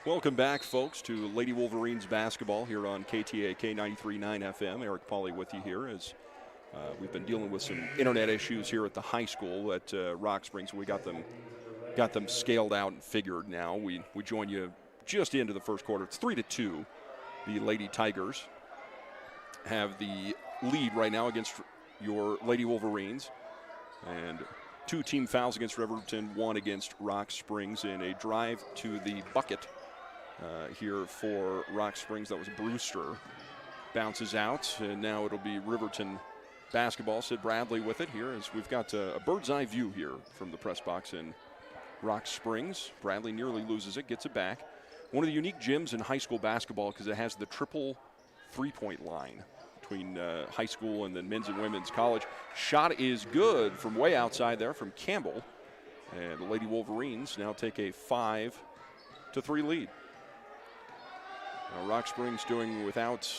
Welcome back, folks, to Lady Wolverines basketball here on KTAK 93.9 FM. Eric Pauly with you here as we've been dealing with some internet issues here at the high school at Rock Springs. We got them scaled out and figured now. We join you just into the first quarter. It's 3-2. The Lady Tigers have the lead right now against your Lady Wolverines. And 2 team fouls against Riverton, 1 against Rock Springs in a drive to the bucket. Here for Rock Springs, that was Brewster. Bounces out, and now it'll be Riverton basketball. Sid Bradley with it here as we've got a bird's eye view here from the press box in Rock Springs. Bradley nearly loses it, gets it back. One of the unique gyms in high school basketball because it has the triple three-point line between high school and then men's and women's college. Shot is good from way outside there from Campbell. And the Lady Wolverines now take a 5-3 lead. Now Rock Springs doing without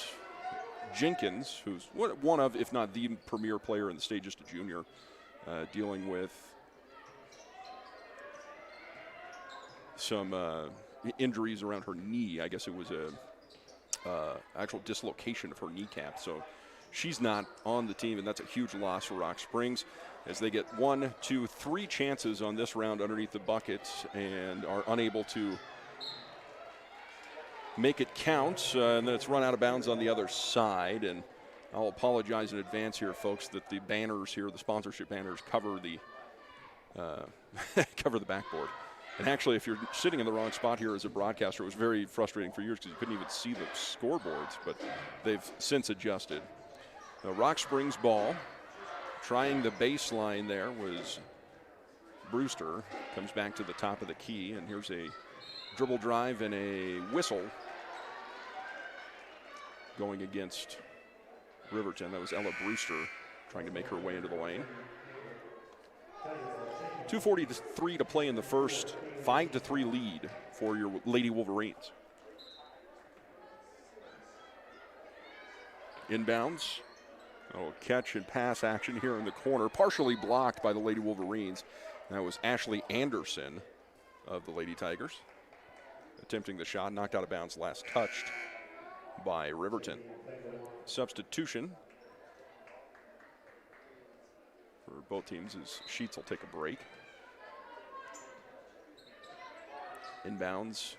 Jenkins, who's one of, if not the premier player in the state, just a junior, dealing with some injuries around her knee. I guess it was a actual dislocation of her kneecap. So she's not on the team, and that's a huge loss for Rock Springs as they get 1, 2, 3 chances on this round underneath the bucket and are unable to make it count, and then it's run out of bounds on the other side. And I'll apologize in advance here, folks, that the banners here, the sponsorship banners, cover the cover the backboard. And actually, if you're sitting in the wrong spot here as a broadcaster, it was very frustrating for years because you couldn't even see the scoreboards, but they've since adjusted. Rock Springs ball, trying the baseline there was Brewster. Comes back to the top of the key, and here's a dribble drive and a whistle going against Riverton. That was Ella Brewster trying to make her way into the lane. 2:43 to play in the first. 5-3 lead for your Lady Wolverines. Inbounds. Catch and pass action here in the corner. Partially blocked by the Lady Wolverines. That was Ashley Anderson of the Lady Tigers. Attempting the shot, knocked out of bounds, last touched by Riverton. Substitution for both teams as Sheets will take a break. Inbounds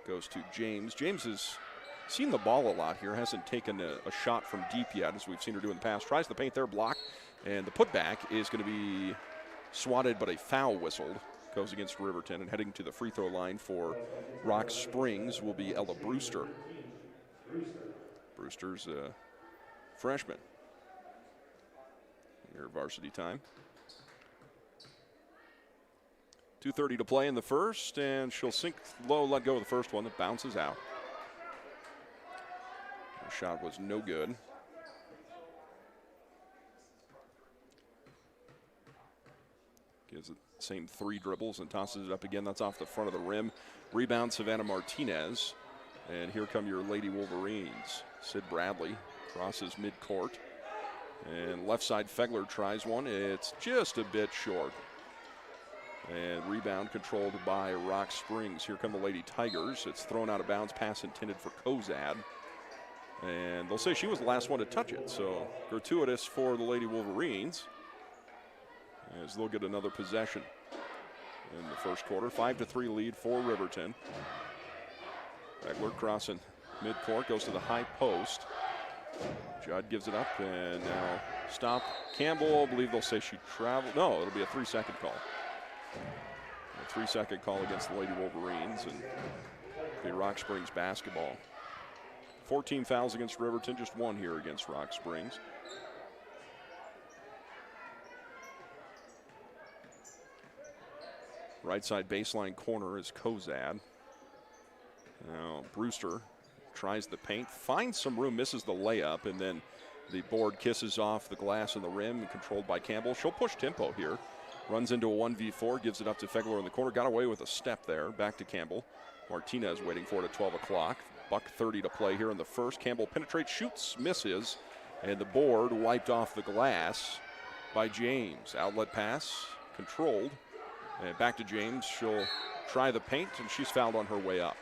goes to James. James has seen the ball a lot here, hasn't taken a shot from deep yet, as we've seen her do in the past. Tries the paint there, blocked, and the putback is going to be swatted, but a foul whistled. Goes against Riverton, and heading to the free throw line for Rock Springs will be Ella Brewster. Brewster's a freshman. Your varsity time. 2:30 to play in the first, and she'll sink low, let go of the first one that bounces out. The shot was no good. Gives it same 3 dribbles and tosses it up again. That's off the front of the rim. Rebound, Savannah Martinez. And here come your Lady Wolverines. Sid Bradley crosses midcourt. And left side, Fegler tries one. It's just a bit short. And rebound controlled by Rock Springs. Here come the Lady Tigers. It's thrown out of bounds. Pass intended for Kozad. And they'll say she was the last one to touch it. So gratuitous for the Lady Wolverines, as they'll get another possession in the first quarter. 5-3 lead for Riverton. Fegler crossing midcourt, goes to the high post. Judd gives it up, and now stop. Campbell, I believe they'll say she traveled. No, it'll be a 3-second call. A 3-second call against the Lady Wolverines, and the Rock Springs basketball. 14 fouls against Riverton, just 1 here against Rock Springs. Right side baseline corner is Kozad. Now Brewster tries the paint, finds some room, misses the layup, and then the board kisses off the glass and the rim, controlled by Campbell. She'll push tempo here. Runs into a 1v4, gives it up to Fegler in the corner. Got away with a step there. Back to Campbell. Martinez waiting for it at 12 o'clock. $1:30 to play here in the first. Campbell penetrates, shoots, misses, and the board wiped off the glass by James. Outlet pass controlled And back to James. She'll try the paint, and she's fouled on her way up.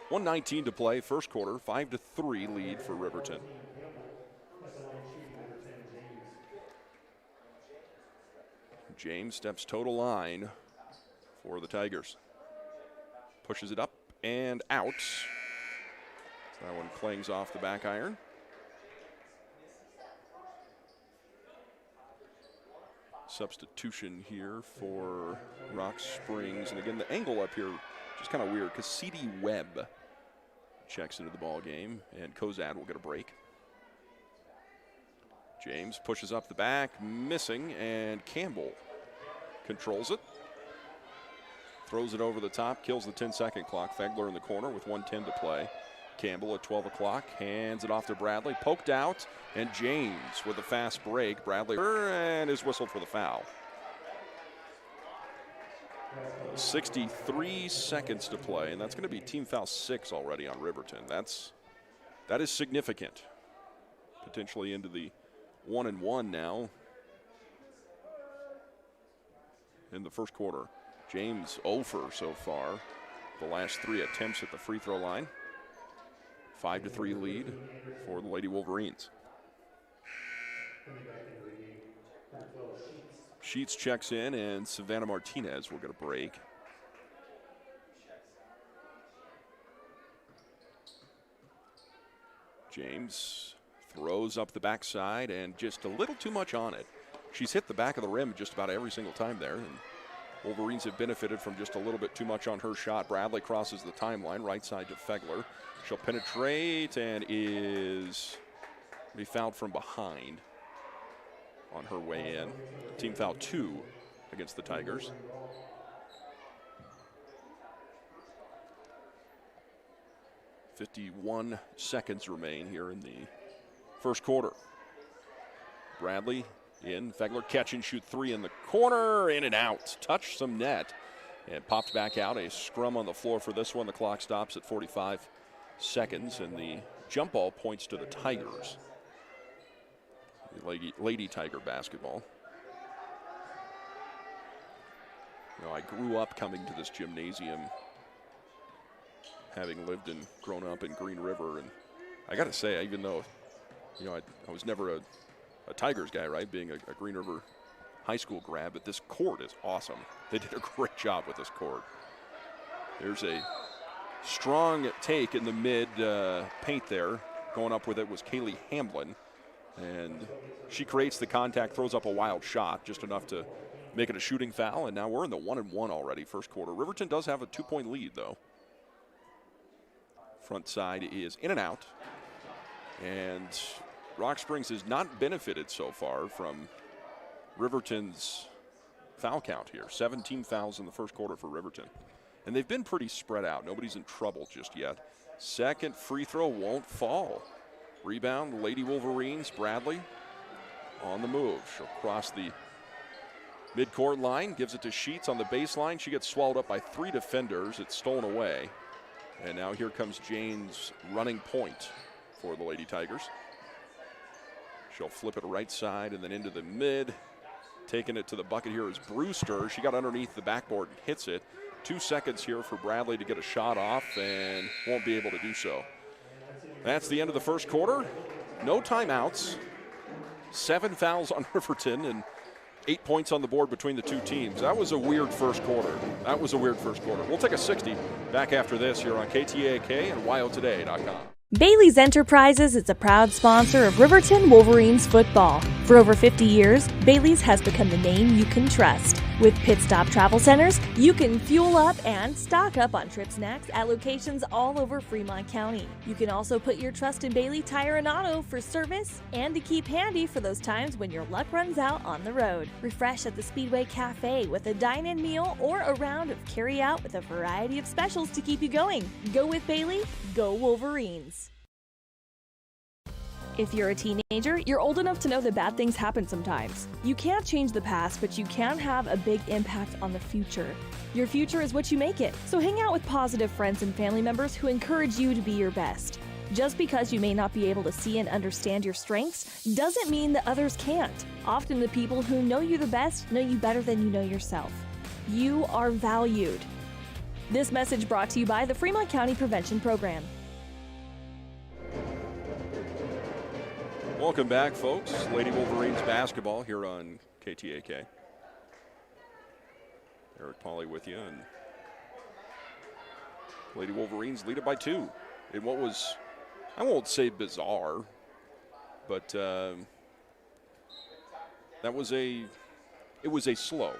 1:19 to play, first quarter, 5-3 lead for Riverton. James steps toe to line for the Tigers. Pushes it up and out. That one clangs off the back iron. Substitution here for Rock Springs. And again, the angle up here just kind of weird because C.D. Webb checks into the ball game, and Kozad will get a break. James pushes up the back, missing, and Campbell controls it. Throws it over the top, kills the 10-second clock. Fegler in the corner with 1:10 to play. Campbell at 12 o'clock, hands it off to Bradley, poked out, and James with a fast break. Bradley and is whistled for the foul. 63 seconds to play, and that's going to be team foul 6 already on Riverton. That is significant. Potentially into the 1-1 now in the first quarter. James 0 for so far. The last 3 attempts at the free throw line. 5-3 lead for the Lady Wolverines. Sheets checks in, and Savannah Martinez will get a break. James throws up the backside and just a little too much on it. She's hit the back of the rim just about every single time there, and Wolverines have benefited from just a little bit too much on her shot. Bradley crosses the timeline, right side to Fegler. She'll penetrate and is fouled from behind on her way in. Team foul 2 against the Tigers. .51 seconds remain here in the first quarter. Bradley in, Fegler catch and shoot 3 in the corner, in and out. Touched some net and popped back out. A scrum on the floor for this one. The clock stops at 45 seconds, and the jump ball points to the Tigers. Lady Tiger basketball. You know, I grew up coming to this gymnasium, having lived and grown up in Green River, and I got to say, even though, you know, I was never a Tigers guy, right, being a Green River high school grad, but this court is awesome. They did a great job with this court. There's a strong take in the mid paint there. Going up with it was Kaylee Hamlin, and she creates the contact, throws up a wild shot, just enough to make it a shooting foul, and now we're in the 1-1 already, first quarter. Riverton does have a 2-point lead, though. Front side is in and out, and Rock Springs has not benefited so far from Riverton's foul count here. 17 fouls in the first quarter for Riverton. And they've been pretty spread out. Nobody's in trouble just yet. Second free throw won't fall. Rebound, Lady Wolverines, Bradley on the move. She'll cross the midcourt line, gives it to Sheets on the baseline. She gets swallowed up by 3 defenders. It's stolen away. And now here comes James running point for the Lady Tigers. She'll flip it right side and then into the mid. Taking it to the bucket here is Brewster. She got underneath the backboard and hits it. 2 seconds here for Bradley to get a shot off, and won't be able to do so. That's the end of the first quarter. No timeouts. 7 fouls on Riverton and 8 points on the board between the two teams. That was a weird first quarter. We'll take a 60 back after this here on KTAK and WyoToday.com. Bailey's Enterprises is a proud sponsor of Riverton Wolverines football. For over 50 years, Bailey's has become the name you can trust. With Pit Stop Travel Centers, you can fuel up and stock up on trip snacks at locations all over Fremont County. You can also put your trust in Bailey Tire and Auto for service and to keep handy for those times when your luck runs out on the road. Refresh at the Speedway Cafe with a dine-in meal or a round of carry-out with a variety of specials to keep you going. Go with Bailey, go Wolverines. If you're a teenager, you're old enough to know that bad things happen sometimes. You can't change the past, but you can have a big impact on the future. Your future is what you make it, so hang out with positive friends and family members who encourage you to be your best. Just because you may not be able to see and understand your strengths doesn't mean that others can't. Often the people who know you the best know you better than you know yourself. You are valued. This message brought to you by the Fremont County Prevention Program. Welcome back, folks. Lady Wolverines basketball here on KTAK. Eric Pauly with you, and Lady Wolverines lead it by 2 in what was, I won't say bizarre, but it was a slow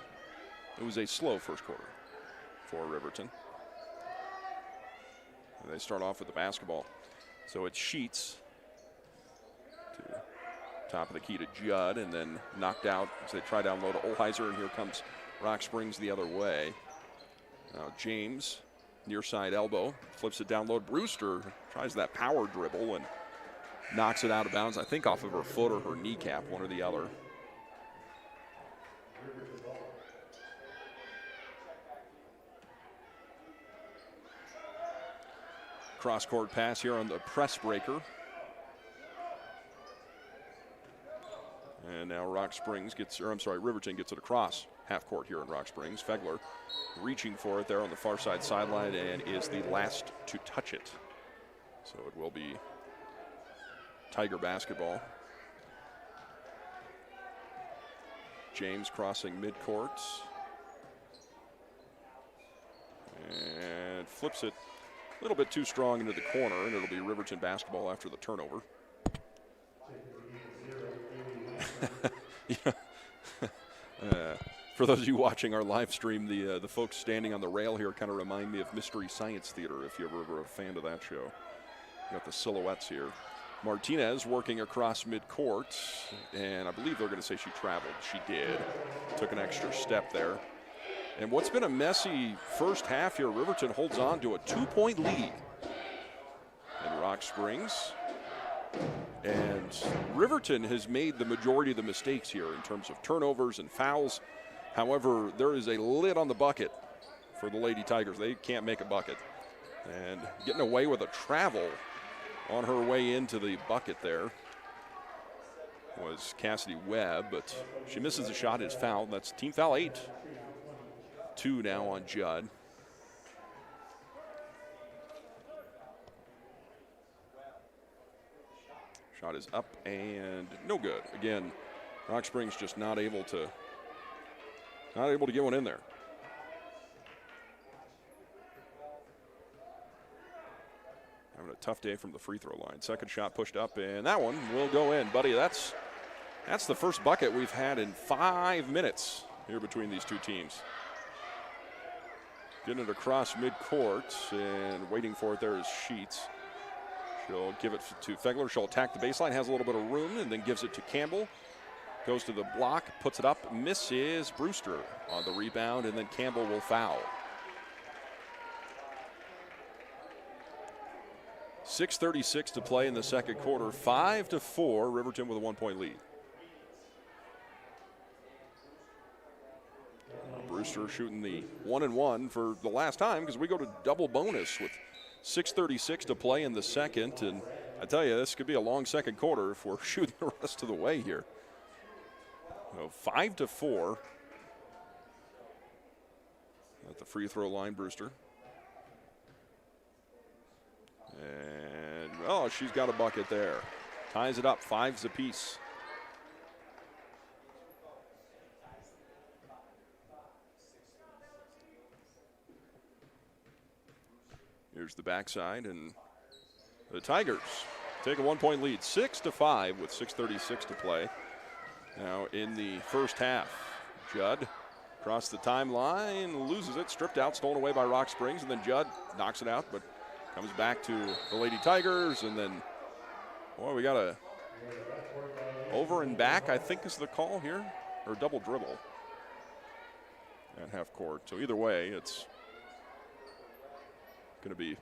first quarter for Riverton. And they start off with the basketball. So it's Sheets to top of the key to Judd, and then knocked out as they try down low to Olheiser, and here comes Rock Springs the other way. Now James, near side elbow, flips it down low to Brewster, tries that power dribble and knocks it out of bounds, I think off of her foot or her kneecap, one or the other. Cross-court pass here on the press breaker. And now Riverton gets it across half court here in Rock Springs. Fegler reaching for it there on the far side sideline and is the last to touch it. So it will be Tiger basketball. James crossing midcourt. And flips it a little bit too strong into the corner, and it'll be Riverton basketball after the turnover. For those of you watching our live stream, the folks standing on the rail here kind of remind me of Mystery Science Theater, if you ever were a fan of that show. You got the silhouettes here. Martinez working across midcourt, and I believe they're going to say she traveled. She did. Took an extra step there. And what's been a messy first half here, Riverton holds on to a 2-point lead in Rock Springs. And Riverton has made the majority of the mistakes here in terms of turnovers and fouls. However, there is a lid on the bucket for the Lady Tigers. They can't make a bucket. And getting away with a travel on her way into the bucket there was Cassidy Webb, but she misses a shot, is fouled. That's team foul 8. 2 now on Judd. Shot is up and no good. Again, Rock Springs just not able to get one in there. Having a tough day from the free throw line. Second shot pushed up, and that one will go in. Buddy, that's the first bucket we've had in 5 minutes here between these two teams. Getting it across midcourt and waiting for it there is Sheets. She'll give it to Fegler. She'll attack the baseline, has a little bit of room, and then gives it to Campbell. Goes to the block, puts it up, misses Brewster on the rebound, and then Campbell will foul. 6:36 to play in the second quarter. 5-4, Riverton with a 1-point lead. Brewster shooting the 1-and-1 for the last time because we go to double bonus with 6:36 to play in the second. And I tell you, this could be a long second quarter if we're shooting the rest of the way here. So 5-4 at the free throw line, Brewster. And, oh, she's got a bucket there. Ties it up, 5s apiece. Here's the backside, and the Tigers take a 1-point lead, 6-5 with 6:36 to play. Now in the first half, Judd across the timeline, loses it, stripped out, stolen away by Rock Springs, and then Judd knocks it out, but comes back to the Lady Tigers, and then, boy, we got a over and back, I think is the call here, or double dribble at half court. So either way, it's going to be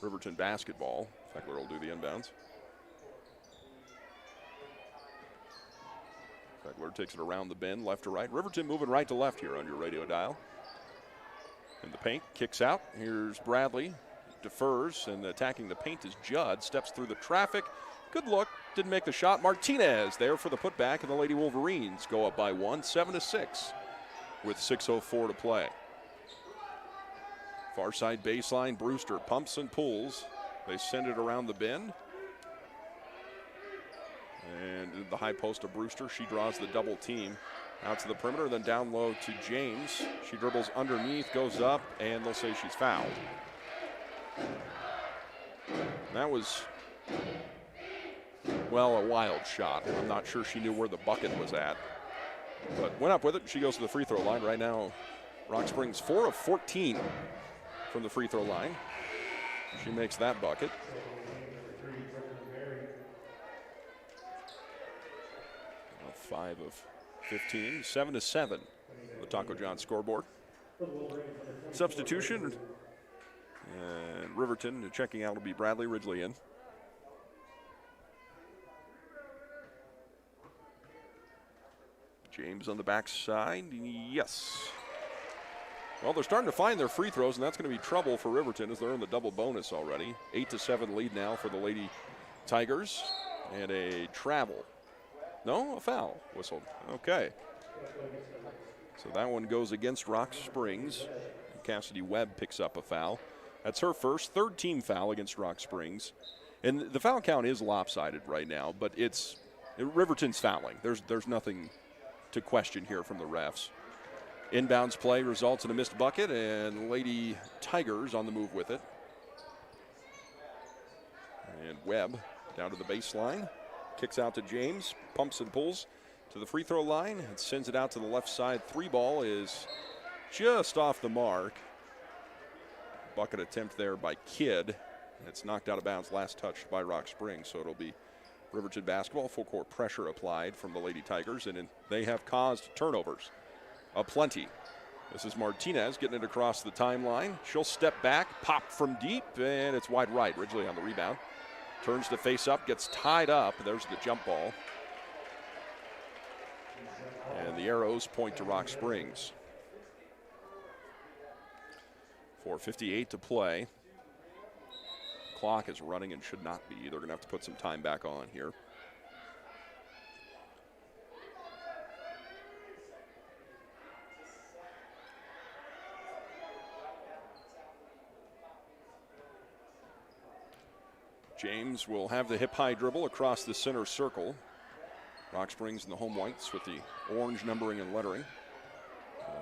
Riverton basketball. Fegler will do the inbounds. Fegler takes it around the bend, left to right. Riverton moving right to left here on your radio dial. In the paint, kicks out. Here's Bradley. defers, and attacking the paint is Judd. Steps through the traffic. Good look. Didn't make the shot. Martinez there for the putback, and the Lady Wolverines go up by 1, 7-6, with 6:04 to play. Far side baseline, Brewster pumps and pulls. They send it around the bend. And the high post of Brewster, she draws the double team out to the perimeter, then down low to James. She dribbles underneath, goes up, and they'll say she's fouled. That was, well, a wild shot. I'm not sure she knew where the bucket was at, but went up with it. She goes to the free throw line. Right now, Rock Springs 4 of 14 from the free throw line. She makes that bucket. Now 5 of 15, 7-7, the Taco John scoreboard. Substitution, and Riverton checking out will be Bradley Ridgely in. James on the backside, yes. Well, they're starting to find their free throws, and that's going to be trouble for Riverton as they're in the double bonus already. 8-7 lead now for the Lady Tigers, and a travel. No, a foul whistled. Okay. So that one goes against Rock Springs. Cassidy Webb picks up a foul. That's her first, third team foul against Rock Springs. And the foul count is lopsided right now, but Riverton's fouling. There's nothing to question here from the refs. Inbounds play results in a missed bucket, and Lady Tigers on the move with it. And Webb down to the baseline. Kicks out to James, pumps and pulls to the free throw line, and sends it out to the left side. 3 ball is just off the mark. Bucket attempt there by Kidd. It's knocked out of bounds, last touched by Rock Springs, so it'll be Riverton basketball. Full court pressure applied from the Lady Tigers, and they have caused turnovers aplenty. This is Martinez getting it across the timeline. She'll step back, pop from deep, and it's wide right. Ridgely on the rebound. Turns to face up, gets tied up. There's the jump ball. And the arrows point to Rock Springs. 4:58 to play. Clock is running and should not be. They're going to have to put some time back on here. James will have the hip-high dribble across the center circle. Rock Springs in the home whites with the orange numbering and lettering.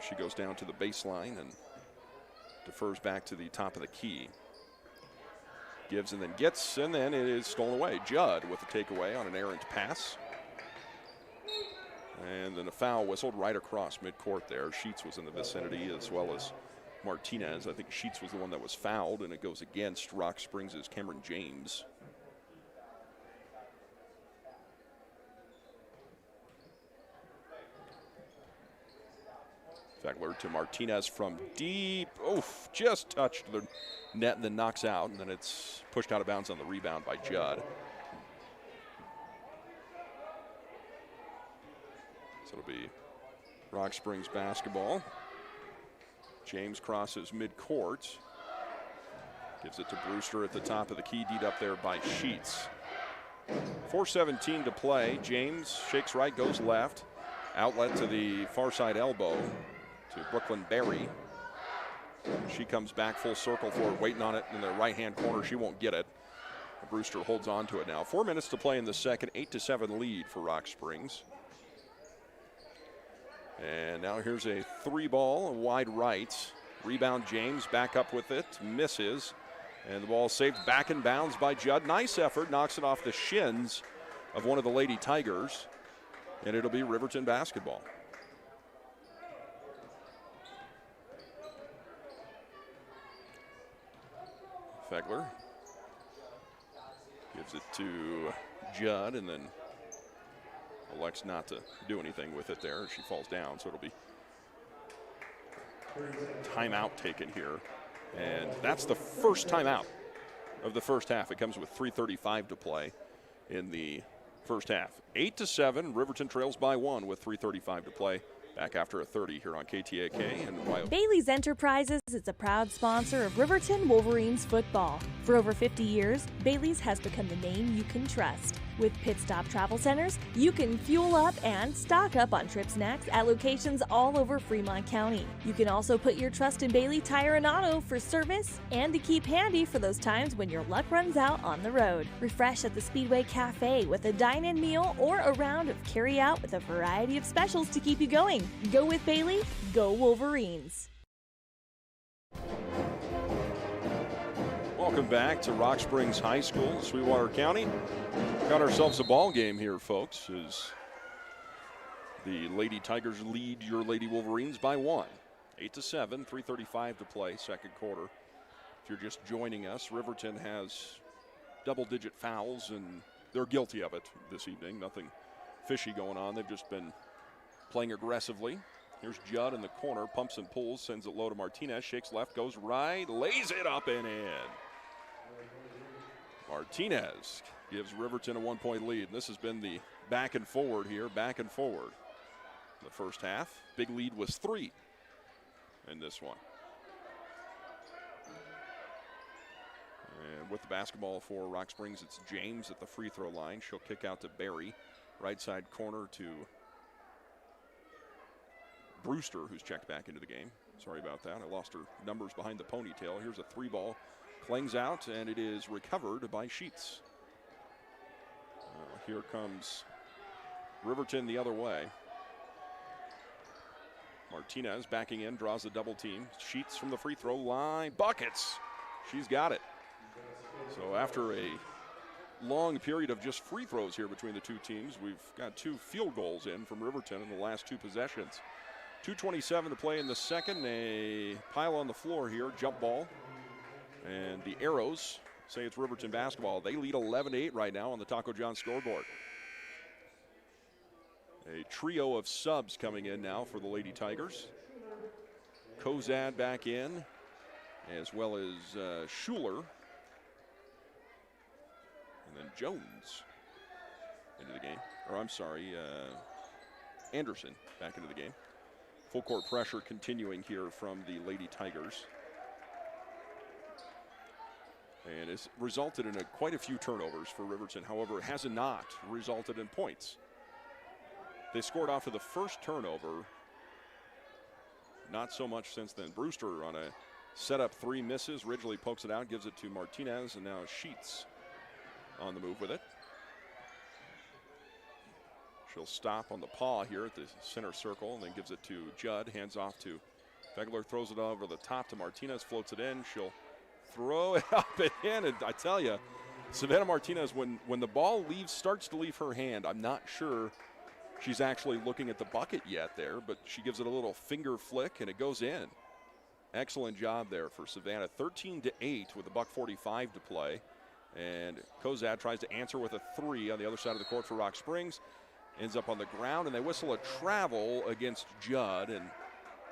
She goes down to the baseline and defers back to the top of the key. Gives and then gets, and then it is stolen away. Judd with the takeaway on an errant pass. And then a foul whistled right across midcourt there. Sheets was in the vicinity as well as Martinez. I think Sheets was the one that was fouled, and it goes against Rock Springs' Cameron James. Fegler to Martinez from deep. Oof, just touched the net and then knocks out, and then it's pushed out of bounds on the rebound by Judd. So it'll be Rock Springs basketball. James crosses midcourt. Gives it to Brewster at the top of the key, deed up there by Sheets. 4:17 to play. James shakes right, goes left. Outlet to the far side elbow to Brooklyn Berry. She comes back full circle for it, waiting on it in the right-hand corner. She won't get it. Brewster holds on to it now. 4 minutes to play in the second. 8-7 lead for Rock Springs. And now here's a 3 ball, wide right. Rebound James, back up with it, misses. And the ball saved back in bounds by Judd. Nice effort, knocks it off the shins of one of the Lady Tigers. And it'll be Riverton basketball. Fegler gives it to Judd and then elects not to do anything with it there. She falls down, so it'll be timeout taken here. And that's the first timeout of the first half. It comes with 3:35 to play in the first half. 8-7, Riverton trails by 1 with 3:35 to play Back after a 30 here on KTAK and Wyoming. Bailey's Enterprises is a proud sponsor of Riverton Wolverines football. For over 50 years, Bailey's has become the name you can trust. With Pit Stop Travel Centers, you can fuel up and stock up on trip snacks at locations all over Fremont County. You can also put your trust in Bailey Tire and Auto for service and to keep handy for those times when your luck runs out on the road. Refresh at the Speedway Cafe with a dine-in meal or a round of carry-out with a variety of specials to keep you going. Go with Bailey, go Wolverines. Welcome back to Rock Springs High School, Sweetwater County. Got ourselves a ball game here, folks, as the Lady Tigers lead your Lady Wolverines by 1. 8-7, 3:35 to play, second quarter. If you're just joining us, Riverton has double-digit fouls, and they're guilty of it this evening. Nothing fishy going on. They've just been playing aggressively. Here's Judd in the corner, pumps and pulls, sends it low to Martinez, shakes left, goes right, lays it up and in. Martinez gives Riverton a 1-point lead. This has been the back and forward here, back and forward. The first half, big lead was 3 in this one. And with the basketball for Rock Springs, it's James at the free throw line. She'll kick out to Barry. Right side corner to Brewster, who's checked back into the game. Sorry about that. I lost her numbers behind the ponytail. Here's a 3-ball. Clings out, and it is recovered by Sheets. Here comes Riverton the other way. Martinez backing in, draws the double team. Sheets from the free throw line. Buckets. She's got it. So after a long period of just free throws here between the two teams, we've got 2 field goals in from Riverton in the last 2 possessions. 2:27 to play in the second. A pile on the floor here, jump ball. And the Arrows say it's Riverton basketball. They lead 11-8 right now on the Taco John scoreboard. A trio of subs coming in now for the Lady Tigers. Kozad back in, as well as Schuler. And then Jones into the game. Or I'm sorry, Anderson back into the game. Full court pressure continuing here from the Lady Tigers. And it's resulted in quite a few turnovers for Riverton. However, it has not resulted in points. They scored off of the first turnover. Not so much since then. Brewster on a setup 3 misses. Ridgely pokes it out, gives it to Martinez, and now Sheets on the move with it. She'll stop on the paw here at the center circle and then gives it to Judd. Hands off to Fegler, throws it over the top to Martinez, floats it in. She'll throw it up and in, and I tell you, Savannah Martinez, when the ball starts to leave her hand, I'm not sure she's actually looking at the bucket yet there, but she gives it a little finger flick, and it goes in. Excellent job there for Savannah. 13-8 with $1:45 to play, and Kozad tries to answer with a 3 on the other side of the court for Rock Springs. Ends up on the ground, and they whistle a travel against Judd, and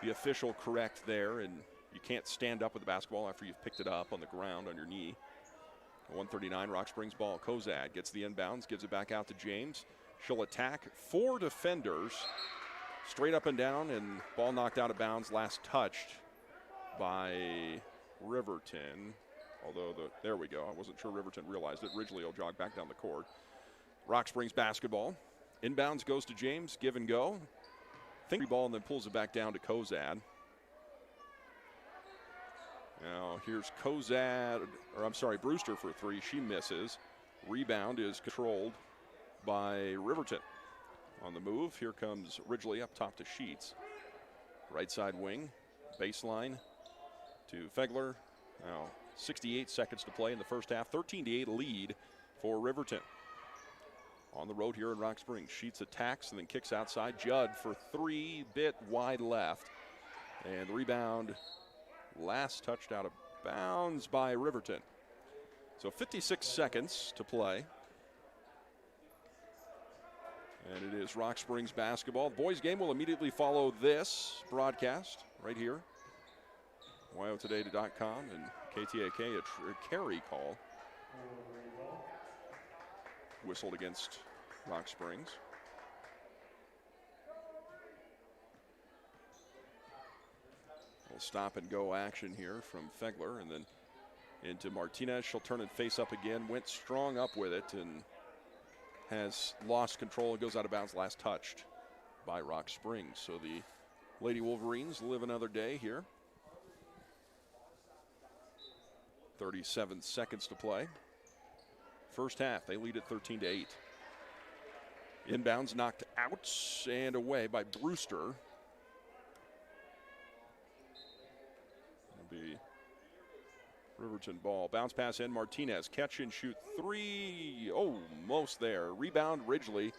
the official correct there, and you can't stand up with the basketball after you've picked it up on the ground on your knee. 139, Rock Springs ball. Kozad gets the inbounds, gives it back out to James. She'll attack 4 defenders, straight up and down, and ball knocked out of bounds, last touched by Riverton. Although, there we go. I wasn't sure Riverton realized it. Ridgely will jog back down the court. Rock Springs basketball. Inbounds goes to James, give and go. Think ball and then pulls it back down to Kozad. Now here's Brewster for 3. She misses. Rebound is controlled by Riverton. On the move, here comes Ridgely up top to Sheets. Right side wing, baseline to Fegler. Now 68 seconds to play in the first half. 13-8 lead for Riverton. On the road here in Rock Springs, Sheets attacks and then kicks outside. Judd for 3, bit wide left. And the rebound last touched out of bounds by Riverton. So 56 seconds to play. And it is Rock Springs basketball. The boys game will immediately follow this broadcast right here. WyoToday.com and KTAK, a carry call whistled against Rock Springs. stop and go action here from Fegler, and then into Martinez. She'll turn and face up again. Went strong up with it and has lost control. It goes out of bounds, last touched by Rock Springs. So the Lady Wolverines live another day here. 37 seconds to play. First half, they lead at 13-8. Inbounds knocked out and away by Brewster. It'll be Riverton ball. Bounce pass in. Martinez catch and shoot three. Almost there. Rebound. Ridgely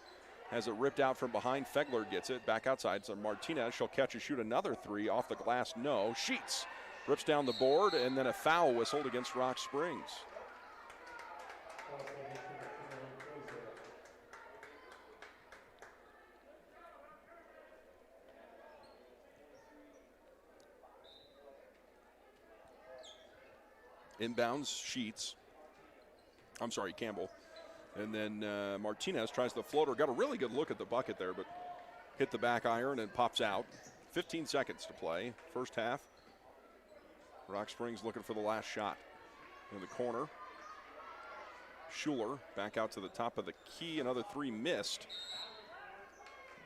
has it ripped out from behind. Fegler gets it back outside. So Martinez, she'll catch and shoot another three off the glass. No. Sheets rips down the board, and then a foul whistled against Rock Springs. Inbounds, Campbell. And then Martinez tries the floater. Got a really good look at the bucket there, but hit the back iron and pops out. 15 seconds to play. First half. Rock Springs looking for the last shot. In the corner. Schuler back out to the top of the key. Another three missed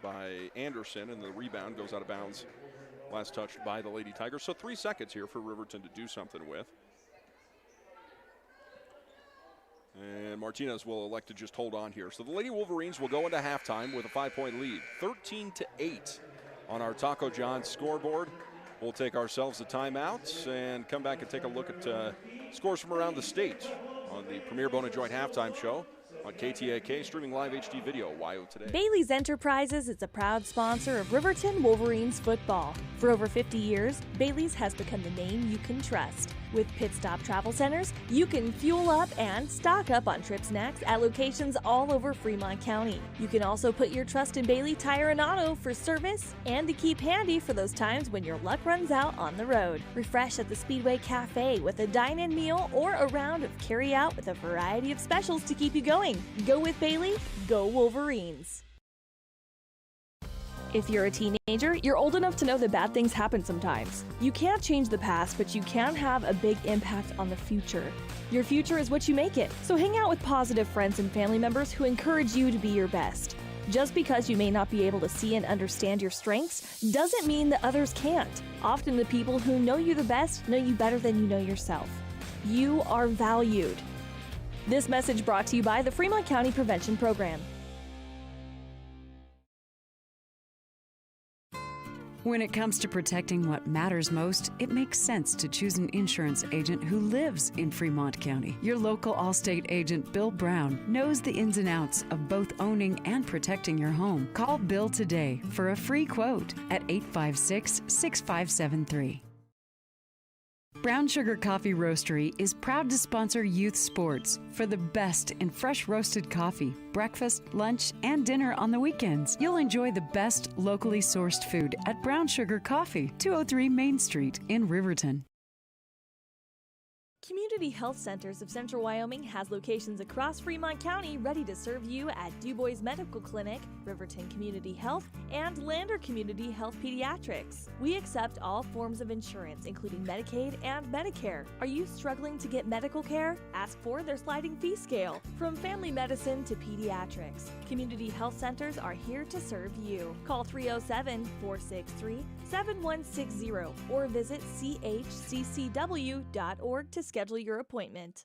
by Anderson, and the rebound goes out of bounds. Last touched by the Lady Tigers. So 3 seconds here for Riverton to do something with. And Martinez will elect to just hold on here. So the Lady Wolverines will go into halftime with a 5-point lead. 13-8 on our Taco John's scoreboard. We'll take ourselves a timeout and come back and take a look at scores from around the state on the Premier Bone & Joint Halftime Show on KTAK, streaming live HD video, WYO Today. Bailey's Enterprises is a proud sponsor of Riverton Wolverines football. For over 50 years, Bailey's has become the name you can trust. With Pit Stop Travel Centers, you can fuel up and stock up on trip snacks at locations all over Fremont County. You can also put your trust in Bailey Tire and Auto for service and to keep handy for those times when your luck runs out on the road. Refresh at the Speedway Cafe with a dine-in meal or a round of carry-out with a variety of specials to keep you going. Go with Bailey, go Wolverines. If you're a teenager, you're old enough to know that bad things happen sometimes. You can't change the past, but you can have a big impact on the future. Your future is what you make it, so hang out with positive friends and family members who encourage you to be your best. Just because you may not be able to see and understand your strengths doesn't mean that others can't. Often the people who know you the best know you better than you know yourself. You are valued. This message brought to you by the Fremont County Prevention Program. When it comes to protecting what matters most, it makes sense to choose an insurance agent who lives in Fremont County. Your local Allstate agent, Bill Brown, knows the ins and outs of both owning and protecting your home. Call Bill today for a free quote at 856-6573. Brown Sugar Coffee Roastery is proud to sponsor youth sports for the best in fresh roasted coffee, breakfast, lunch, and dinner on the weekends. You'll enjoy the best locally sourced food at Brown Sugar Coffee, 203 Main Street in Riverton. Community Health Centers of Central Wyoming has locations across Fremont County ready to serve you at DuBois Medical Clinic, Riverton Community Health, and Lander Community Health Pediatrics. We accept all forms of insurance, including Medicaid and Medicare. Are you struggling to get medical care? Ask for their sliding fee scale. From family medicine to pediatrics, Community Health Centers are here to serve you. Call 307-463-7160 or visit chccw.org to schedule your appointment.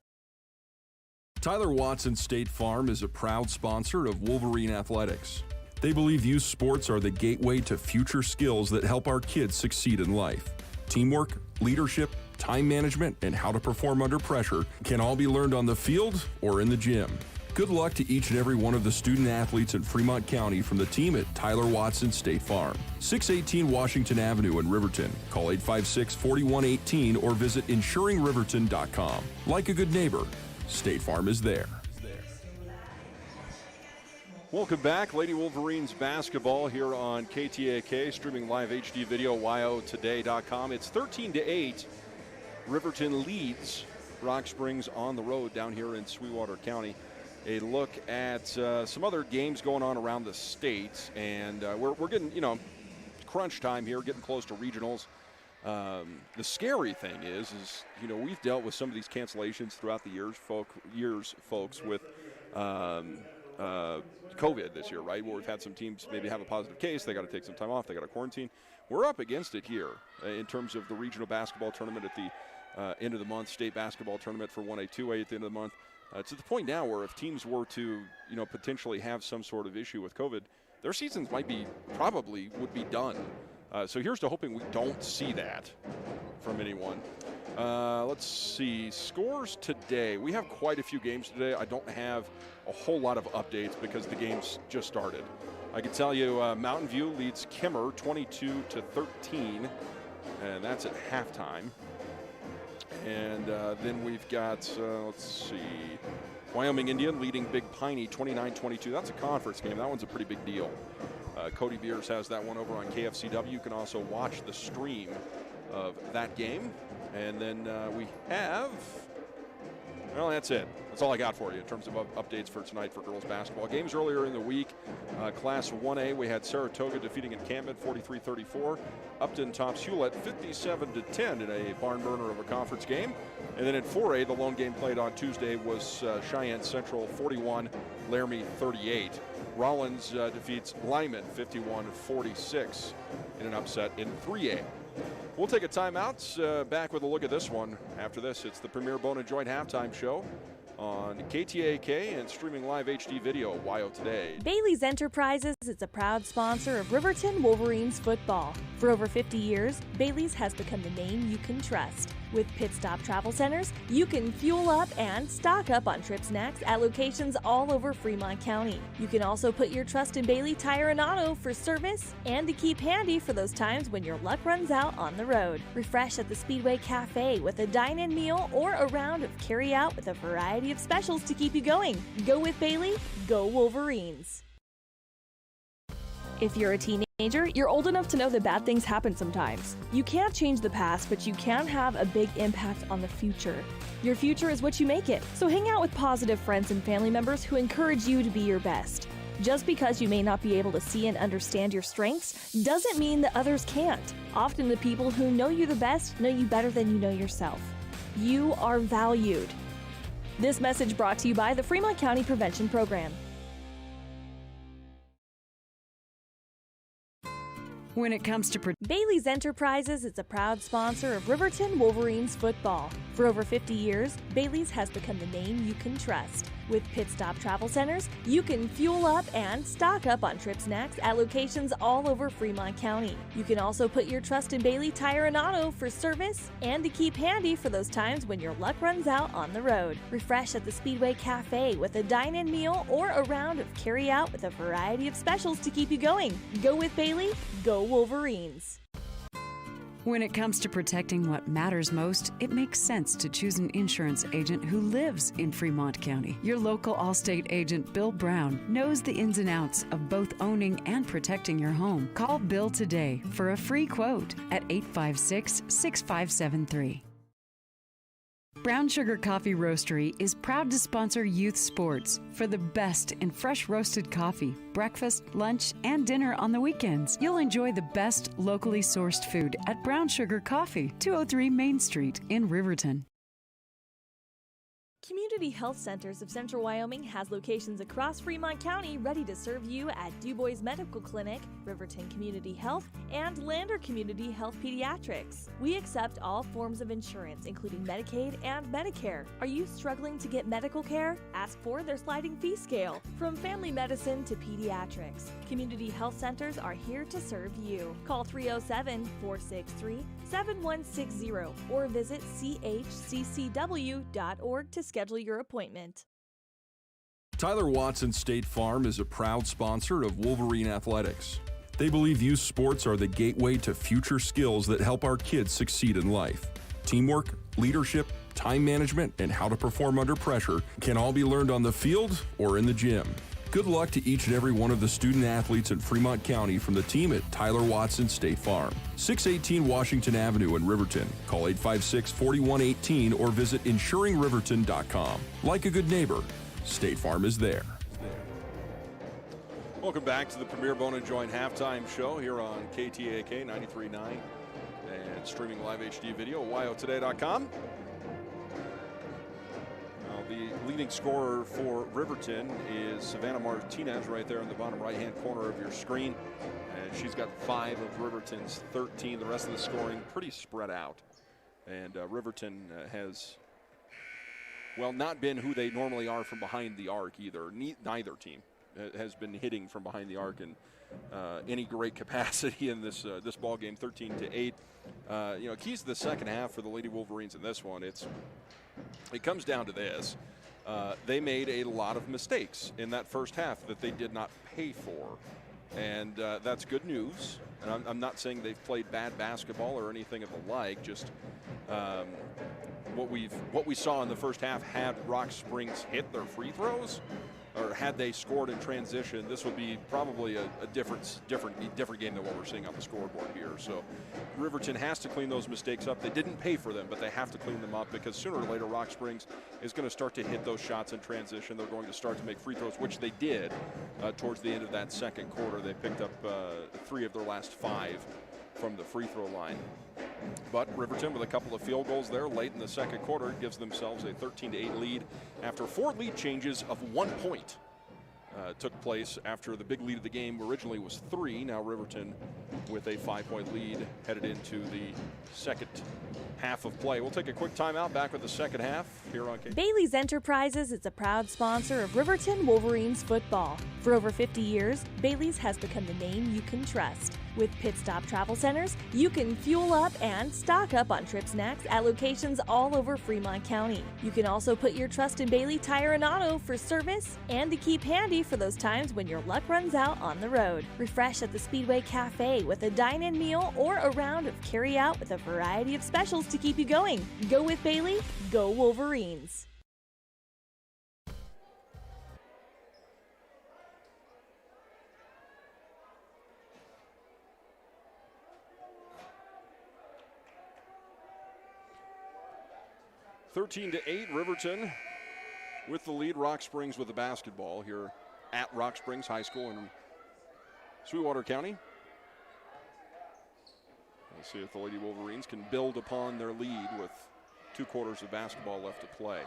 Tyler Watson State Farm is a proud sponsor of Wolverine Athletics. They believe youth sports are the gateway to future skills that help our kids succeed in life. Teamwork, leadership, time management, and how to perform under pressure can all be learned on the field or in the gym. Good luck to each and every one of the student athletes in Fremont County from the team at Tyler Watson State Farm. 618 Washington Avenue in Riverton. Call 856-4118 or visit insuringriverton.com. Like a good neighbor, State Farm is there. Welcome back. Lady Wolverines basketball here on KTAK, streaming live HD video, WyoToday.com. It's 13-8. Riverton leads Rock Springs on the road down here in Sweetwater County. A look at some other games going on around the state, and we're getting, crunch time here, getting close to regionals. The scary thing is we've dealt with some of these cancellations throughout the years, folks, with COVID this year, right? Where we've had some teams maybe have a positive case, they got to take some time off, they got to quarantine. We're up against it here in terms of the regional basketball tournament at the end of the month, state basketball tournament for 1A, 2A at the end of the month. To the point now where if teams were to, potentially have some sort of issue with COVID, their seasons would be done. So here's to hoping we don't see that from anyone. Let's see, scores today. We have quite a few games today. I don't have a whole lot of updates because the games just started. I can tell you Mountain View leads Kimmer 22-13, and that's at halftime. And then we've got, Wyoming Indian leading Big Piney 29-22. That's a conference game. That one's a pretty big deal. Cody Beers has that one over on KFCW. You can also watch the stream of that game. And then we have, well, that's it. That's all I got for you in terms of updates for tonight for girls basketball. Games earlier in the week, Class 1A, we had Saratoga defeating Encampment 43-34. Upton tops Hewlett 57-10 in a barn burner of a conference game. And then in 4A, the lone game played on Tuesday was Cheyenne Central 41, Laramie 38. Rollins defeats Lyman 51-46 in an upset in 3A. We'll take a timeout. Back with a look at this one. After this, it's the Premier Bone and Joint Halftime Show on KTAK and streaming live HD video, WYO Today. Bailey's Enterprises is a proud sponsor of Riverton Wolverines football. For over 50 years, Bailey's has become the name you can trust. With Pit Stop Travel Centers, you can fuel up and stock up on trip snacks at locations all over Fremont County. You can also put your trust in Bailey Tire and Auto for service and to keep handy for those times when your luck runs out on the road. Refresh at the Speedway Cafe with a dine-in meal or a round of carry-out with a variety of specials to keep you going. Go with Bailey, go Wolverines. If you're a teenager, you're old enough to know that bad things happen sometimes. You can't change the past, but you can have a big impact on the future. Your future is what you make it, so hang out with positive friends and family members who encourage you to be your best. Just because you may not be able to see and understand your strengths doesn't mean that others can't. Often the people who know you the best know you better than you know yourself. You are valued. This message brought to you by the Fremont County Prevention Program. When it comes to Bailey's Enterprises is a proud sponsor of Riverton Wolverines football. For over 50 years, Bailey's has become the name you can trust. With Pit Stop Travel Centers, you can fuel up and stock up on trip snacks at locations all over Fremont County. You can also put your trust in Bailey Tire and Auto for service and to keep handy for those times when your luck runs out on the road. Refresh at the Speedway Cafe with a dine-in meal or a round of carry-out with a variety of specials to keep you going. Go with Bailey, go Wolverines. When it comes to protecting what matters most, it makes sense to choose an insurance agent who lives in Fremont County. Your local Allstate agent, Bill Brown, knows the ins and outs of both owning and protecting your home. Call Bill today for a free quote at 856-6573. Brown Sugar Coffee Roastery is proud to sponsor youth sports for the best in fresh roasted coffee, breakfast, lunch, and dinner on the weekends. You'll enjoy the best locally sourced food at Brown Sugar Coffee, 203 Main Street in Riverton. Community Health Centers of Central Wyoming has locations across Fremont County ready to serve you at DuBois Medical Clinic, Riverton Community Health, and Lander Community Health Pediatrics. We accept all forms of insurance, including Medicaid and Medicare. Are you struggling to get medical care? Ask for their sliding fee scale. From family medicine to pediatrics, Community Health Centers are here to serve you. Call 307-463-7160 or visit chccw.org to schedule your appointment. Tyler Watson State Farm is a proud sponsor of Wolverine Athletics. They believe youth sports are the gateway to future skills that help our kids succeed in life. Teamwork, leadership, time management, and how to perform under pressure can all be learned on the field or in the gym. Good luck to each and every one of the student athletes in Fremont County from the team at Tyler Watson State Farm. 618 Washington Avenue in Riverton. Call 856-4118 or visit insuringriverton.com. Like a good neighbor, State Farm is there. Welcome back to the Premier Bone and Joint Halftime Show here on KTAK 93.9 And streaming live HD video, wyotoday.com. The leading scorer for Riverton is Savannah Martinez right there in the bottom right-hand corner of your screen. And she's got 5 of Riverton's 13. The rest of the scoring pretty spread out. And Riverton has, well, not been who they normally are from behind the arc either. Neither team has been hitting from behind the arc in any great capacity in this ball game, 13-8. Keys to the second half for the Lady Wolverines in this one. It comes down to this. They made a lot of mistakes in that first half that they did not pay for. And that's good news. And I'm not saying they've played bad basketball or anything of the like. Just what we saw in the first half, had Rock Springs hit their free throws, or had they scored in transition, this would be probably a different game than what we're seeing on the scoreboard here. So Riverton has to clean those mistakes up. They didn't pay for them, but they have to clean them up, because sooner or later Rock Springs is going to start to hit those shots in transition. They're going to start to make free throws, which they did towards the end of that second quarter. They picked up 3 of their last 5 from the free throw line. But Riverton, with a couple of field goals there late in the second quarter, gives themselves a 13-8 lead after 4 lead changes of 1 point took place after the big lead of the game originally was 3. Now Riverton with a 5-point lead headed into the second half of play. We'll take a quick timeout, back with the second half here on Bailey's Enterprises is a proud sponsor of Riverton Wolverines football. For over 50 years, Bailey's has become the name you can trust. With Pit Stop Travel Centers, you can fuel up and stock up on trip snacks at locations all over Fremont County. You can also put your trust in Bailey Tire and Auto for service and to keep handy for those times when your luck runs out on the road. Refresh at the Speedway Cafe with a dine-in meal or a round of carry-out with a variety of specials to keep you going. Go with Bailey, go Wolverines. (13-8), Riverton with the lead. Rock Springs with the basketball here at Rock Springs High School in Sweetwater County. We'll see if the Lady Wolverines can build upon their lead with 2 quarters of basketball left to play.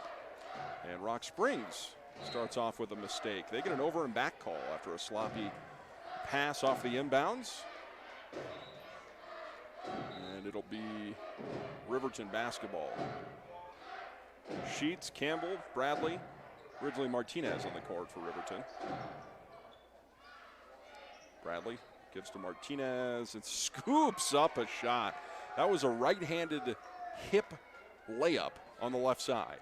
And Rock Springs starts off with a mistake. They get an over and back call after a sloppy pass off the inbounds. And it'll be Riverton basketball. Sheets, Campbell, Bradley, Ridgely, Martinez on the court for Riverton. Bradley gives to Martinez and scoops up a shot. That was a right-handed hip layup on the left side.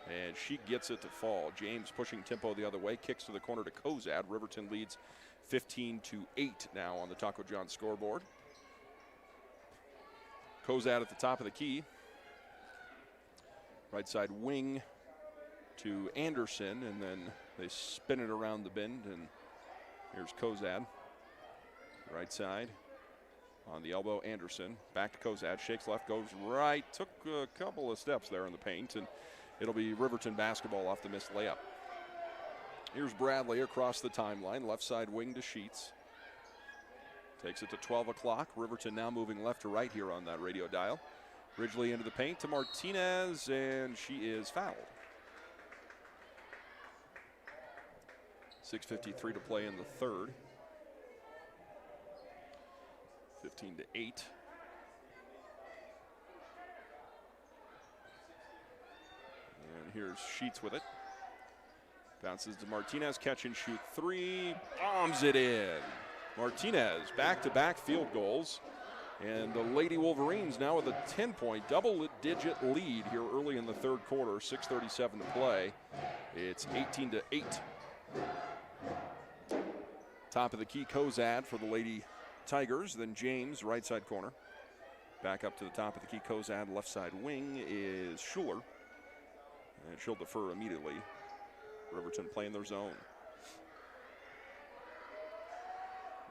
And she gets it to fall. James pushing tempo the other way, kicks to the corner to Kozad. Riverton leads 15-8 now on the Taco John scoreboard. Kozad at the top of the key. Right side wing to Anderson, and then they spin it around the bend, and here's Kozad. Right side on the elbow, Anderson. Back to Kozad, shakes left, goes right, took a couple of steps there in the paint, and it'll be Riverton basketball off the missed layup. Here's Bradley across the timeline, left side wing to Sheets. Takes it to 12 o'clock. Riverton now moving left to right here on that radio dial. Ridgely into the paint to Martinez, and she is fouled. 6:53 to play in the third. 15-8. And here's Sheets with it. Bounces to Martinez, catch and shoot 3, bombs it in. Martinez, back-to-back field goals. And the Lady Wolverines now with a 10-point double-digit lead here early in the third quarter, 6:37 to play. It's 18-8. Top of the key, Kozad for the Lady Tigers. Then James, right side corner. Back up to the top of the key, Kozad. Left side wing is Schuler. And she'll defer immediately. Riverton playing their zone.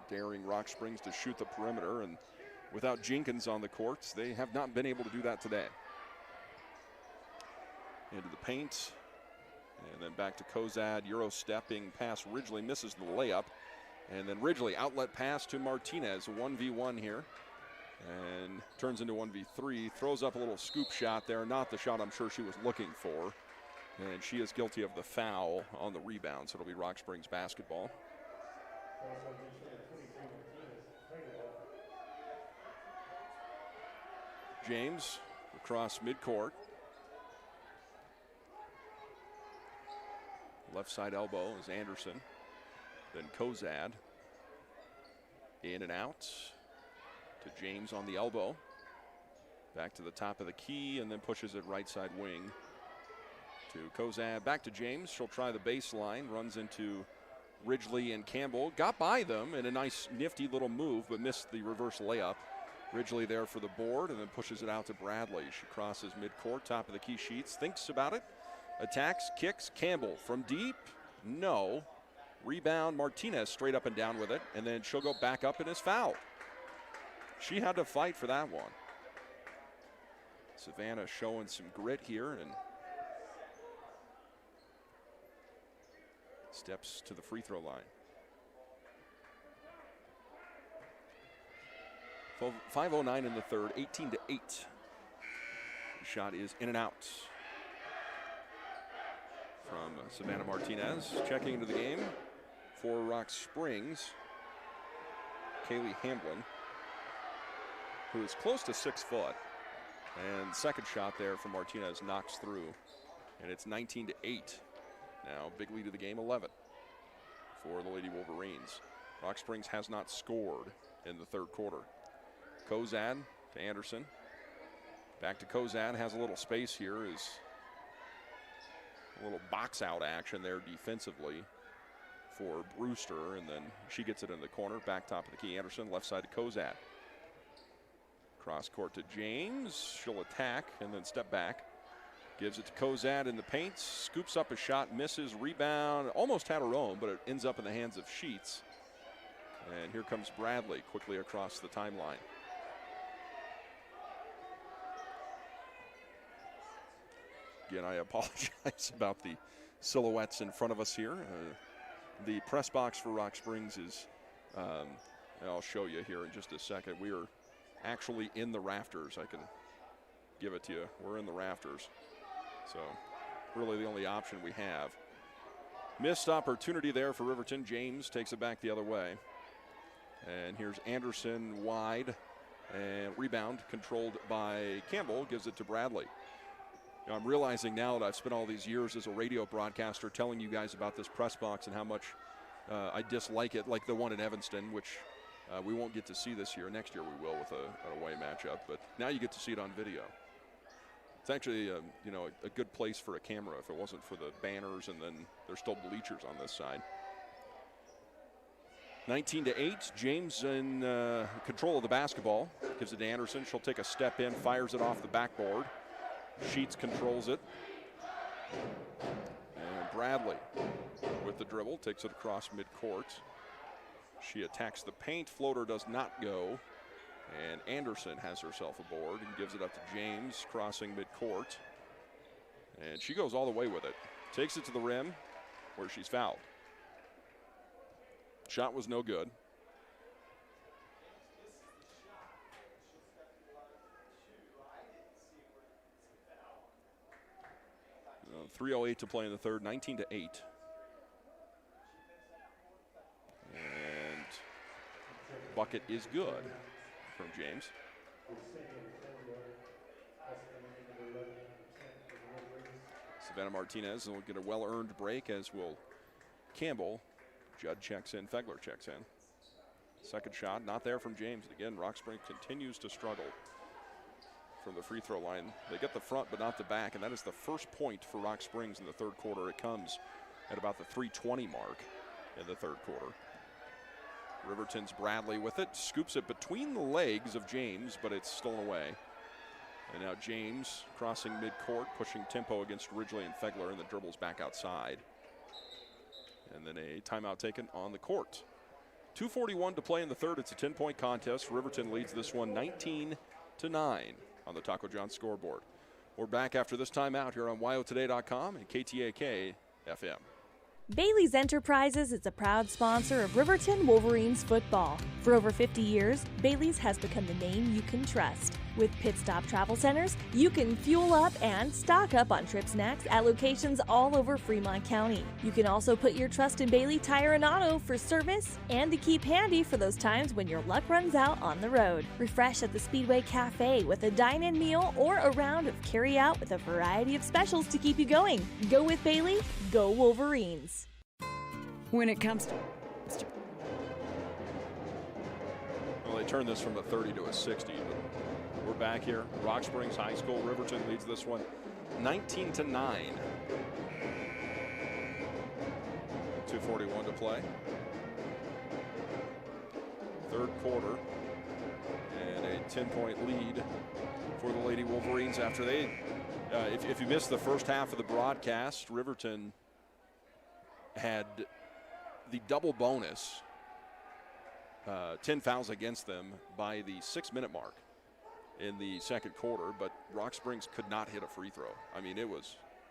Daring Rock Springs to shoot the perimeter, and without Jenkins on the courts, they have not been able to do that today. Into the paint, and then back to Kozad. Euro stepping past Ridgely, misses the layup. And then Ridgely, outlet pass to Martinez, 1v1 here. and turns into 1v3, throws up a little scoop shot there, not the shot I'm sure she was looking for. And she is guilty of the foul on the rebound, so it'll be Rock Springs basketball. James across midcourt. Left side elbow is Anderson. Then Kozad. In and out to James on the elbow. Back to the top of the key and then pushes it right side wing to Kozad. Back to James. She'll try the baseline. Runs into Ridgely and Campbell. Got by them in a nice nifty little move but missed the reverse layup. Ridgely there for the board and then pushes it out to Bradley. She crosses midcourt, top of the key sheets, thinks about it, attacks, kicks. Campbell from deep, no. Rebound, Martinez straight up and down with it, and then she'll go back up and is fouled. She had to fight for that one. Savannah showing some grit here and steps to the free throw line. 5:09 in the third, 18-8. The shot is in and out from Savannah Martinez. Checking into the game for Rock Springs, Kaylee Hamblin, who is close to 6 foot. And second shot there from Martinez knocks through. And it's 19-8. Now big lead of the game, 11 for the Lady Wolverines. Rock Springs has not scored in the third quarter. Kozad to Anderson. Back to Kozad, has a little space here. Is a little box out action there defensively for Brewster, and then she gets it in the corner. Back top of the key, Anderson, left side to Kozad. Cross court to James. She'll attack and then step back. Gives it to Kozad in the paint. Scoops up a shot, misses, rebound. Almost had her own, but it ends up in the hands of Sheets. And here comes Bradley quickly across the timeline. Again, I apologize about the silhouettes in front of us here. The press box for Rock Springs is, I'll show you here in just a second. We are actually in the rafters. I can give it to you. We're in the rafters. So really the only option we have. Missed opportunity there for Riverton. James takes it back the other way. And here's Anderson wide. And rebound controlled by Campbell. Gives it to Bradley. I'm realizing now that I've spent all these years as a radio broadcaster telling you guys about this press box and how much I dislike it, like the one in Evanston, which we won't get to see this year. Next year we will with an away matchup, but now you get to see it on video. It's actually a good place for a camera if it wasn't for the banners, and then there's still bleachers on this side. 19-8, James in control of the basketball. Gives it to Anderson. She'll take a step in, fires it off the backboard. Sheets controls it. And Bradley with the dribble takes it across midcourt. She attacks the paint. Floater does not go. And Anderson has herself a board and gives it up to James, crossing midcourt. And she goes all the way with it. Takes it to the rim where she's fouled. Shot was no good. 3:08 to play in the third, 19-8. And bucket is good from James. Savannah Martinez will get a well-earned break, as will Campbell. Judd checks in, Fegler checks in. Second shot, not there from James. Again, Rock Springs continues to struggle from the free throw line. They get the front but not the back, and that is the first point for Rock Springs in the third quarter. It comes at about the 3:20 mark in the third quarter. Riverton's Bradley with it, scoops it between the legs of James, but it's stolen away. And now James crossing midcourt, pushing tempo against Ridgely and Fegler, and the dribbles back outside. And then a timeout taken on the court. 2:41 to play in the third. It's a 10-point contest. Riverton leads this one 19-9 on the Taco John scoreboard. We're back after this timeout here on WyoToday.com and KTAK FM. Bailey's Enterprises is a proud sponsor of Riverton Wolverines football. For over 50 years, Bailey's has become the name you can trust. With Pit Stop Travel Centers, you can fuel up and stock up on trip snacks at locations all over Fremont County. You can also put your trust in Bailey Tire and Auto for service and to keep handy for those times when your luck runs out on the road. Refresh at the Speedway Cafe with a dine-in meal or a round of carry-out with a variety of specials to keep you going. Go with Bailey, go Wolverines. When it comes to Well, they turned this from a 30 to a 60, but we're back here. Rock Springs High School. Riverton leads this one 19-9. 2:41 to play. Third quarter. And a 10-point lead for the Lady Wolverines after they, if you missed the first half of the broadcast, Riverton had the double bonus, 10 fouls against them by the 6-minute mark in the second quarter, but Rock Springs could not hit a free throw. I mean,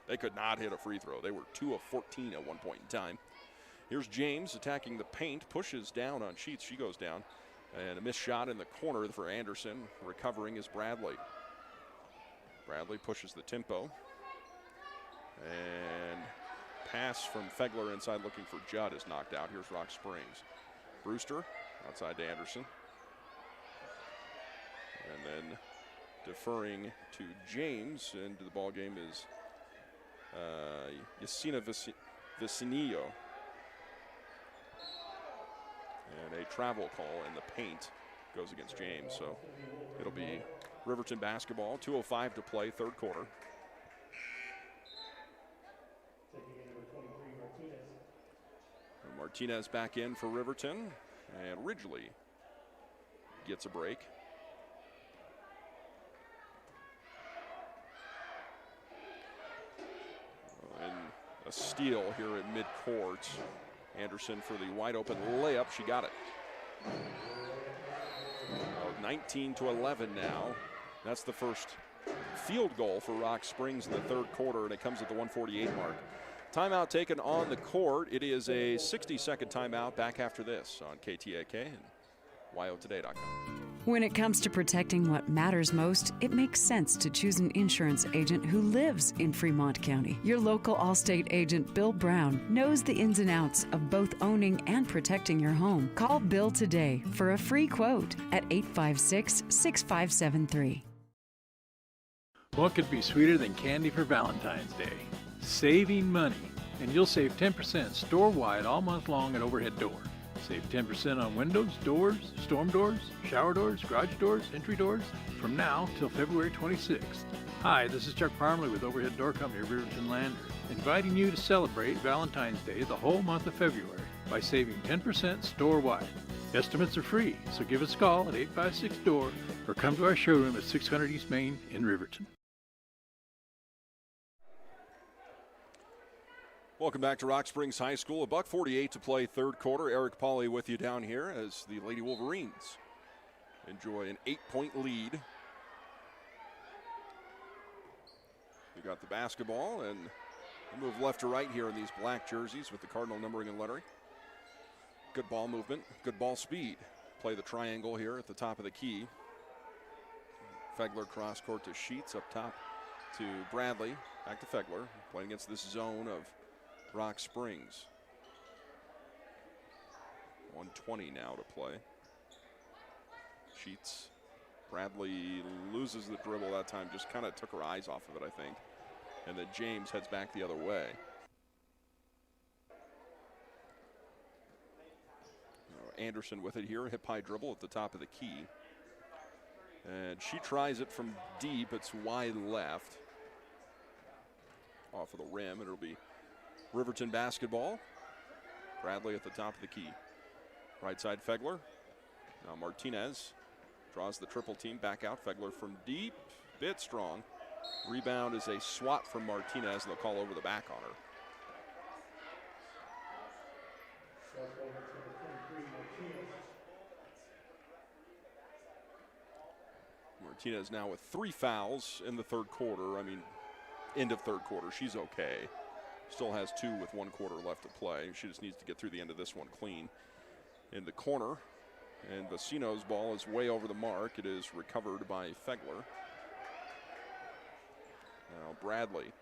they could not hit a free throw. They were 2 of 14 at one point in time. Here's James attacking the paint, pushes down on Sheets. She goes down, and a missed shot in the corner for Anderson. Recovering is Bradley. Bradley pushes the tempo, and pass from Fegler inside looking for Judd is knocked out. Here's Rock Springs. Brewster outside to Anderson. And then deferring to James into the ball game is Yacina Vicinillo. And a travel call in the paint goes against James. So it'll be Riverton basketball. 2:05 to play, third quarter. And Martinez back in for Riverton. And Ridgely gets a break. And a steal here at midcourt. Anderson for the wide open layup. She got it. 19-11 now. That's the first field goal for Rock Springs in the third quarter, and it comes at the 1:48 mark. Timeout taken on the court. It is a 60-second timeout. Back after this on KTAK and YOToday.com. When it comes to protecting what matters most, it makes sense to choose an insurance agent who lives in Fremont County. Your local Allstate agent, Bill Brown, knows the ins and outs of both owning and protecting your home. Call Bill today for a free quote at 856-6573. What could be sweeter than candy for Valentine's Day? Saving money. And you'll save 10% store-wide all month long at Overhead Door. Save 10% on windows, doors, storm doors, shower doors, garage doors, entry doors from now till February 26th. Hi, this is Chuck Parmley with Overhead Door Company of Riverton Lander, inviting you to celebrate Valentine's Day the whole month of February by saving 10% store-wide. Estimates are free, so give us a call at 856-DOOR or come to our showroom at 600 East Main in Riverton. Welcome back to Rock Springs High School. $1:48 to play, third quarter. Eric Pauly with you down here as the Lady Wolverines enjoy an 8-point lead. We got the basketball, and we move left to right here in these black jerseys with the Cardinal numbering and lettering. Good ball movement, good ball speed. Play the triangle here at the top of the key. Fegler cross court to Sheets, up top to Bradley. Back to Fegler, playing against this zone of Rock Springs. 1:20 now to play. Sheets. Bradley loses the dribble that time, just kind of took her eyes off of it, I think. And then James heads back the other way. Anderson with it here, hip high dribble at the top of the key. And she tries it from deep, it's wide left. Off of the rim, it'll be Riverton basketball. Bradley at the top of the key. Right side Fegler. Now Martinez draws the triple team back out. Fegler from deep, bit strong. Rebound is a swat from Martinez, and they'll call over the back on her. Martinez now with 3 fouls in the third quarter. I mean, end of third quarter, she's okay. Still has 2 with 1 quarter left to play. She just needs to get through the end of this one clean. In the corner, and Vecino's ball is way over the mark. It is recovered by Fegler. Now Bradley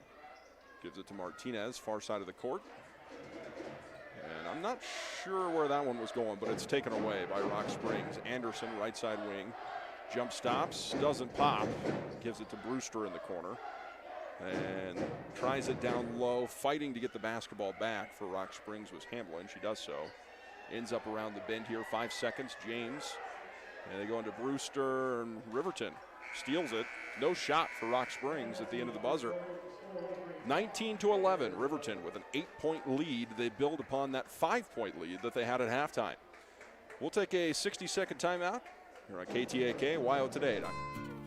gives it to Martinez, far side of the court. And I'm not sure where that one was going, but it's taken away by Rock Springs. Anderson, right side wing. Jump stops, doesn't pop. Gives it to Brewster in the corner. And tries it down low, fighting to get the basketball back for Rock Springs was Hamblin. She does so. Ends up around the bend here, 5 seconds. James, and they go into Brewster, and Riverton steals it. No shot for Rock Springs at the end of the buzzer. 19-11, Riverton with an 8-point lead. They build upon that 5-point lead that they had at halftime. We'll take a 60-second timeout here on KTAK, WYO Today.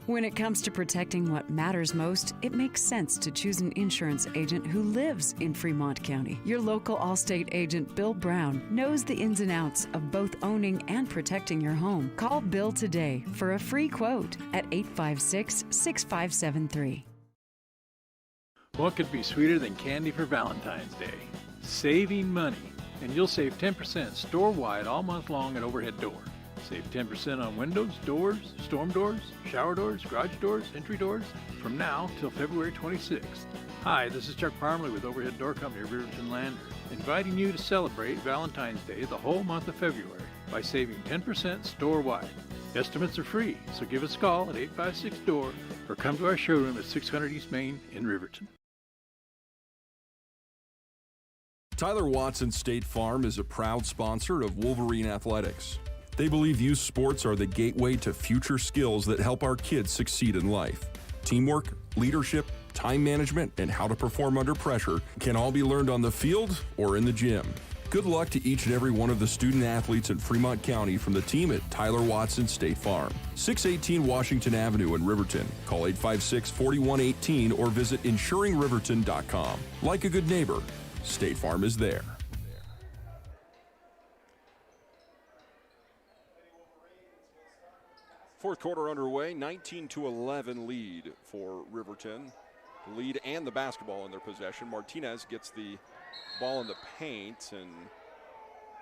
When it comes to protecting what matters most, it makes sense to choose an insurance agent who lives in Fremont County. Your local Allstate agent, Bill Brown, knows the ins and outs of both owning and protecting your home. Call Bill today for a free quote at 856-6573. What could be sweeter than candy for Valentine's Day? Saving money. And you'll save 10% store-wide all month long at Overhead Door. Save 10% on windows, doors, storm doors, shower doors, garage doors, entry doors from now till February 26th. Hi, this is Chuck Parmley with Overhead Door Company of Riverton Lander, inviting you to celebrate Valentine's Day the whole month of February by saving 10% store-wide. Estimates are free, so give us a call at 856-DOOR or come to our showroom at 600 East Main in Riverton. Tyler Watson State Farm is a proud sponsor of Wolverine Athletics. They believe youth sports are the gateway to future skills that help our kids succeed in life. Teamwork, leadership, time management, and how to perform under pressure can all be learned on the field or in the gym. Good luck to each and every one of the student athletes in Fremont County from the team at Tyler Watson State Farm. 618 Washington Avenue in Riverton. Call 856-4118 or visit insuringriverton.com. Like a good neighbor, State Farm is there. Fourth quarter underway, 19-11 lead for Riverton. The lead and the basketball in their possession. Martinez gets the ball in the paint, and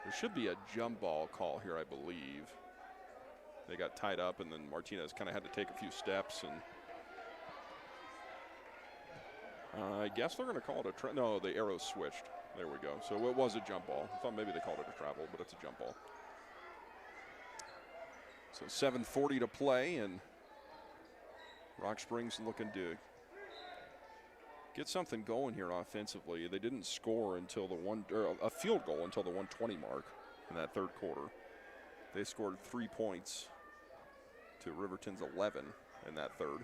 there should be a jump ball call here, I believe. They got tied up, and then Martinez kind of had to take a few steps, and I guess they're going to call it a no, the arrow switched. There we go. So it was a jump ball. I thought maybe they called it a travel, but it's a jump ball. So 7:40 to play, and Rock Springs looking to get something going here offensively. They didn't score until a field goal until the 120 mark in that third quarter. They scored 3 points to Riverton's 11 in that third.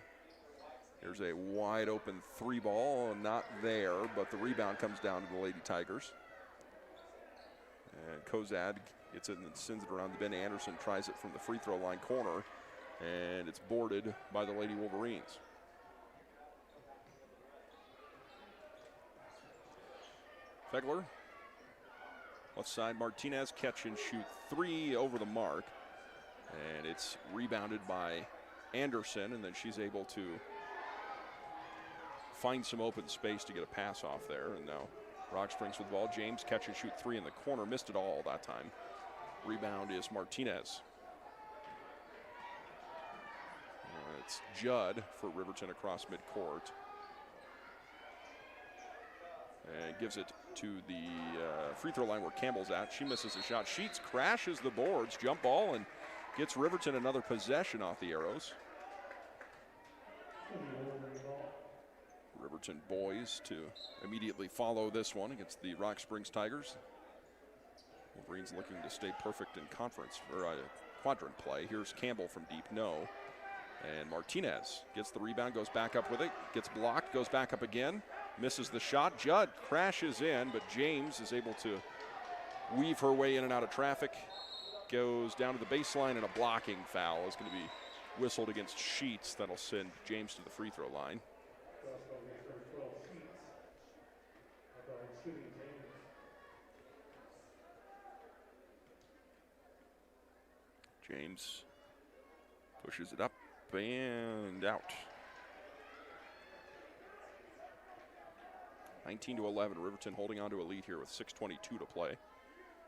Here's a wide open 3 ball, not there, but the rebound comes down to the Lady Tigers. And Kozad gets it and sends it around the bend. Anderson tries it from the free throw line corner, and it's boarded by the Lady Wolverines. Fegler, left side, Martinez, catch and shoot 3 over the mark, and it's rebounded by Anderson, and then she's able to find some open space to get a pass off there, and now Rock Springs with the ball. James, catch and shoot 3 in the corner, missed it all that time. Rebound is Martinez. It's Judd for Riverton across midcourt. And gives it to the free throw line where Campbell's at. She misses a shot. Sheets crashes the boards, jump ball, and gets Riverton another possession off the arrows. Riverton boys to immediately follow this one against the Rock Springs Tigers. Wolverines looking to stay perfect in conference or quadrant play. Here's Campbell from deep, no. And Martinez gets the rebound, goes back up with it, gets blocked, goes back up again, misses the shot. Judd crashes in, but James is able to weave her way in and out of traffic. Goes down to the baseline, and a blocking foul is going to be whistled against Sheets. That'll send James to the free throw line. James pushes it up and out. 19-11. Riverton holding on to a lead here with 6:22 to play.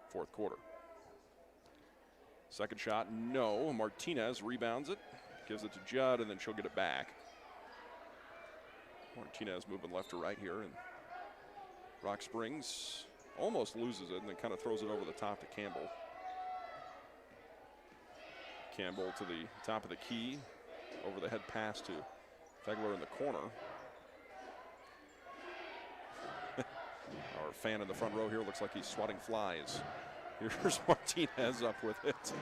Fourth quarter. Second shot, no. Martinez rebounds it, gives it to Judd, and then she'll get it back. Martinez moving left to right here, and Rock Springs almost loses it and then kind of throws it over the top to Campbell. Campbell to the top of the key, over the head pass to Fegler in the corner. Our fan in the front row here looks like he's swatting flies. Here's Martinez up with it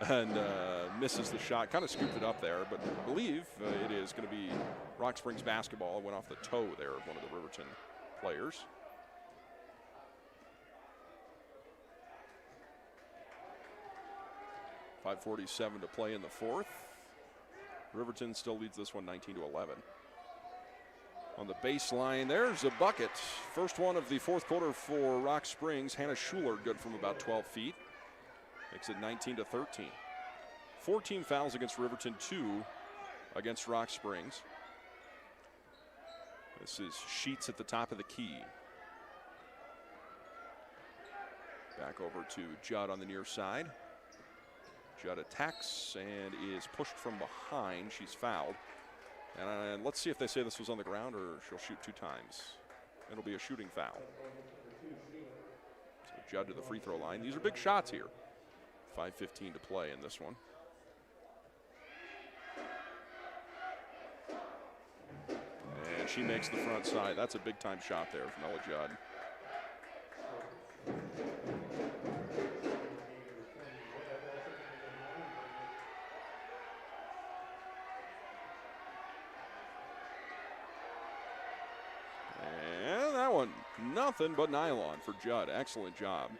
and misses the shot. Kind of scooped it up there, but I believe it is going to be Rock Springs basketball. It went off the toe there of one of the Riverton players. .547 to play in the fourth. Riverton still leads this one 19-11. On the baseline, there's a bucket. First one of the fourth quarter for Rock Springs. Hannah Schuler, good from about 12 feet. Makes it 19-13. 14 fouls against Riverton, 2 against Rock Springs. This is Sheets at the top of the key. Back over to Judd on the near side. Judd attacks and is pushed from behind. She's fouled. And let's see if they say this was on the ground or she'll shoot 2 times. It'll be a shooting foul. So Judd to the free throw line. These are big shots here. 5:15 to play in this one. And she makes the front side. That's a big time shot there from Ella Judd. Nothing but nylon for Judd. Excellent job.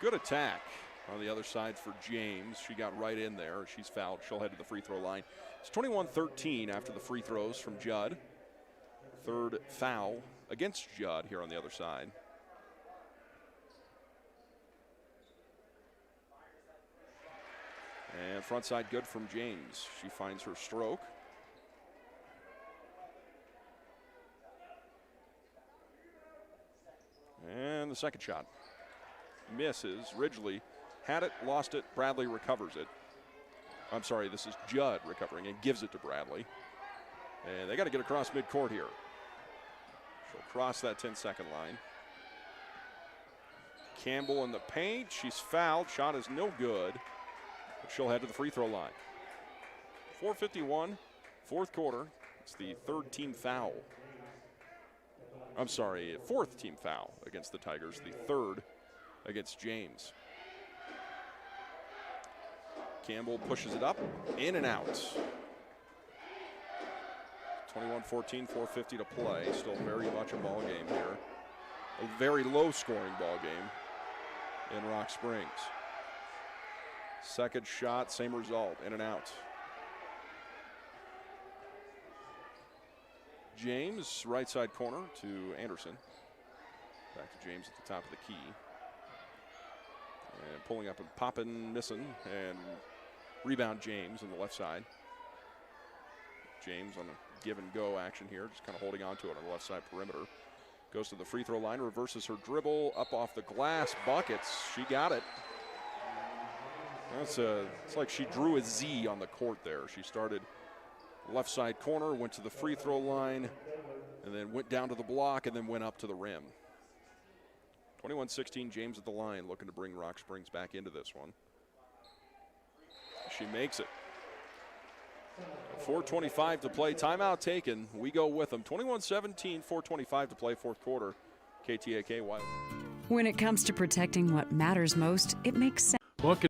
Good attack on the other side for James. She got right in there. She's fouled. She'll head to the free throw line. It's 21-13 after the free throws from Judd. Third foul against Judd here on the other side. And front side good from James. She finds her stroke. And the second shot misses. Ridgely had it, lost it. Bradley recovers it. I'm sorry, this is Judd recovering and gives it to Bradley. And they got to get across midcourt here. She'll cross that 10-second line. Campbell in the paint. She's fouled. Shot is no good. But she'll head to the free throw line. 4:51, fourth quarter. It's the third team foul. I'm sorry, fourth team foul against the Tigers, the third against James. Campbell pushes it up, in and out. 21-14, 4:50 to play. Still very much a ball game here. A very low scoring ball game in Rock Springs. Second shot, same result, in and out. James, right side corner to Anderson. Back to James at the top of the key. And pulling up and popping, missing, and rebound James on the left side. James on a give and go action here, just kind of holding on to it on the left side perimeter. Goes to the free throw line, reverses her dribble, up off the glass, buckets. She got it. It's like she drew a Z on the court there. She started left side corner, went to the free throw line, and then went down to the block, and then went up to the rim. 21-16, James at the line, looking to bring Rock Springs back into this one. She makes it. 4:25 to play. Timeout taken. We go with them. 21-17, 4:25 to play, fourth quarter. KTAK Wild. When it comes to protecting what matters most, it makes sense.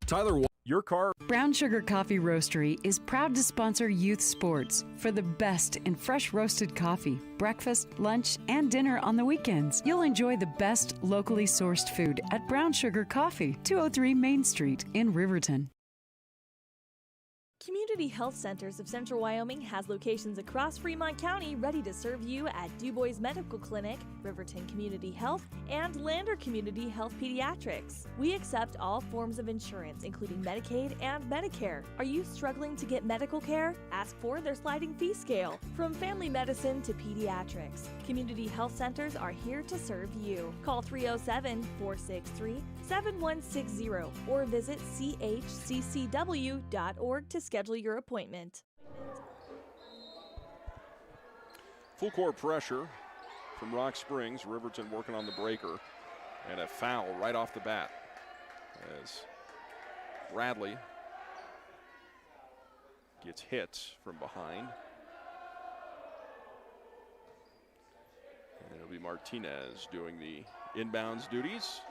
Tyler, your car. Brown Sugar Coffee Roastery is proud to sponsor youth sports for the best in fresh roasted coffee, breakfast, lunch, and dinner on the weekends. You'll enjoy the best locally sourced food at Brown Sugar Coffee, 203 Main Street in Riverton. Community Health Centers of Central Wyoming has locations across Fremont County ready to serve you at DuBois Medical Clinic, Riverton Community Health, and Lander Community Health Pediatrics. We accept all forms of insurance, including Medicaid and Medicare. Are you struggling to get medical care? Ask for their sliding fee scale. From family medicine to pediatrics, Community Health Centers are here to serve you. Call 307-463-7160 or visit chccw.org to schedule your appointment. Full court pressure from Rock Springs. Riverton working on the breaker. And a foul right off the bat as Bradley gets hit from behind. And it'll be Martinez doing the inbounds duties.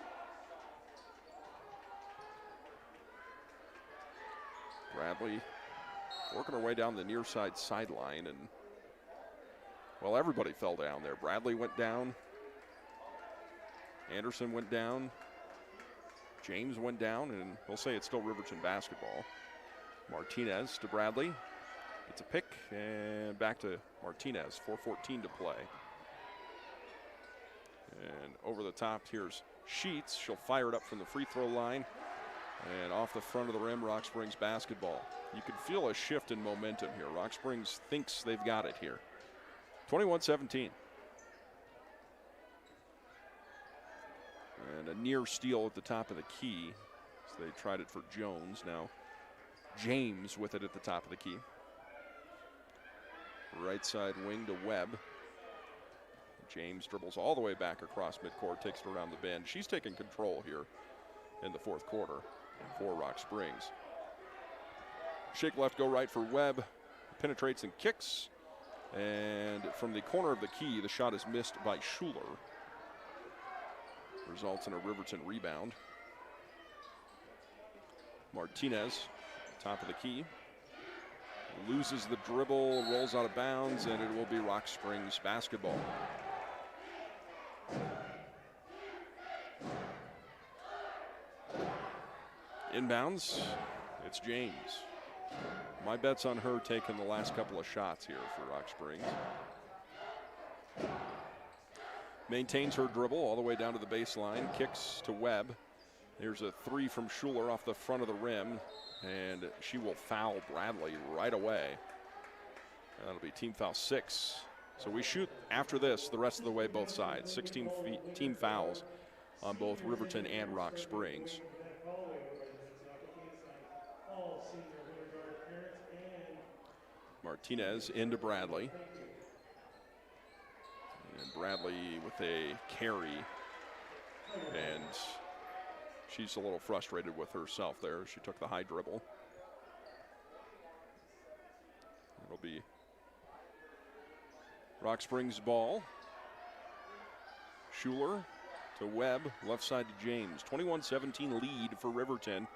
Bradley working her way down the near side sideline, and well, everybody fell down there. Bradley went down. Anderson went down. James went down, and we'll say it's still Riverton basketball. Martinez to Bradley. It's a pick, and back to Martinez. 4:14 to play. And over the top, here's Sheets. She'll fire it up from the free throw line. And off the front of the rim, Rock Springs basketball. You can feel a shift in momentum here. Rock Springs thinks they've got it here. 21-17. And a near steal at the top of the key. So they tried it for Jones. Now James with it at the top of the key. Right side wing to Webb. James dribbles all the way back across midcourt, takes it around the bend. She's taking control here in the fourth quarter for Rock Springs. Shake left, go right for Webb. Penetrates and kicks. And from the corner of the key, the shot is missed by Schuler. Results in a Riverton rebound. Martinez, top of the key. Loses the dribble, rolls out of bounds, and it will be Rock Springs basketball. Inbounds, it's James. My bet's on her taking the last couple of shots here for Rock Springs. Maintains her dribble all the way down to the baseline, kicks to Webb. There's a three from Schuler off the front of the rim, and she will foul Bradley right away. That'll be team foul 6. So we shoot after this the rest of the way both sides. 16 team fouls on both Riverton and Rock Springs. Martinez into Bradley. And Bradley with a carry. And she's a little frustrated with herself there. She took the high dribble. It'll be Rock Springs ball. Schuler to Webb, left side to James. 21-17 lead for Riverton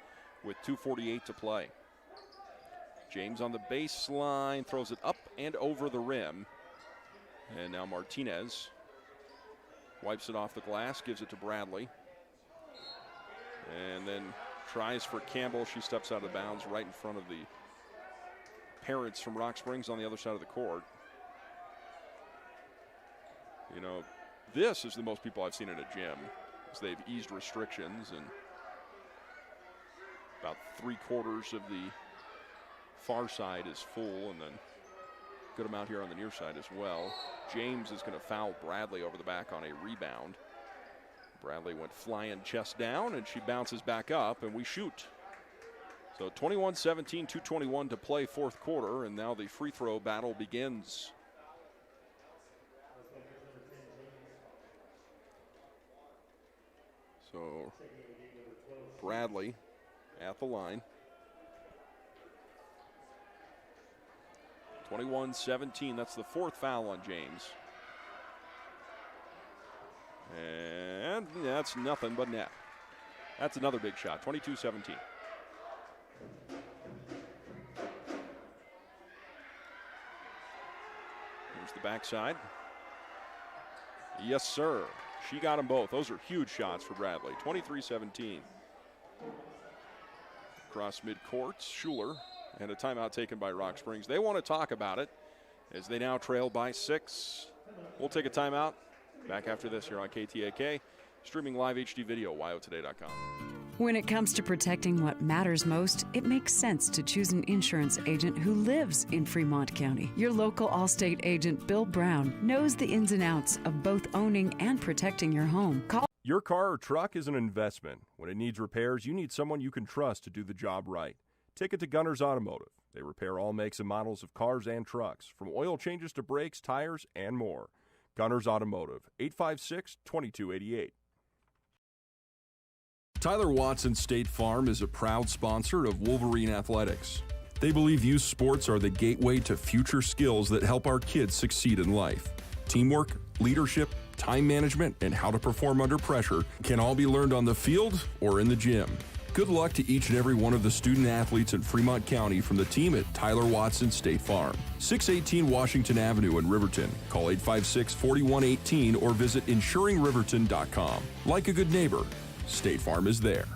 with 2:48 to play. James on the baseline, throws it up and over the rim. And now Martinez wipes it off the glass, gives it to Bradley. And then tries for Campbell. She steps out of bounds right in front of the parents from Rock Springs on the other side of the court. You know, this is the most people I've seen in a gym, as they've eased restrictions, and about 3/4 of the far side is full, and then good amount here on the near side as well. James is going to foul Bradley over the back on a rebound. Bradley went flying chest down, and she bounces back up, and we shoot. So 21-17, 2:21 to play fourth quarter, and now the free throw battle begins. So Bradley at the line. 21-17, that's the fourth foul on James. And that's nothing but net. That's another big shot, 22-17. Here's the backside. Yes, sir. She got them both. Those are huge shots for Bradley. 23-17. Across midcourt, Schuler and a timeout taken by Rock Springs. They want to talk about it as they now trail by 6. We'll take a timeout. Back after this here on KTAK, streaming live HD video, wyotoday.com. When it comes to protecting what matters most, it makes sense to choose an insurance agent who lives in Fremont County. Your local Allstate agent, Bill Brown, knows the ins and outs of both owning and protecting your home. Call Your car or truck is an investment. When it needs repairs, you need someone you can trust to do the job right. Take it to Gunner's Automotive. They repair all makes and models of cars and trucks, from oil changes to brakes, tires, and more. Gunner's Automotive, 856-2288. Tyler Watson State Farm is a proud sponsor of Wolverine Athletics. They believe youth sports are the gateway to future skills that help our kids succeed in life. Teamwork, leadership, time management, and how to perform under pressure can all be learned on the field or in the gym. Good luck to each and every one of the student athletes in Fremont County from the team at Tyler Watson State Farm. 618 Washington Avenue in Riverton. Call 856-4118 or visit insuringriverton.com. Like a good neighbor, State Farm is there.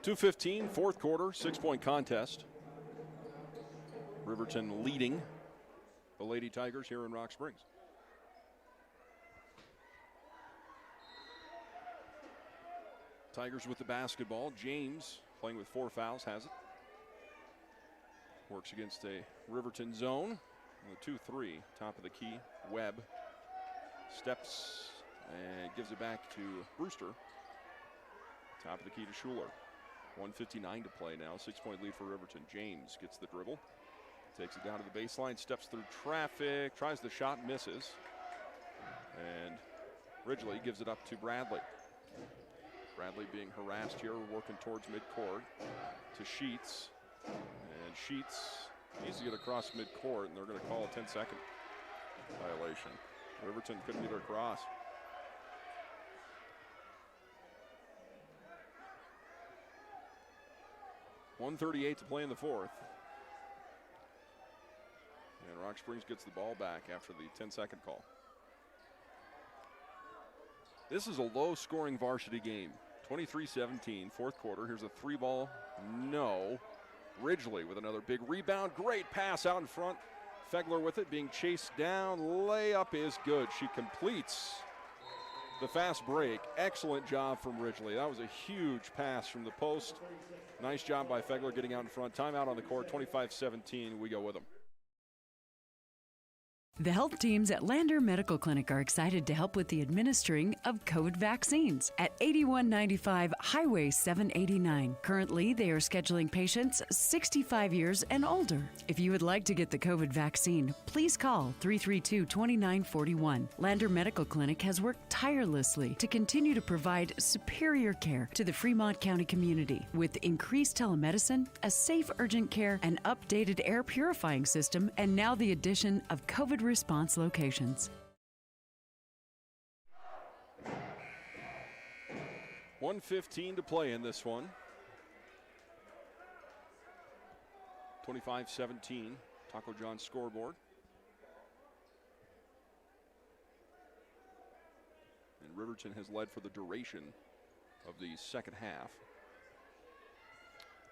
2:15, fourth quarter, 6-point contest. Riverton leading the Lady Tigers here in Rock Springs. Tigers with the basketball. James, playing with 4 fouls, has it. Works against a Riverton zone. The 2-3, top of the key. Webb steps and gives it back to Brewster. Top of the key to Schuler. 1:59 to play now. 6-point lead for Riverton. James gets the dribble. Takes it down to the baseline, steps through traffic, tries the shot, misses. And Ridgely gives it up to Bradley. Bradley being harassed here, working towards midcourt to Sheets. And Sheets needs to get across midcourt, and they're going to call a 10-second violation. Riverton couldn't get her across. .138 to play in the fourth. And Rock Springs gets the ball back after the 10-second call. This is a low-scoring varsity game. 23-17, fourth quarter. Here's a 3-ball, no. Ridgely with another big rebound. Great pass out in front. Fegler with it, being chased down. Layup is good. She completes the fast break. Excellent job from Ridgely. That was a huge pass from the post. Nice job by Fegler getting out in front. Timeout on the court, 25-17. We go with them. The health teams at Lander Medical Clinic are excited to help with the administering of COVID vaccines at 8195 Highway 789. Currently, they are scheduling patients 65 years and older. If you would like to get the COVID vaccine, please call 332-2941. Lander Medical Clinic has worked tirelessly to continue to provide superior care to the Fremont County community with increased telemedicine, a safe urgent care, an updated air purifying system, and now the addition of COVID response locations. 1:15 to play in this one. 25-17, Taco John's scoreboard. And Riverton has led for the duration of the second half.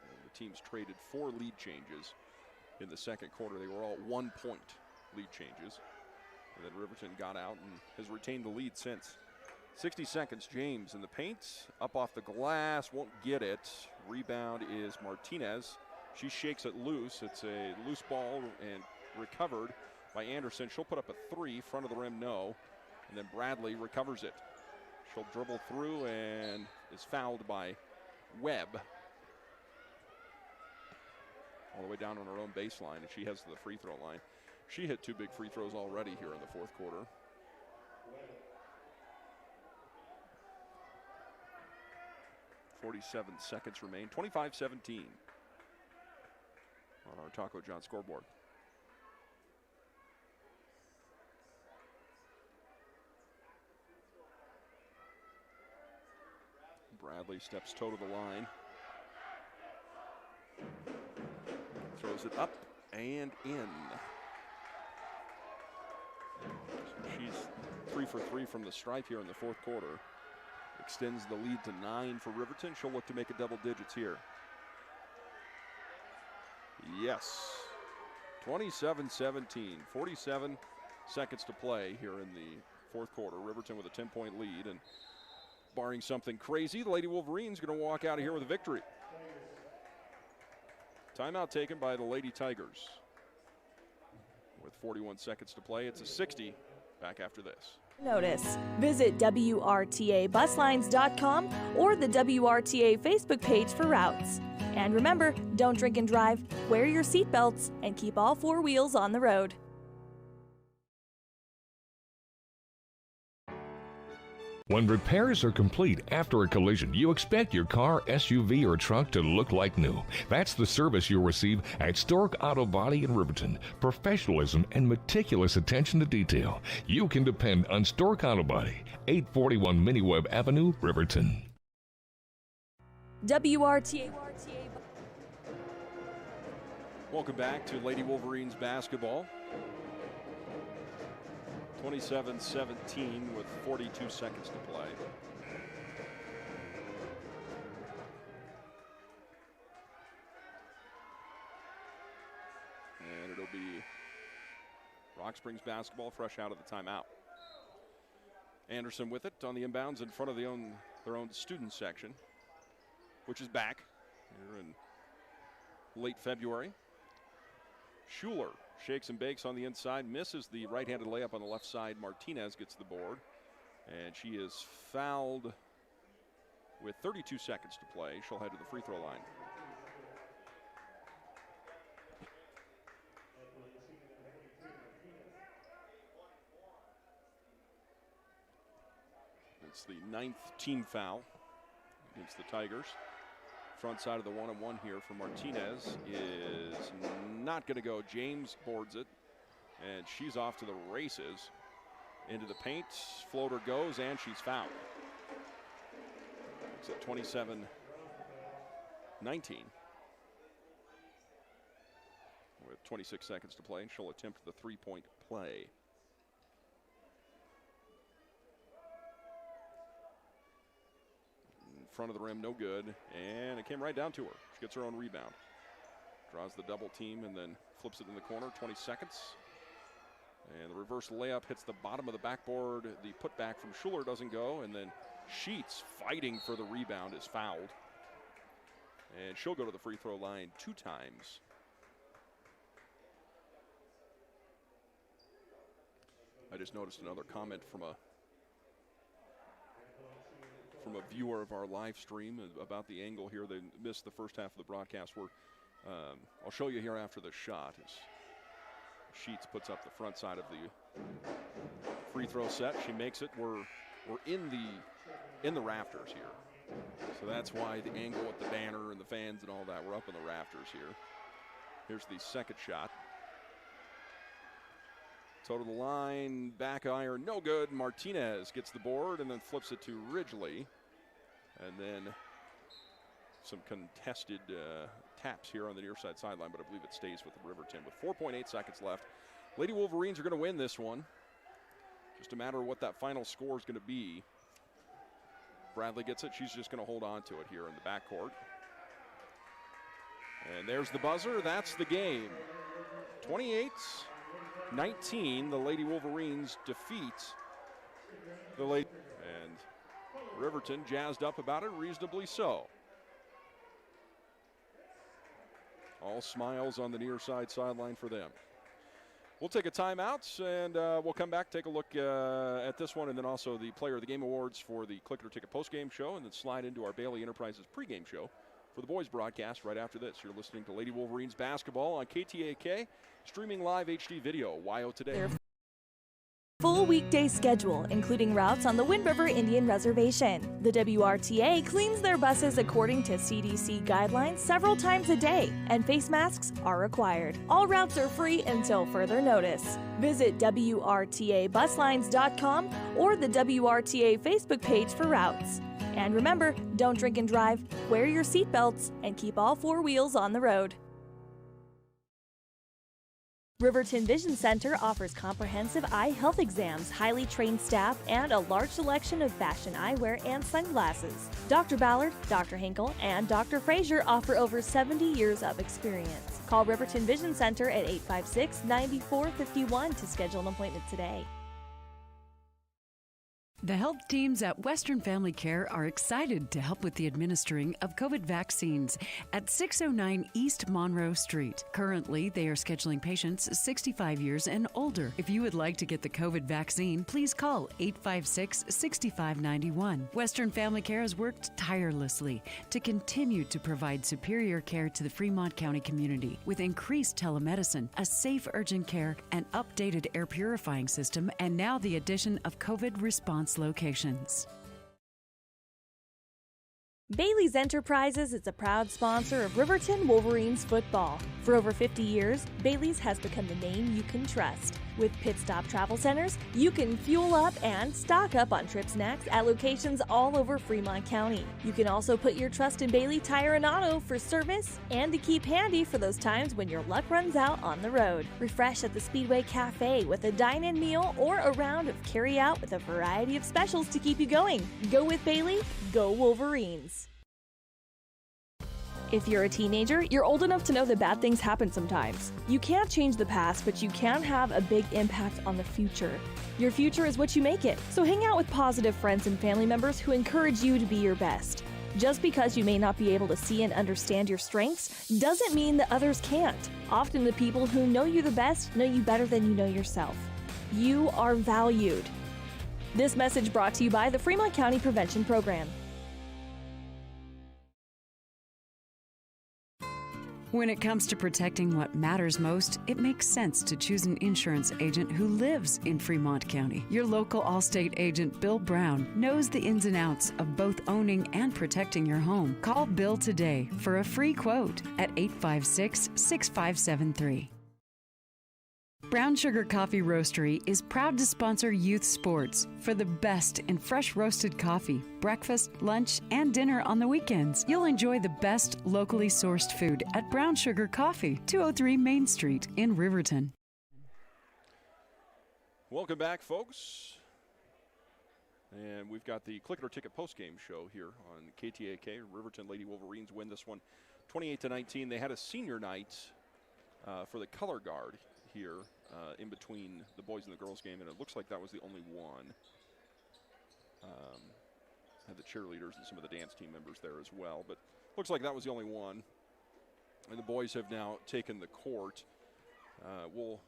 And the teams traded 4 lead changes in the second quarter. They were all 1-point lead changes. And then Riverton got out and has retained the lead since. 60 seconds, James in the paint, up off the glass, won't get it. Rebound is Martinez. She shakes it loose. It's a loose ball and recovered by Anderson. She'll put up a 3, front of the rim, no. And then Bradley recovers it. She'll dribble through and is fouled by Webb. All the way down on her own baseline, and she heads to the free throw line. She hit 2 big free throws already here in the fourth quarter. .47 seconds remain. 25-17 on our Taco John scoreboard. Bradley steps toe to the line. Throws it up and in. She's 3 for 3 from the stripe here in the fourth quarter. Extends the lead to 9 for Riverton. She'll look to make it double digits here. Yes. 27-17, 47 seconds to play here in the fourth quarter. Riverton with a 10-point lead, and barring something crazy, the Lady Wolverines going to walk out of here with a victory. Timeout taken by the Lady Tigers. With 41 seconds to play, it's a 60. Back after this. Notice. Visit WRTABuslines.com or the WRTA Facebook page for routes. And remember, don't drink and drive, wear your seatbelts, and keep all four wheels on the road. When repairs are complete after a collision, you expect your car, SUV, or truck to look like new. That's the service you'll receive at Stork Auto Body in Riverton. Professionalism and meticulous attention to detail. You can depend on Stork Auto Body, 841 Miniweb Avenue, Riverton. WRTA. Welcome back to Lady Wolverines basketball. 27-17 with 42 seconds to play. And it'll be Rock Springs basketball fresh out of the timeout. Anderson with it on the inbounds in front of their own student section, which is back here in late February. Schuler shakes and bakes on the inside, misses the right-handed layup on the left side. Martinez gets the board, and she is fouled with 32 seconds to play. She'll head to the free throw line. It's the 9th team foul against the Tigers. Front side of the one-on-one here for Martinez is not going to go. James boards it, and she's off to the races. Into the paint, floater goes, and she's fouled. It's at 27-19. With 26 seconds to play, and she'll attempt the three-point play. Front of the rim, no good, and it came right down to her. She gets her own rebound. Draws the double team and then flips it in the corner, 20 seconds. And the reverse layup hits the bottom of the backboard. The putback from Schuler doesn't go, and then Sheets, fighting for the rebound, is fouled. And she'll go to the free throw line 2 times. I just noticed another comment from a viewer of our live stream about the angle here. They missed the first half of the broadcast where I'll show you here after the shot. As Sheets puts up the front side of the free throw set. She makes it. We're in the rafters here. So that's why the angle with the banner and the fans and all that, we're up in the rafters here. Here's the second shot. Toe to the line, back iron, no good. Martinez gets the board and then flips it to Ridgely. And then some contested taps here on the near side sideline, but I believe it stays with Riverton with 4.8 seconds left. Lady Wolverines are going to win this one. Just a matter of what that final score is going to be. Bradley gets it. She's just going to hold on to it here in the backcourt. And there's the buzzer. That's the game. 28-19, the Lady Wolverines defeat the Lady. And Riverton jazzed up about it, reasonably so. All smiles on the near side sideline for them. We'll take a timeout, and we'll come back, take a look at this one, and then also the Player of the Game Awards for the Click It or Ticket postgame show, and then slide into our Bailey Enterprises pregame show for the boys broadcast right after this. You're listening to Lady Wolverines basketball on KTAK, streaming live HD video, YO Today. Their full weekday schedule, including routes on the Wind River Indian Reservation. The WRTA cleans their buses according to CDC guidelines several times a day, and face masks are required. All routes are free until further notice. Visit WRTABuslines.com or the WRTA Facebook page for routes. And remember, don't drink and drive, wear your seatbelts, and keep all four wheels on the road. Riverton Vision Center offers comprehensive eye health exams, highly trained staff, and a large selection of fashion eyewear and sunglasses. Dr. Ballard, Dr. Hinkle, and Dr. Frazier offer over 70 years of experience. Call Riverton Vision Center at 856-9451 to schedule an appointment today. The health teams at Western Family Care are excited to help with the administering of COVID vaccines at 609 East Monroe Street. Currently, they are scheduling patients 65 years and older. If you would like to get the COVID vaccine, please call 856-6591. Western Family Care has worked tirelessly to continue to provide superior care to the Fremont County community with increased telemedicine, a safe urgent care, an updated air purifying system, and now the addition of COVID response locations. Bailey's Enterprises is a proud sponsor of Riverton Wolverines football. For over 50 years, Bailey's has become the name you can trust. With Pit Stop Travel Centers, you can fuel up and stock up on trip snacks at locations all over Fremont County. You can also put your trust in Bailey Tire and Auto for service and to keep handy for those times when your luck runs out on the road. Refresh at the Speedway Cafe with a dine-in meal or a round of carry-out with a variety of specials to keep you going. Go with Bailey, go Wolverines. If you're a teenager, you're old enough to know that bad things happen sometimes. You can't change the past, but you can have a big impact on the future. Your future is what you make it, so hang out with positive friends and family members who encourage you to be your best. Just because you may not be able to see and understand your strengths doesn't mean that others can't. Often the people who know you the best know you better than you know yourself. You are valued. This message brought to you by the Fremont County Prevention Program. When it comes to protecting what matters most, it makes sense to choose an insurance agent who lives in Fremont County. Your local Allstate agent, Bill Brown, knows the ins and outs of both owning and protecting your home. Call Bill today for a free quote at 856-6573. Brown Sugar Coffee Roastery is proud to sponsor youth sports for the best in fresh roasted coffee, breakfast, lunch, and dinner on the weekends. You'll enjoy the best locally sourced food at Brown Sugar Coffee, 203 Main Street in Riverton. Welcome back, folks. And we've got the Click It or Ticket postgame show here on KTAK. Riverton Lady Wolverines win this one 28-19. They had a senior night for the color guard here in between the boys and the girls game, and it looks like that was the only one. Had the cheerleaders and some of the dance team members there as well, but looks like that was the only one. And the boys have now taken the court. We'll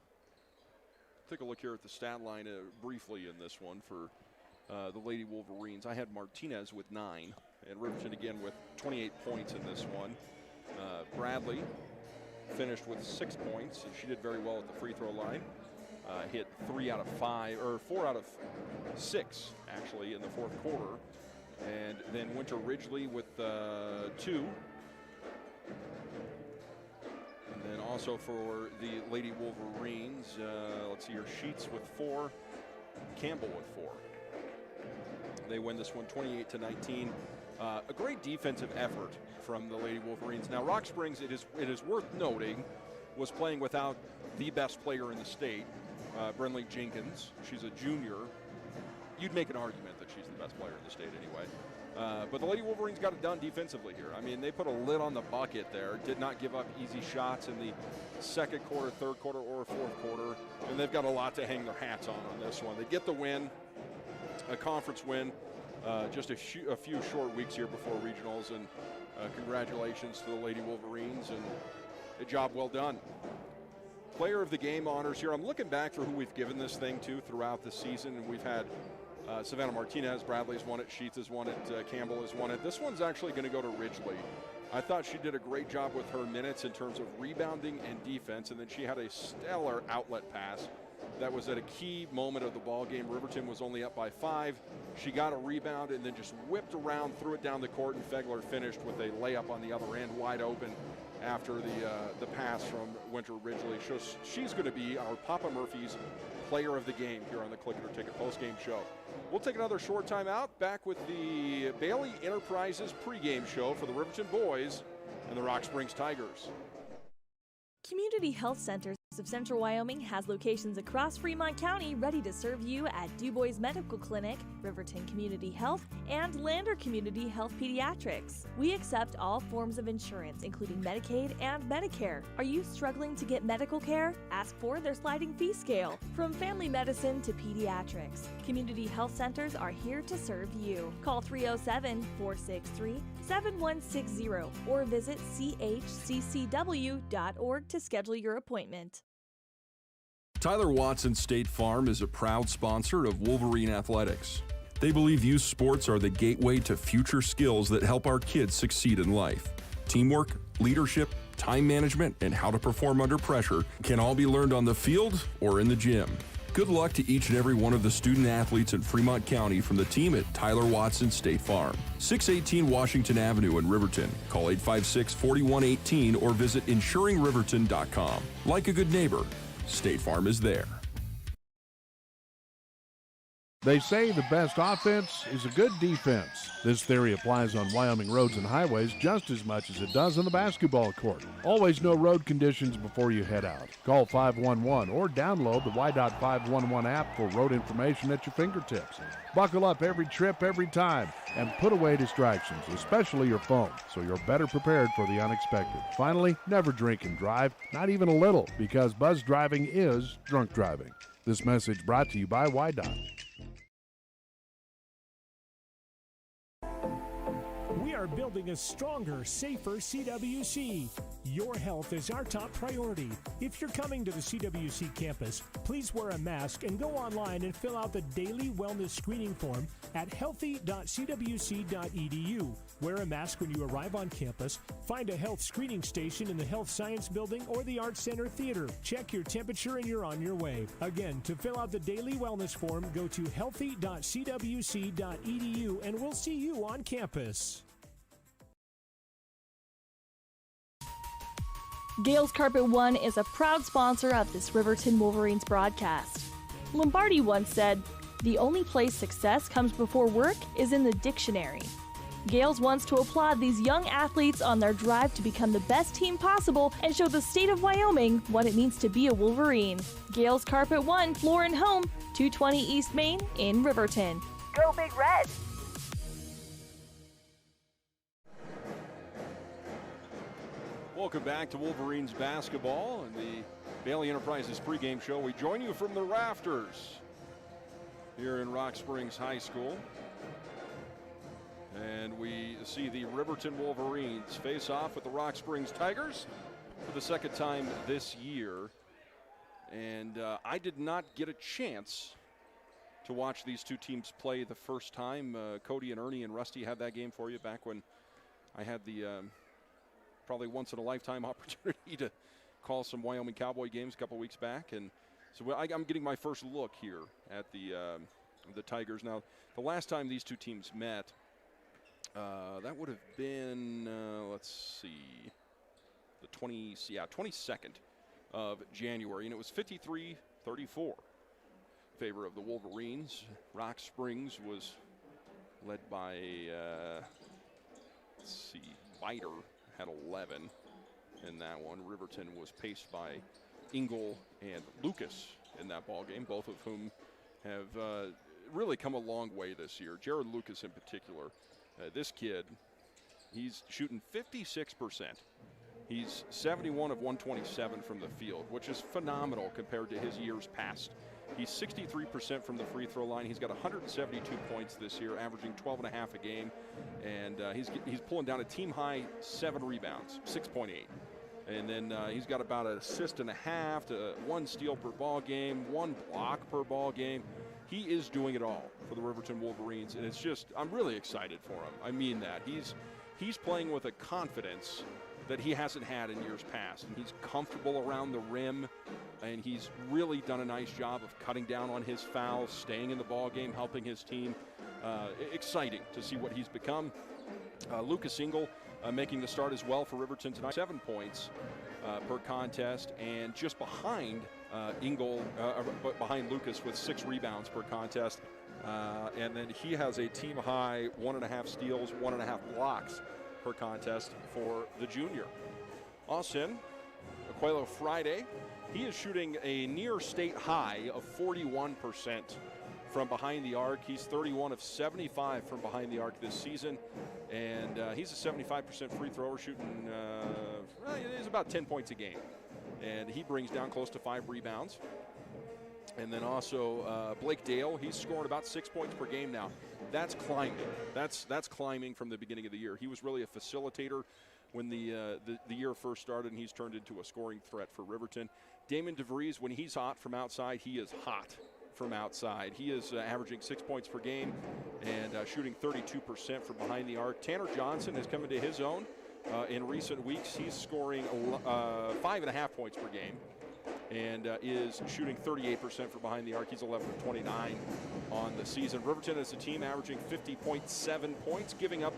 take a look here at the stat line briefly in this one for the Lady Wolverines. I had Martinez with 9, and Riverton again with 28 points in this one. Bradley finished with 6 points, and she did very well at the free throw line. Hit 4 out of 6 actually in the fourth quarter. And then Winter Ridgely with 2. And then also for the Lady Wolverines, let's see here, Sheets with 4, Campbell with 4. They win this one 28-19. A great defensive effort from the Lady Wolverines. Now, Rock Springs, it is worth noting, was playing without the best player in the state, Brenly Jenkins. She's a junior. You'd make an argument that she's the best player in the state anyway. But the Lady Wolverines got it done defensively here. I mean, they put a lid on the bucket there, did not give up easy shots in the second quarter, third quarter, or fourth quarter, and they've got a lot to hang their hats on this one. They get the win, a conference win, just a few short weeks here before regionals, and congratulations to the Lady Wolverines, and a job well done. Player of the game honors here. I'm looking back for who we've given this thing to throughout the season, and we've had Savannah Martinez, Bradley's won it, Sheets has won it, Campbell has won it. This one's actually going to go to Ridgely. I thought she did a great job with her minutes in terms of rebounding and defense, and then she had a stellar outlet pass that was at a key moment of the ball game. Riverton was only up by 5. She got a rebound and then just whipped around, threw it down the court, and Fegler finished with a layup on the other end, wide open after the pass from Winter Ridgely. So she's going to be our Papa Murphy's player of the game here on the Click It or Ticket postgame show. We'll take another short time out, back with the Bailey Enterprises pregame show for the Riverton boys and the Rock Springs Tigers. Community Health Centers of Central Wyoming has locations across Fremont County ready to serve you at DuBois Medical Clinic, Riverton Community Health, and Lander Community Health Pediatrics. We accept all forms of insurance, including Medicaid and Medicare. Are you struggling to get medical care? Ask for their sliding fee scale. From family medicine to pediatrics, community health centers are here to serve you. Call 307-463-7160 or visit chccw.org to schedule your appointment. Tyler Watson State Farm is a proud sponsor of Wolverine Athletics. They believe youth sports are the gateway to future skills that help our kids succeed in life. Teamwork, leadership, time management, and how to perform under pressure can all be learned on the field or in the gym. Good luck to each and every one of the student athletes in Fremont County from the team at Tyler Watson State Farm. 618 Washington Avenue in Riverton. Call 856-4118 or visit insuringriverton.com. Like a good neighbor, State Farm is there. They say the best offense is a good defense. This theory applies on Wyoming roads and highways just as much as it does on the basketball court. Always know road conditions before you head out. Call 511 or download the Y.511 app for road information at your fingertips. Buckle up every trip, every time, and put away distractions, especially your phone, so you're better prepared for the unexpected. Finally, never drink and drive, not even a little, because buzz driving is drunk driving. This message brought to you by Y.Dot. We are building a stronger, safer CWC. Your health is our top priority. If you're coming to the CWC campus, please wear a mask and go online and fill out the daily wellness screening form at healthy.cwc.edu. Wear a mask when you arrive on campus. Find a health screening station in the Health Science Building or the Arts Center Theater. Check your temperature and you're on your way. Again, to fill out the daily wellness form, go to healthy.cwc.edu and we'll see you on campus. Gales Carpet One is a proud sponsor of this Riverton Wolverines broadcast. Lombardi once said, "The only place success comes before work is in the dictionary." Gales wants to applaud these young athletes on their drive to become the best team possible and show the state of Wyoming what it means to be a Wolverine. Gales Carpet One, floor and home, 220 East Main in Riverton. Go Big Red! Welcome back to Wolverines basketball and the Bailey Enterprises pregame show. We join you from the rafters here in Rock Springs High School. And we see the Riverton Wolverines face off with the Rock Springs Tigers for the second time this year. And I did not get a chance to watch these two teams play the first time. Cody and Ernie and Rusty had that game for you back when I had the probably once-in-a-lifetime opportunity to call some Wyoming Cowboy games a couple weeks back. And so I'm getting my first look here at the Tigers. Now, the last time these two teams met, that would have been, let's see, the 22nd of January, and it was 53-34 in favor of the Wolverines. Rock Springs was led by, Biter had 11 in that one. Riverton was paced by Engel and Lucas in that ball game, both of whom have really come a long way this year. Jared Lucas in particular. This kid, he's shooting 56%. He's 71 of 127 from the field, which is phenomenal compared to his years past. He's 63% from the free throw line. He's got 172 points this year, averaging 12.5 a game. And he's pulling down a team-high 7 rebounds, 6.8. And then he's got about an assist and a half to 1 steal per ball game, 1 block per ball game. He is doing it all for the Riverton Wolverines, and it's just, I'm really excited for him. I mean that. He's playing with a confidence that he hasn't had in years past. And he's comfortable around the rim, and he's really done a nice job of cutting down on his fouls, staying in the ball game, helping his team. Exciting to see what he's become. Lucas Engel making the start as well for Riverton tonight. 7 points per contest, and just behind behind Lucas with 6 rebounds per contest. And then he has a team high 1.5 steals, 1.5 blocks per contest for the junior. Austin, Aquelo Friday, he is shooting a near state high of 41% from behind the arc. He's 31 of 75 from behind the arc this season, and he's a 75% free thrower, shooting he's about 10 points a game, and he brings down close to 5 rebounds. And then also Blake Dale, he's scoring about 6 points per game now. That's climbing. That's climbing from the beginning of the year. He was really a facilitator when the year first started, and he's turned into a scoring threat for Riverton. Damon DeVries, when he's hot from outside, he is hot from outside. He is averaging 6 points per game and shooting 32% from behind the arc. Tanner Johnson has come into his own in recent weeks. He's scoring 5.5 points per game and is shooting 38% from behind the arc. He's 11 of 29 on the season. Riverton is a team averaging 50.7 points, giving up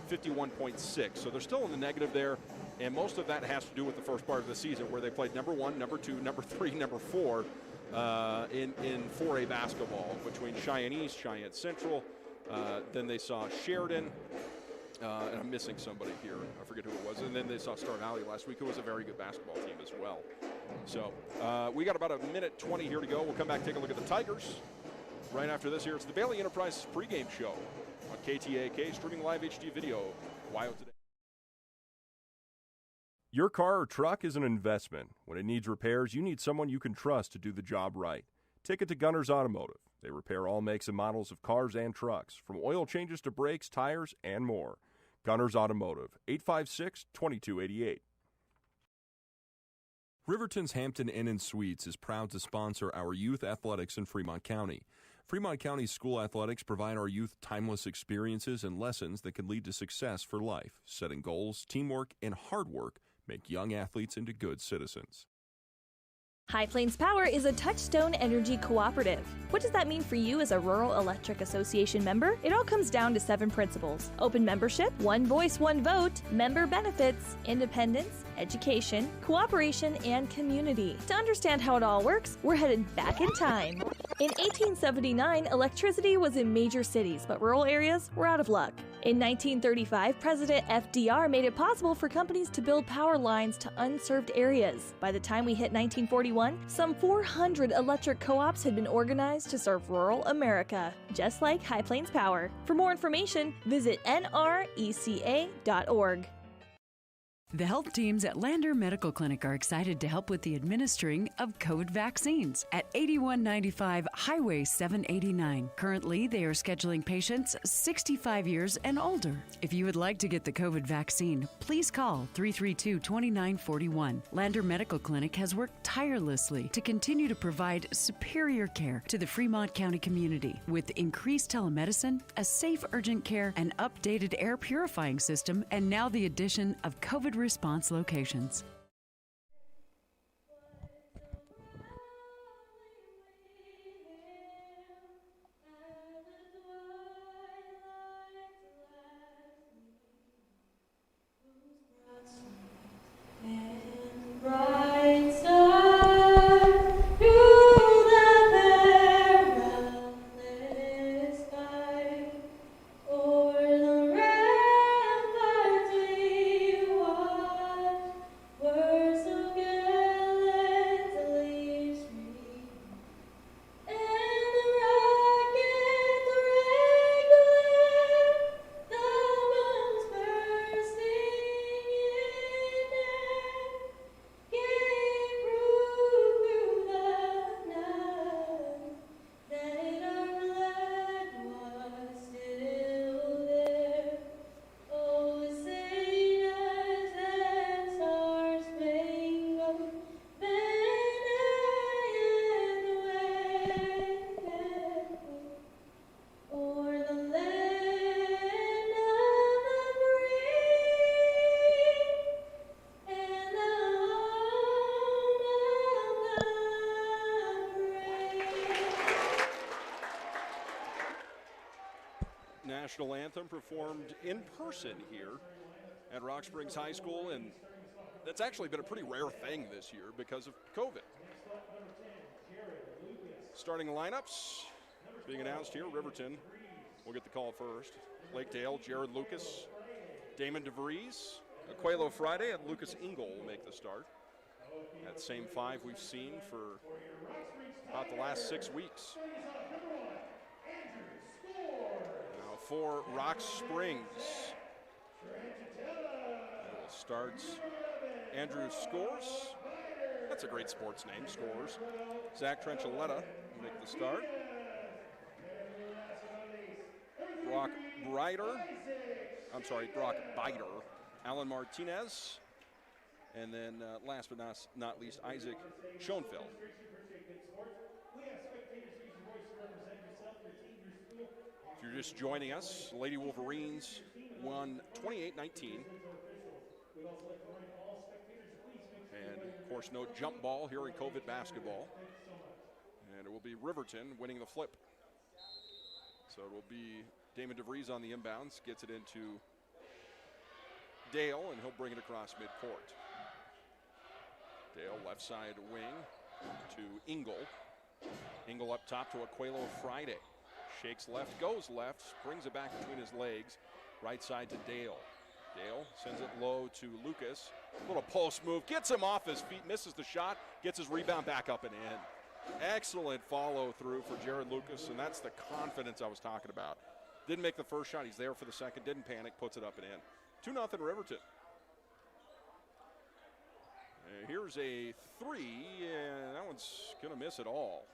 51.6. So they're still in the negative there, and most of that has to do with the first part of the season where they played number 1, number 2, number 3, number 4 in 4A basketball between Cheyenne East, Cheyenne Central. Then they saw Sheridan. And I'm missing somebody here. I forget who it was. And then they saw Star Valley last week, who was a very good basketball team as well. So we got about a minute 20 here to go. We'll come back, take a look at the Tigers. Right after this here, it's the Bailey Enterprises pregame show on KTAK, streaming live HD video. WYO Today. Your car or truck is an investment. When it needs repairs, you need someone you can trust to do the job right. Take it to Gunners Automotive. They repair all makes and models of cars and trucks, from oil changes to brakes, tires, and more. Gunners Automotive, 856-2288. Riverton's Hampton Inn and Suites is proud to sponsor our youth athletics in Fremont County. Fremont County school athletics provide our youth timeless experiences and lessons that can lead to success for life. Setting goals, teamwork, and hard work make young athletes into good citizens. High Plains Power is a Touchstone Energy cooperative. What does that mean for you as a Rural Electric Association member? It all comes down to 7 principles: open membership, one voice, one vote, member benefits, independence, education, cooperation, and community. To understand how it all works, we're headed back in time. In 1879, electricity was in major cities, but rural areas were out of luck. In 1935, President FDR made it possible for companies to build power lines to unserved areas. By the time we hit 1941, some 400 electric co-ops had been organized to serve rural America, just like High Plains Power. For more information, visit nreca.org. The health teams at Lander Medical Clinic are excited to help with the administering of COVID vaccines at 8195 Highway 789. Currently, they are scheduling patients 65 years and older. If you would like to get the COVID vaccine, please call 332-2941. Lander Medical Clinic has worked tirelessly to continue to provide superior care to the Fremont County community with increased telemedicine, a safe urgent care, an updated air purifying system, and now the addition of COVID response locations. National anthem performed in person here at Rock Springs High School, and that's actually been a pretty rare thing this year because of COVID. Starting lineups being announced here. Riverton will get the call first. Blake Dale, Jared Lucas, Damon DeVries, Aquelo Friday, and Lucas Engel will make the start. That same 5 we've seen for about the last 6 weeks. Now for Rock Springs. It will start. Andrew Scores. That's a great sports name, Scores. Zach Trenchaletta will make the start. Brock Biter. Alan Martinez. And then last but not least, Isaac Schoenfeld. If you're just joining us, Lady Wolverines won 28-19. And, of course, no jump ball here in COVID basketball. And it will be Riverton winning the flip. So it will be Damon DeVries on the inbounds, gets it into Dale, and he'll bring it across midcourt. Dale, left side wing to Engel. Engel up top to Aquelo Friday. Shakes left, goes left, brings it back between his legs. Right side to Dale. Dale sends it low to Lucas. Little post move, gets him off his feet, misses the shot, gets his rebound back up and in. Excellent follow through for Jared Lucas, and that's the confidence I was talking about. Didn't make the first shot, he's there for the second, didn't panic, puts it up and in. 2-0 Riverton. Here's a 3, and that one's going to miss it all.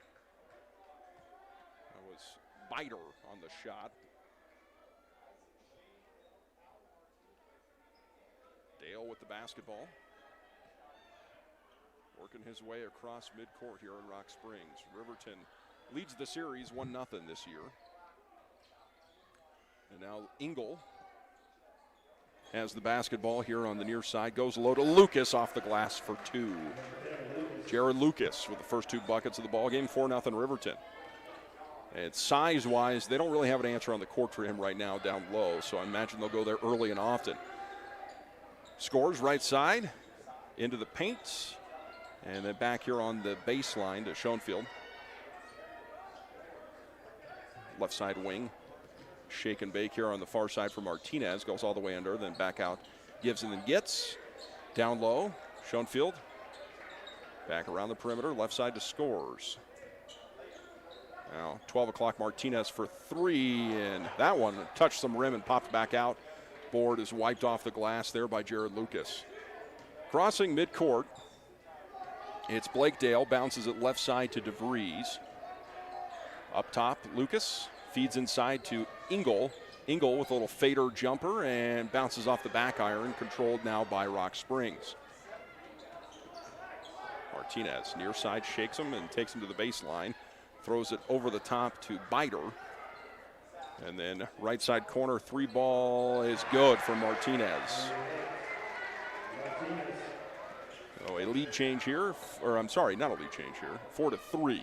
That was Biter on the shot. Dale with the basketball. Working his way across midcourt here in Rock Springs. Riverton leads the series 1-0 this year. And now Engel has the basketball here on the near side. Goes low to Lucas off the glass for 2. Jared Lucas with the first 2 buckets of the ball game. 4-0 Riverton. And size-wise, they don't really have an answer on the court for him right now down low, so I imagine they'll go there early and often. Scores right side into the paint, and then back here on the baseline to Schoenfeld. Left side wing. Shake and bake here on the far side for Martinez. Goes all the way under, then back out. Gives and then gets. Down low, Schoenfeld. Back around the perimeter, left side to Scores. Now 12 o'clock Martinez for 3, and that one touched some rim and popped back out. Board is wiped off the glass there by Jared Lucas. Crossing midcourt, it's Blake Dale, bounces it left side to DeVries. Up top, Lucas feeds inside to Engel. Engel with a little fader jumper and bounces off the back iron, controlled now by Rock Springs. Martinez, near side, shakes him and takes him to the baseline. Throws it over the top to Biter. And then right side corner, 3 ball is good for Martinez. So a lead change here, or I'm sorry, not a lead change here. 4-3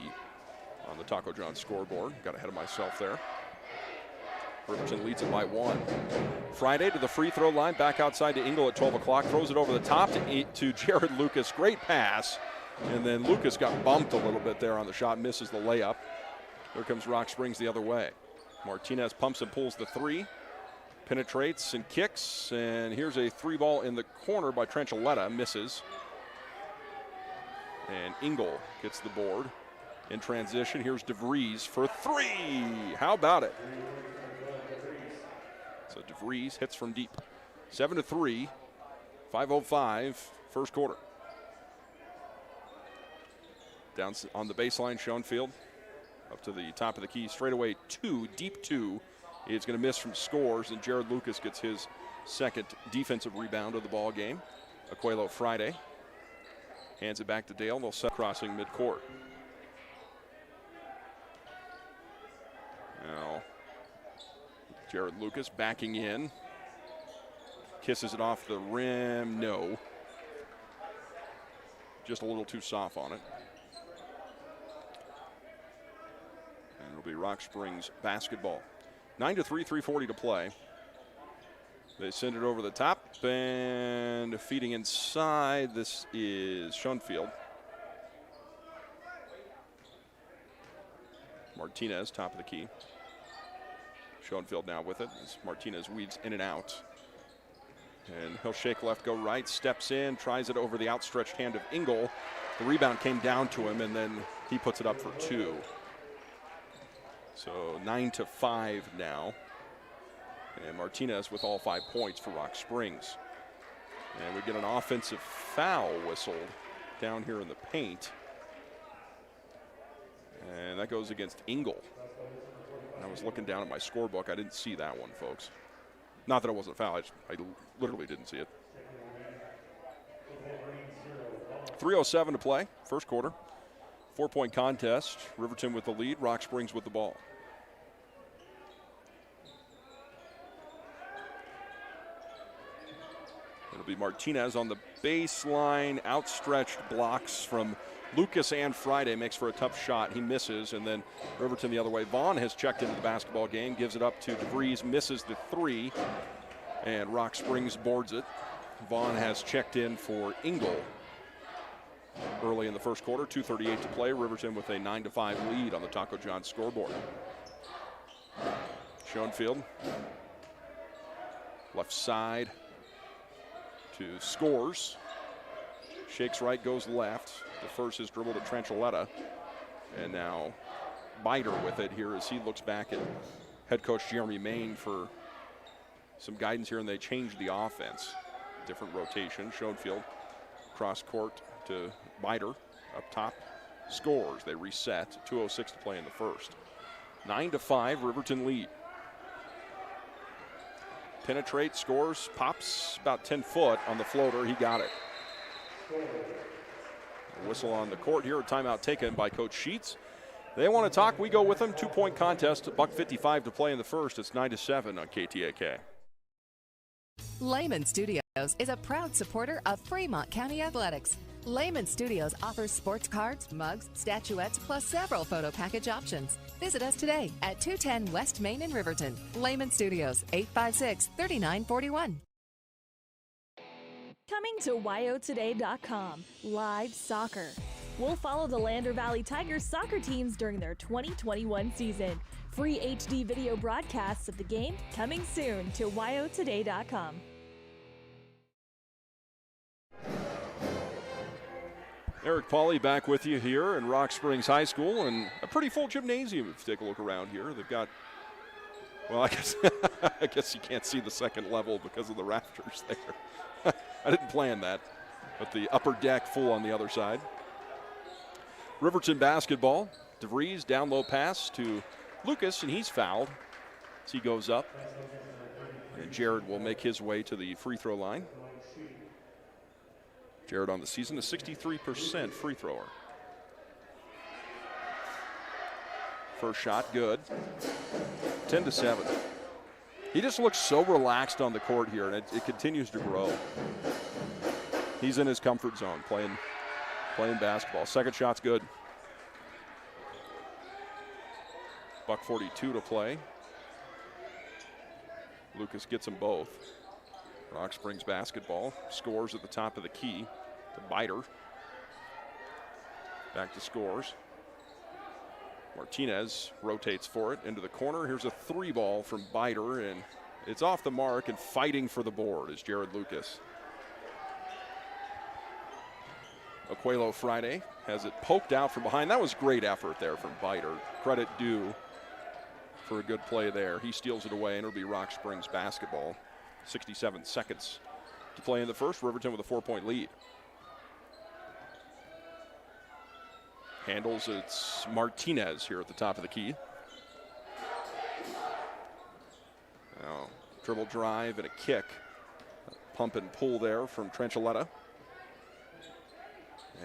on the Taco John scoreboard. Got ahead of myself there. Riverton leads it by 1. Friday to the free throw line, back outside to Engel at 12 o'clock. Throws it over the top to Jared Lucas. Great pass. And then Lucas got bumped a little bit there on the shot, misses the layup. Here comes Rock Springs the other way. Martinez pumps and pulls the 3, penetrates and kicks, and here's a 3 ball in the corner by Trenchaletta, misses. And Engel gets the board. In transition, here's DeVries for 3. How about it? So DeVries hits from deep. 7-3, 5:05, first quarter. Down on the baseline, Schoenfeld. Up to the top of the key, straightaway 2, deep 2. It's going to miss from Scores, and Jared Lucas gets his second defensive rebound of the ball game. Aquelo Friday hands it back to Dale. They'll set crossing midcourt. Now, Jared Lucas backing in. Kisses it off the rim. No. Just a little too soft on it. It'll be Rock Springs basketball. 9-3, 3:40 to play. They send it over the top and feeding inside. This is Schoenfeld. Martinez, top of the key. Schoenfeld now with it as Martinez weaves in and out. And he'll shake left, go right, steps in, tries it over the outstretched hand of Engel. The rebound came down to him, and then he puts it up for 2. So 9-5 now. And Martinez with all 5 points for Rock Springs. And we get an offensive foul whistled down here in the paint. And that goes against Engel. I was looking down at my scorebook. I didn't see that one, folks. Not that it wasn't a foul. I literally didn't see it. 3:07 to play, first quarter. 4-point contest. Riverton with the lead. Rock Springs with the ball. It'll be Martinez on the baseline. Outstretched blocks from Lucas and Friday. Makes for a tough shot. He misses, and then Riverton the other way. Vaughn has checked into the basketball game. Gives it up to DeVries. Misses the 3, and Rock Springs boards it. Vaughn has checked in for Engel early in the first quarter. 2:38 to play. Riverton with a 9-5 lead on the Taco John scoreboard. Schoenfield, left side to Scores. Shakes right, goes left. Defers his dribble to Tranchiletta. And now Biter with it here as he looks back at head coach Jeremy Main for some guidance here, and they change the offense. Different rotation. Schoenfield cross court to Biter. Up top, Scores. They reset. 2:06 to play in the first. 9-5, Riverton lead. Penetrates, Scores, pops about 10 foot on the floater. He got it. A whistle on the court here. A timeout taken by Coach Sheets. They want to talk. We go with them. 2-point contest. $1:55 to play in the first. It's 9-7 on KTAK. Lehman Studios is a proud supporter of Fremont County Athletics. Lehman Studios offers sports cards, mugs, statuettes, plus several photo package options. Visit us today at 210 West Main in Riverton. Lehman Studios, 856-3941. Coming to YOToday.com, live soccer. We'll follow the Lander Valley Tigers soccer teams during their 2021 season. Free HD video broadcasts of the game coming soon to YOToday.com. Eric Pauly back with you here in Rock Springs High School, and a pretty full gymnasium if you take a look around here. They've got, well, I guess you can't see the second level because of the rafters there. I didn't plan that, but the upper deck full on the other side. Riverton basketball. DeVries down low pass to Lucas, and he's fouled as he goes up. And Jared will make his way to the free throw line. Jared on the season, a 63% free thrower. First shot, good. 10-7. He just looks so relaxed on the court here, and it continues to grow. He's in his comfort zone, playing basketball. Second shot's good. $1:42 to play. Lucas gets them both. Rock Springs basketball. Scores at the top of the key to Biter. Back to Scores. Martinez rotates for it into the corner. Here's a 3-ball from Biter, and it's off the mark, and fighting for the board is Jared Lucas. Aquelo Friday has it poked out from behind. That was great effort there from Biter. Credit due for a good play there. He steals it away, and it'll be Rock Springs basketball. 67 seconds to play in the first. Riverton with a 4-point lead. Handles, it's Martinez here at the top of the key. Now, dribble drive and a kick. Pump and pull there from Tranchiletta.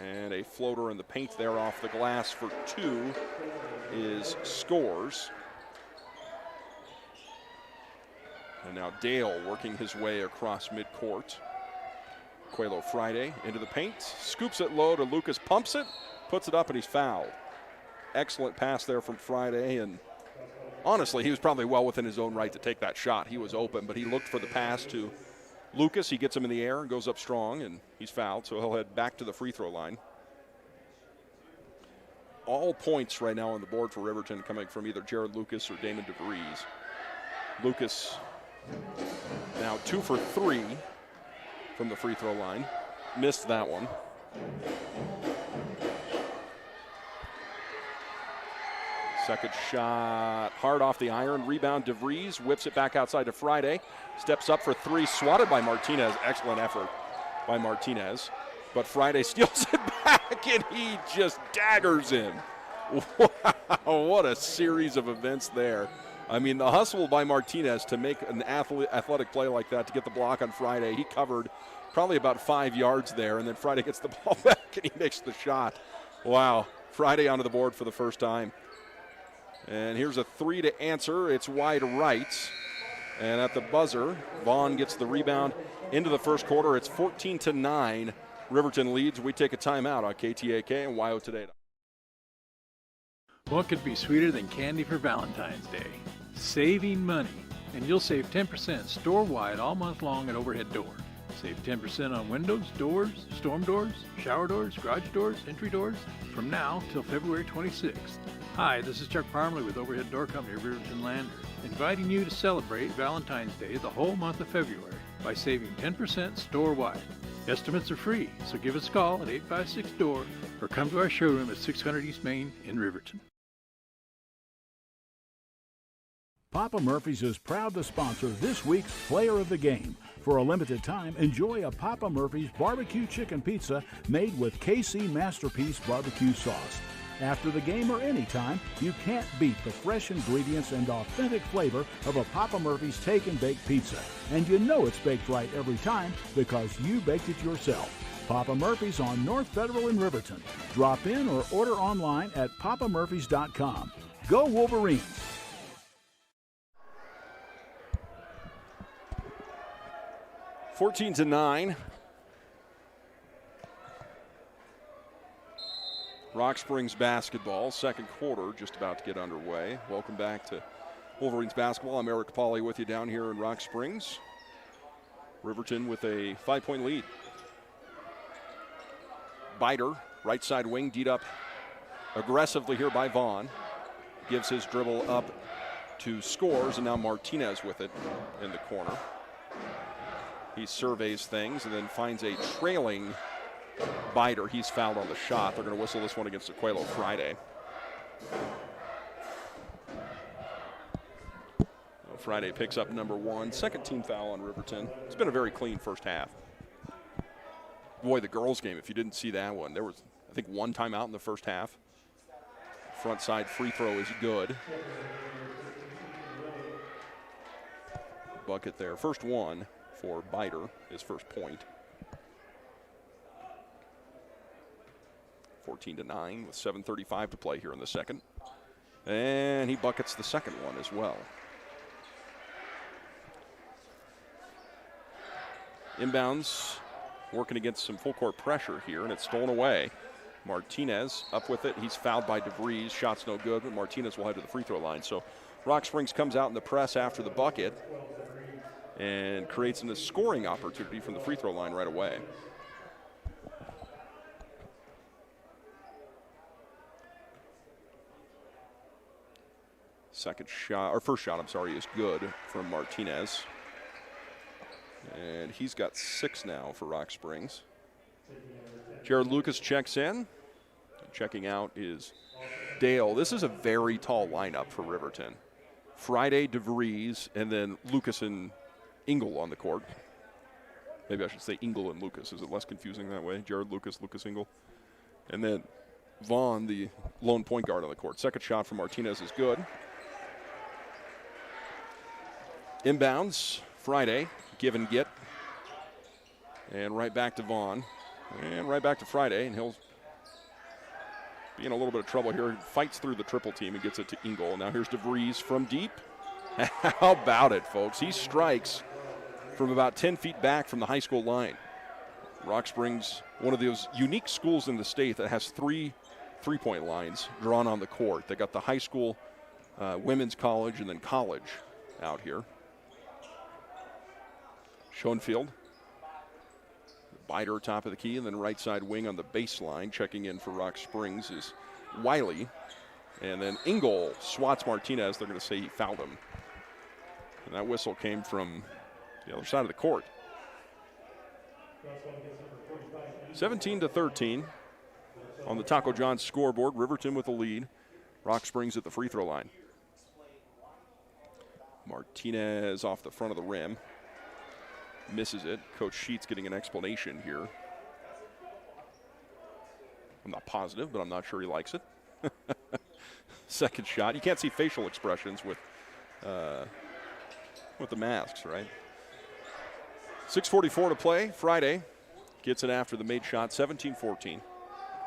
And a floater in the paint there off the glass for 2 is Scores. And now Dale working his way across midcourt. Aquelo Friday into the paint. Scoops it low to Lucas, pumps it, puts it up, and he's fouled. Excellent pass there from Friday, and honestly, he was probably well within his own right to take that shot. He was open, but he looked for the pass to Lucas. He gets him in the air and goes up strong, and he's fouled, so he'll head back to the free throw line. All points right now on the board for Riverton coming from either Jared Lucas or Damon DeVries. Lucas now 2 for 3 from the free throw line. Missed that one. Second shot, hard off the iron. Rebound, DeVries whips it back outside to Friday. Steps up for three, swatted by Martinez. Excellent effort by Martinez. But Friday steals it back, and he just daggers him. Wow, what a series of events there. I mean, the hustle by Martinez to make an athletic play like that to get the block on Friday. He covered probably about 5 yards there, and then Friday gets the ball back, and he makes the shot. Wow, Friday onto the board for the first time. And here's a three to answer. It's wide right. And at the buzzer, Vaughn gets the rebound into the first quarter. It's 14-9. Riverton leads. We take a timeout on KTAK and WYO Today. What could be sweeter than candy for Valentine's Day? Saving money. And you'll save 10% store-wide all month long at Overhead Door. Save 10% on windows, doors, storm doors, shower doors, garage doors, entry doors from now till February 26th. Hi, this is Chuck Parmley with Overhead Door Company of Riverton Lander, inviting you to celebrate Valentine's Day the whole month of February by saving 10% store-wide. Estimates are free, so give us a call at 856-DOOR or come to our showroom at 600 East Main in Riverton. Papa Murphy's is proud to sponsor this week's Player of the Game. For a limited time, enjoy a Papa Murphy's barbecue chicken pizza made with KC Masterpiece barbecue sauce. After the game or anytime, you can't beat the fresh ingredients and authentic flavor of a Papa Murphy's Take and Bake pizza. And you know it's baked right every time because you baked it yourself. Papa Murphy's on North Federal in Riverton. Drop in or order online at papamurphys.com. Go Wolverines! Fourteen to 9. Rock Springs basketball, second quarter just about to get underway. Welcome back to Wolverines basketball. I'm Eric Pauly with you down here in Rock Springs. Riverton with a 5-point lead. Biter, right side wing, D'd up aggressively here by Vaughn. Gives his dribble up to Scores, and now Martinez with it in the corner. He surveys things and then finds a trailing Biter. He's fouled on the shot. They're going to whistle this one against Aquelo Friday. Friday picks up number 1. Second team foul on Riverton. It's been a very clean first half. Boy, the girls' game, if you didn't see that one, there was, I think, one timeout in the first half. Front side free throw is good. Bucket there. First one for Biter, his first point. 14-9 with 7:35 to play here in the second. And he buckets the second one as well. Inbounds, working against some full court pressure here, and it's stolen away. Martinez up with it. He's fouled by DeVries. Shot's no good, but Martinez will head to the free throw line. So Rock Springs comes out in the press after the bucket and creates a scoring opportunity from the free throw line right away. First shot, is good from Martinez. And he's got 6 now for Rock Springs. Jared Lucas checks in. Checking out is Dale. This is a very tall lineup for Riverton. Friday, DeVries, and then Lucas and Engel on the court. Maybe I should say Engel and Lucas. Is it less confusing that way? Jared Lucas, Lucas Engel. And then Vaughn, the lone point guard on the court. Second shot from Martinez is good. Inbounds, Friday, give and get. And right back to Vaughn. And right back to Friday, and he'll be in a little bit of trouble here. He fights through the triple team and gets it to Engel. Now here's DeVries from deep. How about it, folks? He strikes from about 10 feet back from the high school line. Rock Springs, one of those unique schools in the state that has 3 three-point lines drawn on the court. They got the high school, women's college, and then college out here. Schoenfield. Biter top of the key, and then right side wing on the baseline. Checking in for Rock Springs is Wiley. And then Engel swats Martinez. They're going to say he fouled him. And that whistle came from the other side of the court. 17-13 on the Taco John's scoreboard. Riverton with the lead. Rock Springs at the free throw line. Martinez off the front of the rim. Misses it. Coach Sheets getting an explanation here. I'm not positive, but I'm not sure he likes it. Second shot. You can't see facial expressions with the masks, right? 6:44 to play. Friday gets it after the made shot. 17-14.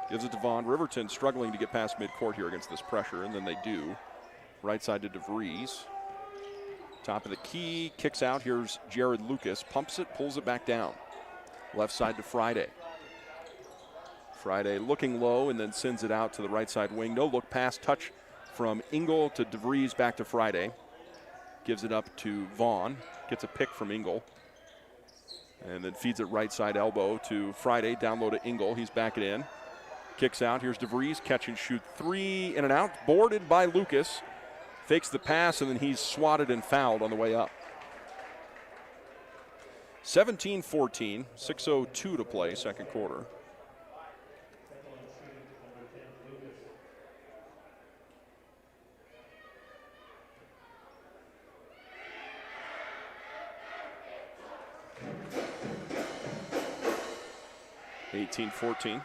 Gives it to Vaughn. Riverton struggling to get past midcourt here against this pressure, and then they do. Right side to DeVries. Top of the key, kicks out. Here's Jared Lucas. Pumps it, pulls it back down. Left side to Friday. Friday looking low and then sends it out to the right side wing. No look pass, touch from Engel to DeVries back to Friday. Gives it up to Vaughn. Gets a pick from Engel. And then feeds it right side elbow to Friday. Down low to Engel. He's backing in. Kicks out. Here's DeVries. Catch and shoot three. In and out. Boarded by Lucas. Fakes the pass, and then he's swatted and fouled on the way up. 17-14, 6:02 to play, second quarter. (18-14).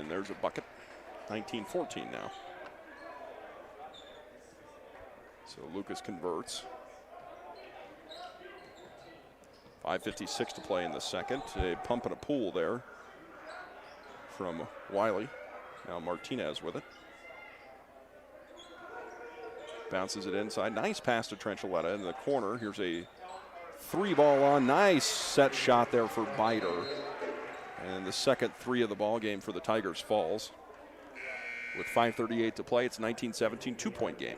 There's a bucket. 19-14 now. So Lucas converts. 5:56 to play in the second. A pump and a pull there from Wiley. Now Martinez with it. Bounces it inside. Nice pass to Trenchaletta in the corner. Here's a three ball on. Nice set shot there for Bider. And the second three of the ball game for the Tigers falls. With 5:38 to play, it's 19-17, 2-point game.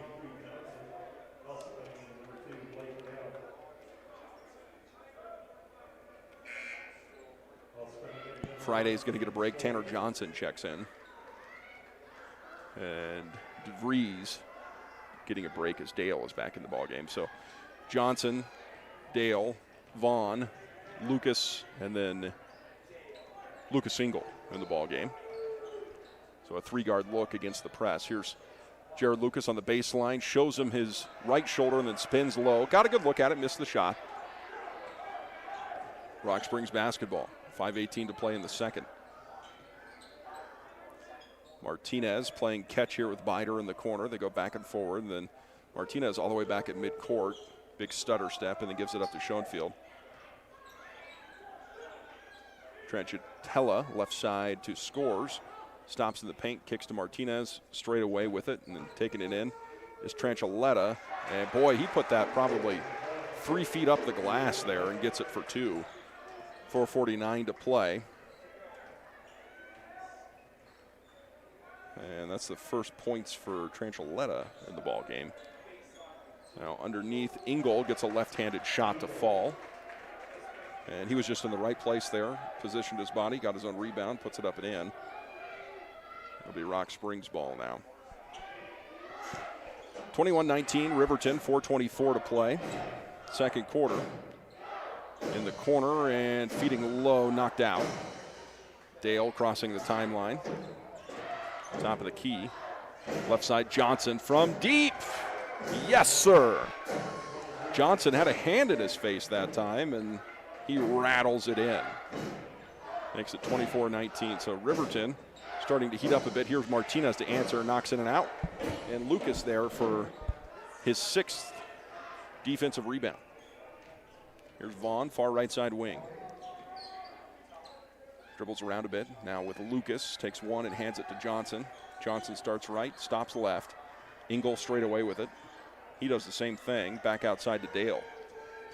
Friday's going to get a break. Tanner Johnson checks in. And DeVries getting a break as Dale is back in the ball game. So Johnson, Dale, Vaughn, Lucas, and then Lucas Engel in the ball game. So a three-guard look against the press. Here's Jared Lucas on the baseline, shows him his right shoulder and then spins low. Got a good look at it, missed the shot. Rock Springs basketball. 5:18 to play in the second. Martinez playing catch here with Bider in the corner. They go back and forward, and then Martinez all the way back at midcourt. Big stutter step, and then gives it up to Schoenfield. Trenchatella, left side to Scores. Stops in the paint, kicks to Martinez, straight away with it, and then taking it in is Trenchaletta. And boy, he put that probably 3 feet up the glass there and gets it for two. 4:49 to play. And that's the first points for Trenchaletta in the ball game. Now underneath, Engel gets a left-handed shot to fall. And he was just in the right place there, positioned his body, got his own rebound, puts it up and in. It'll be Rock Springs ball now. 21-19, Riverton, 4:24 to play. Second quarter. In the corner and feeding low, knocked out. Dale crossing the timeline. Top of the key. Left side, Johnson from deep. Yes, sir. Johnson had a hand in his face that time, and he rattles it in. Makes it 24-19. So Riverton starting to heat up a bit. Here's Martinez to answer, knocks in and out. And Lucas there for his 6th defensive rebound. Here's Vaughn, far right side wing. Dribbles around a bit. Now with Lucas, takes one and hands it to Johnson. Johnson starts right, stops left. Engel straight away with it. He does the same thing, back outside to Dale.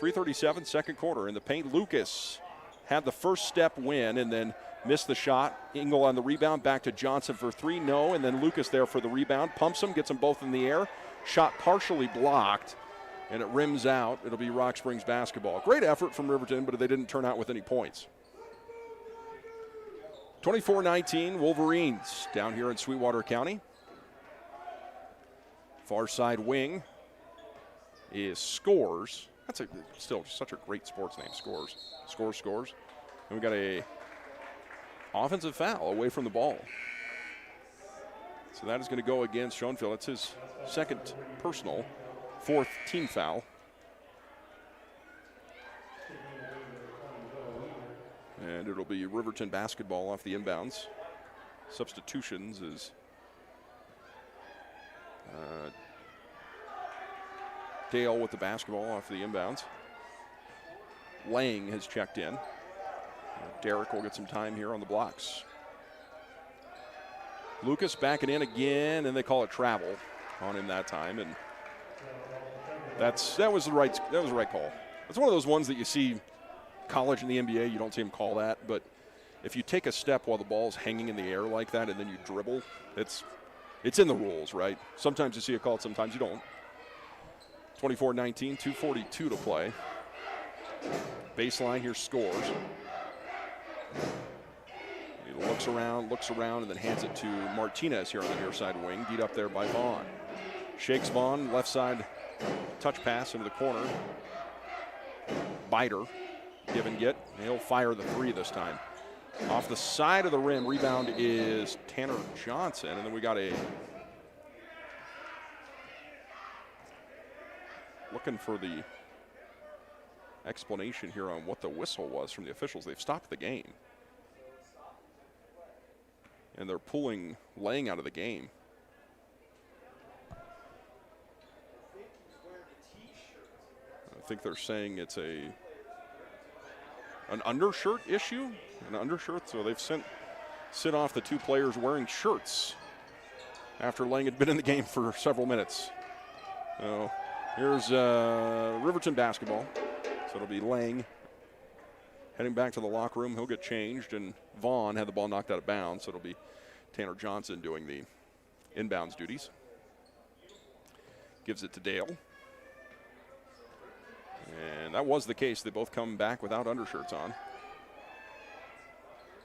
3:37, second quarter. In the paint, Lucas had the first step win and then missed the shot. Engel on the rebound, back to Johnson for three, no, and then Lucas there for the rebound. Pumps them, gets them both in the air. Shot partially blocked, and it rims out. It'll be Rock Springs basketball. Great effort from Riverton, but they didn't turn out with any points. 24-19, Wolverines down here in Sweetwater County. Far side wing. is Scores. That's still such a great sports name, Scores. Scores. And we got a offensive foul away from the ball. So that is going to go against Schoenfeld. It's his second personal, fourth team foul. And it'll be Riverton basketball off the inbounds. Substitutions is Dale with the basketball off the inbounds. Lang has checked in. Derek will get some time here on the blocks. Lucas backing in again, and they call it travel on him that time, and that was the right call. It's one of those ones that you see college in the NBA, you don't see him call that, but if you take a step while the ball's hanging in the air like that and then you dribble, it's in the rules, right? Sometimes you see it called, sometimes you don't. 24-19, 2:42 to play. Baseline here, Scores. He looks around, and then hands it to Martinez here on the near side wing, beat up there by Vaughn. Shakes Vaughn, left side touch pass into the corner. Biter, give and get. He'll fire the three this time. Off the side of the rim, rebound is Tanner Johnson, and then we got looking for the explanation here on what the whistle was from the officials. They've stopped the game. And they're pulling Lang out of the game. I think they're saying it's an undershirt issue. An undershirt, so they've sent off the two players wearing shirts after Lang had been in the game for several minutes. So here's Riverton basketball. So it'll be Lang heading back to the locker room. He'll get changed, and Vaughn had the ball knocked out of bounds, so it'll be Tanner Johnson doing the inbounds duties. Gives it to Dale. And that was the case. They both come back without undershirts on.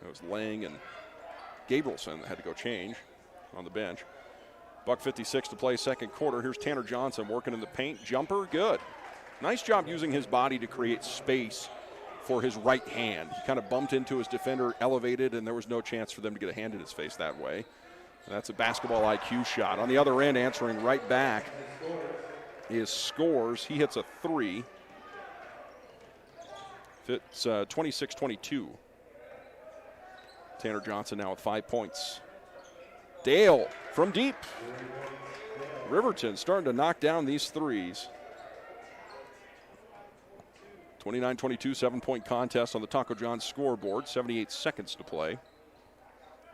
It was Lang and Gabrielson that had to go change on the bench. $1:56 to play, second quarter. Here's Tanner Johnson working in the paint. Jumper, good. Nice job using his body to create space for his right hand. He kind of bumped into his defender, elevated, and there was no chance for them to get a hand in his face that way. And that's a basketball IQ shot. On the other end, answering right back is Scores. He hits a three. It's 26-22. Tanner Johnson now with 5 points. Dale from deep. Riverton starting to knock down these threes. 29-22, 7-point contest on the Taco John's scoreboard. 78 seconds to play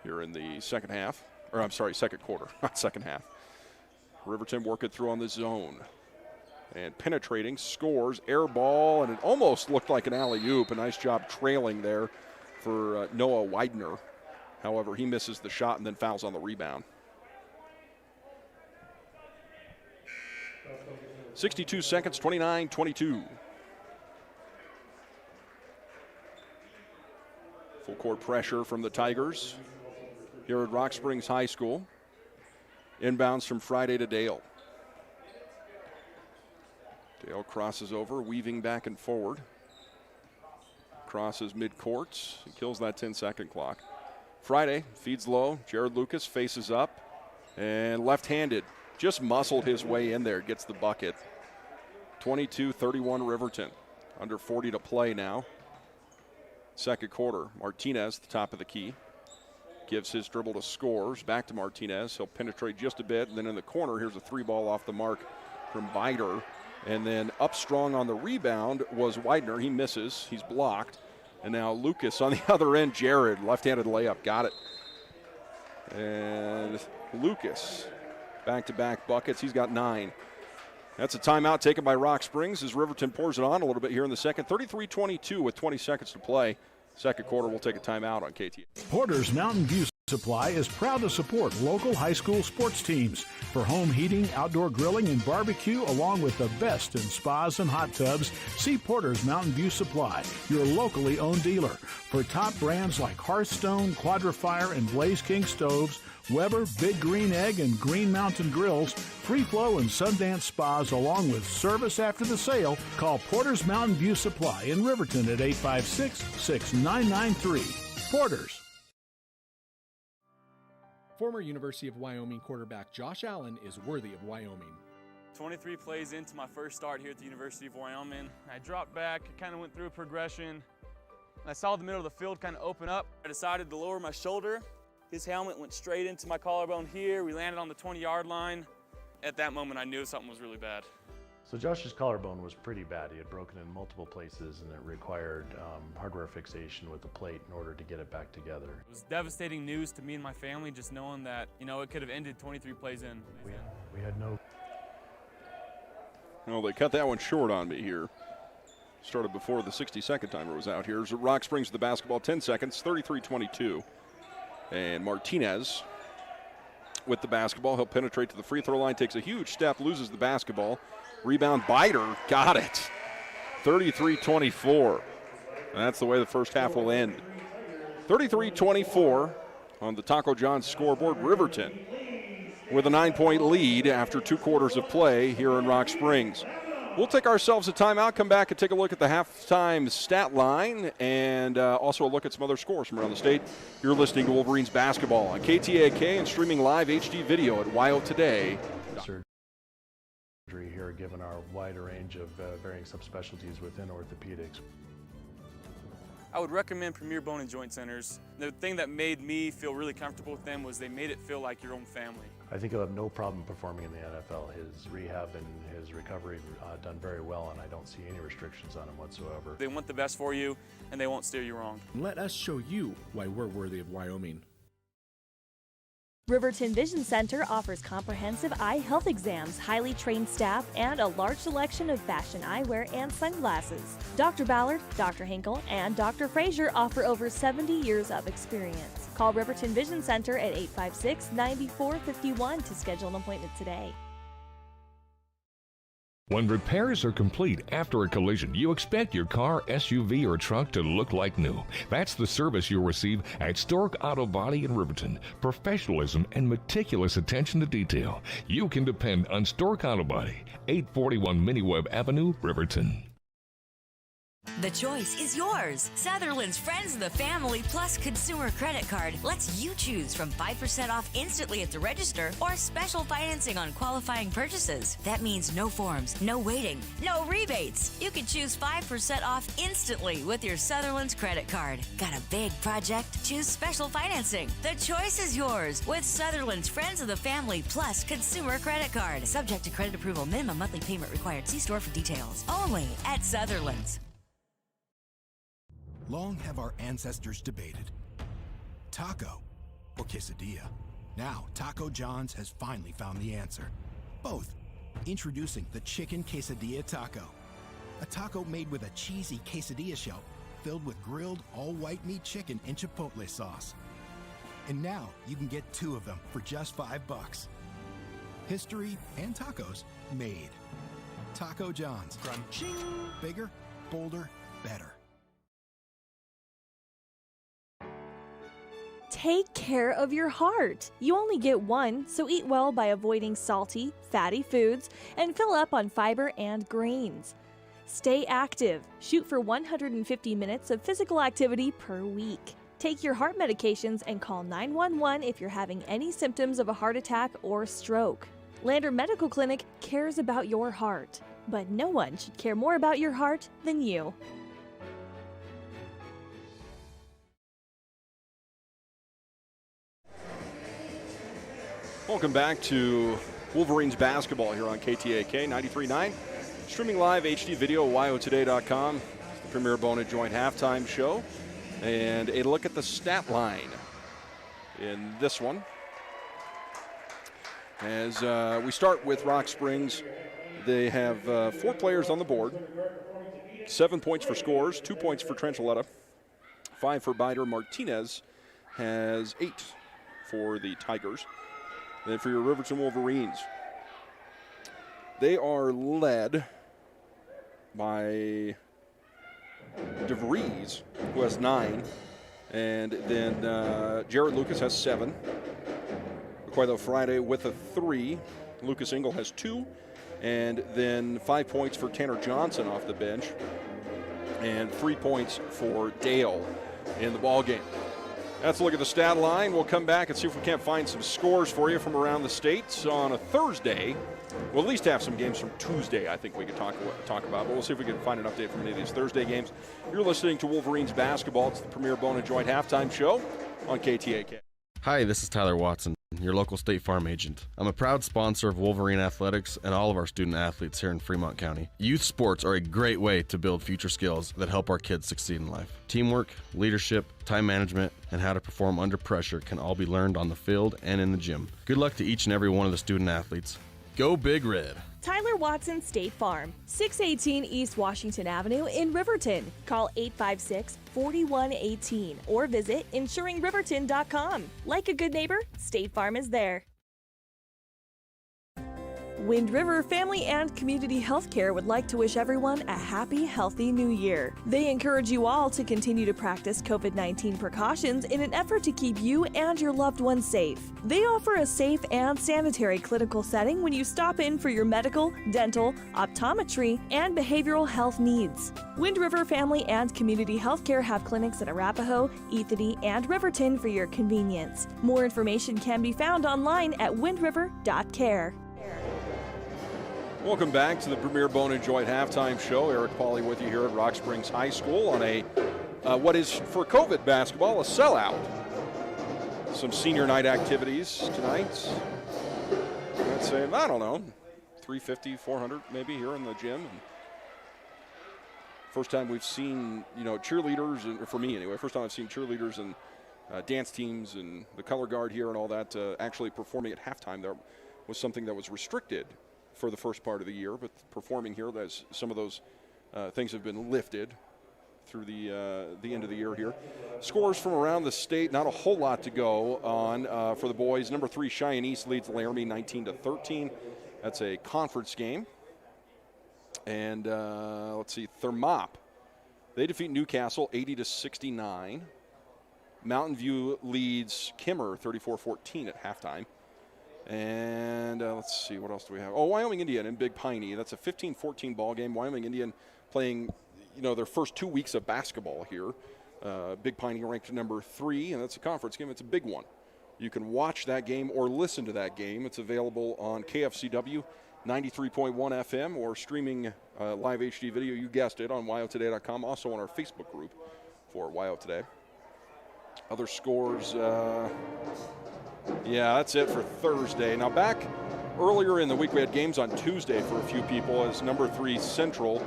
here in the second quarter, not second half. Riverton working through on the zone. And penetrating, Scores, air ball, and it almost looked like an alley-oop. A nice job trailing there for Noah Widener. However, he misses the shot and then fouls on the rebound. 62 seconds, 29-22. Full court pressure from the Tigers here at Rock Springs High School. Inbounds from Friday to Dale. Dale crosses over, weaving back and forward. Crosses midcourt. He kills that 10-second clock. Friday feeds low. Jared Lucas faces up and left-handed. Just muscled his way in there, gets the bucket. 22-31 Riverton. Under 40 to play now. Second quarter, Martinez, the top of the key, gives his dribble to Scores. Back to Martinez. He'll penetrate just a bit. And then in the corner, here's a three ball off the mark from Bider. And then up strong on the rebound was Widener. He misses. He's blocked. And now Lucas on the other end. Jared, left-handed layup. Got it. And Lucas, back-to-back buckets. He's got 9. That's a timeout taken by Rock Springs as Riverton pours it on a little bit here in the second. 33-22 with 20 seconds to play. Second quarter, we'll take a timeout on KT. Porter's Mountain View Supply is proud to support local high school sports teams for home heating, outdoor grilling, and barbecue, along with the best in spas and hot tubs. See Porter's Mountain View Supply, your locally owned dealer. For top brands like Hearthstone, Quadrifire, and Blaze King stoves, Weber, Big Green Egg, and Green Mountain Grills, Free Flow and Sundance Spas, along with service after the sale. Call Porter's Mountain View Supply in Riverton at 856-6993. Porter's. Former University of Wyoming quarterback Josh Allen is worthy of Wyoming. 23 plays into my first start here at the University of Wyoming. I dropped back, kind of went through a progression. I saw the middle of the field kind of open up. I decided to lower my shoulder. His helmet went straight into my collarbone here. We landed on the 20-yard line. At that moment, I knew something was really bad. So Josh's collarbone was pretty bad. He had broken in multiple places, and it required hardware fixation with the plate in order to get it back together. It was devastating news to me and my family, just knowing that, it could have ended 23 plays in. We had no... Well, they cut that one short on me here. Started before the 60-second timer was out here. Rock Springs with the basketball, 10 seconds, 33-22. And Martinez with the basketball. He'll penetrate to the free throw line, takes a huge step, loses the basketball. Rebound, Biter, got it. 33-24. That's the way the first half will end. 33-24 on the Taco John's scoreboard. Riverton with a 9-point lead after 2 quarters of play here in Rock Springs. We'll take ourselves a timeout, come back and take a look at the halftime stat line and also a look at some other scores from around the state. You're listening to Wolverines basketball on KTAK and streaming live HD video at WyoToday. Surgery here, given our wide range of varying subspecialties within orthopedics. I would recommend Premier Bone and Joint Centers. The thing that made me feel really comfortable with them was they made it feel like your own family. I think he'll have no problem performing in the NFL. His rehab and his recovery done very well, and I don't see any restrictions on him whatsoever. They want the best for you, and they won't steer you wrong. Let us show you why we're worthy of Wyoming. Riverton Vision Center offers comprehensive eye health exams, highly trained staff, and a large selection of fashion eyewear and sunglasses. Dr. Ballard, Dr. Hinkle, and Dr. Frazier offer over 70 years of experience. Call Riverton Vision Center at 856-9451 to schedule an appointment today. When repairs are complete after a collision, you expect your car, SUV, or truck to look like new. That's the service you'll receive at Stork Auto Body in Riverton. Professionalism and meticulous attention to detail. You can depend on Stork Auto Body, 841 Miniweb Avenue, Riverton. The choice is yours. Sutherland's Friends of the Family Plus Consumer Credit Card lets you choose from 5% off instantly at the register or special financing on qualifying purchases. That means no forms, no waiting, no rebates. You can choose 5% off instantly with your Sutherland's credit card. Got a big project? Choose special financing. The choice is yours with Sutherland's Friends of the Family Plus Consumer Credit Card. Subject to credit approval. Minimum monthly payment required. See store for details. Only at Sutherland's. Long have our ancestors debated, taco or quesadilla. Now, Taco John's has finally found the answer. Both. Introducing the Chicken Quesadilla Taco. A taco made with a cheesy quesadilla shell filled with grilled all-white meat chicken and chipotle sauce. And now you can get 2 of them for just $5. History and tacos made. Taco John's. Crunching. Bigger, bolder, better. Take care of your heart. You only get one, so eat well by avoiding salty, fatty foods and fill up on fiber and grains. Stay active. Shoot for 150 minutes of physical activity per week. Take your heart medications and call 911 if you're having any symptoms of a heart attack or stroke. Lander Medical Clinic cares about your heart, but no one should care more about your heart than you. Welcome back to Wolverines basketball here on KTAK 93.9. Streaming live HD video at WyoToday.com. It's the Premier Bone and Joint halftime show. And a look at the stat line in this one. As we start with Rock Springs, they have 4 players on the board. 7 points for scores, 2 points for Trenchaletta, 5 for Biter. Martinez has 8 for the Tigers. Then for your Riverton Wolverines, they are led by DeVries, who has 9. And then Jared Lucas has 7. Coelho Friday with a 3. Lucas Engel has 2. And then 5 points for Tanner Johnson off the bench. And 3 points for Dale in the ball game. Let's look at the stat line. We'll come back and see if we can't find some scores for you from around the states on a Thursday. We'll at least have some games from Tuesday I think we could talk about, but we'll see if we can find an update from any of these Thursday games. You're listening to Wolverines Basketball. It's the premier Bone and Joint halftime show on KTAK. Hi, this is Tyler Watson, your local State Farm agent. I'm a proud sponsor of Wolverine Athletics and all of our student athletes here in Fremont County. Youth sports are a great way to build future skills that help our kids succeed in life. Teamwork, leadership, time management, and how to perform under pressure can all be learned on the field and in the gym. Good luck to each and every one of the student athletes. Go Big Red! Tyler Watson State Farm, 618 East Washington Avenue in Riverton. Call 856-4118 or visit insuringriverton.com. Like a good neighbor, State Farm is there. Wind River Family and Community Healthcare would like to wish everyone a happy, healthy new year. They encourage you all to continue to practice COVID-19 precautions in an effort to keep you and your loved ones safe. They offer a safe and sanitary clinical setting when you stop in for your medical, dental, optometry, and behavioral health needs. Wind River Family and Community Healthcare have clinics at Arapahoe, Ethany, and Riverton for your convenience. More information can be found online at windriver.care. Welcome back to the premier Bone and Joint halftime show. Eric Pauley with you here at Rock Springs High School on a what is for COVID basketball a sellout. Some senior night activities tonight. I'd say, I don't know, 350, 400 maybe here in the gym. First time we've seen, cheerleaders, and for me anyway, first time I've seen cheerleaders and dance teams and the color guard here and all that actually performing at halftime. There was something that was restricted for the first part of the year, but performing here, as some of those things have been lifted through the end of the year here. Scores from around the state, not a whole lot to go on for the boys. Number 3, Cheyenne East leads Laramie 19-13. That's a conference game. And let's see, Thermop, they defeat Newcastle 80-69. Mountain View leads Kimmer 34-14 at halftime. And let's see, what else do we have? Oh, Wyoming Indian in Big Piney. That's a 15-14 ball game. Wyoming Indian playing, their first 2 weeks of basketball here. Big Piney ranked number 3, and that's a conference game. It's a big one. You can watch that game or listen to that game. It's available on KFCW 93.1 FM or streaming live HD video, you guessed it, on wyotoday.com. Also on our Facebook group for Wyo Today. Other scores... yeah, that's it for Thursday. Now, back earlier in the week, we had games on Tuesday for a few people as number 3 Central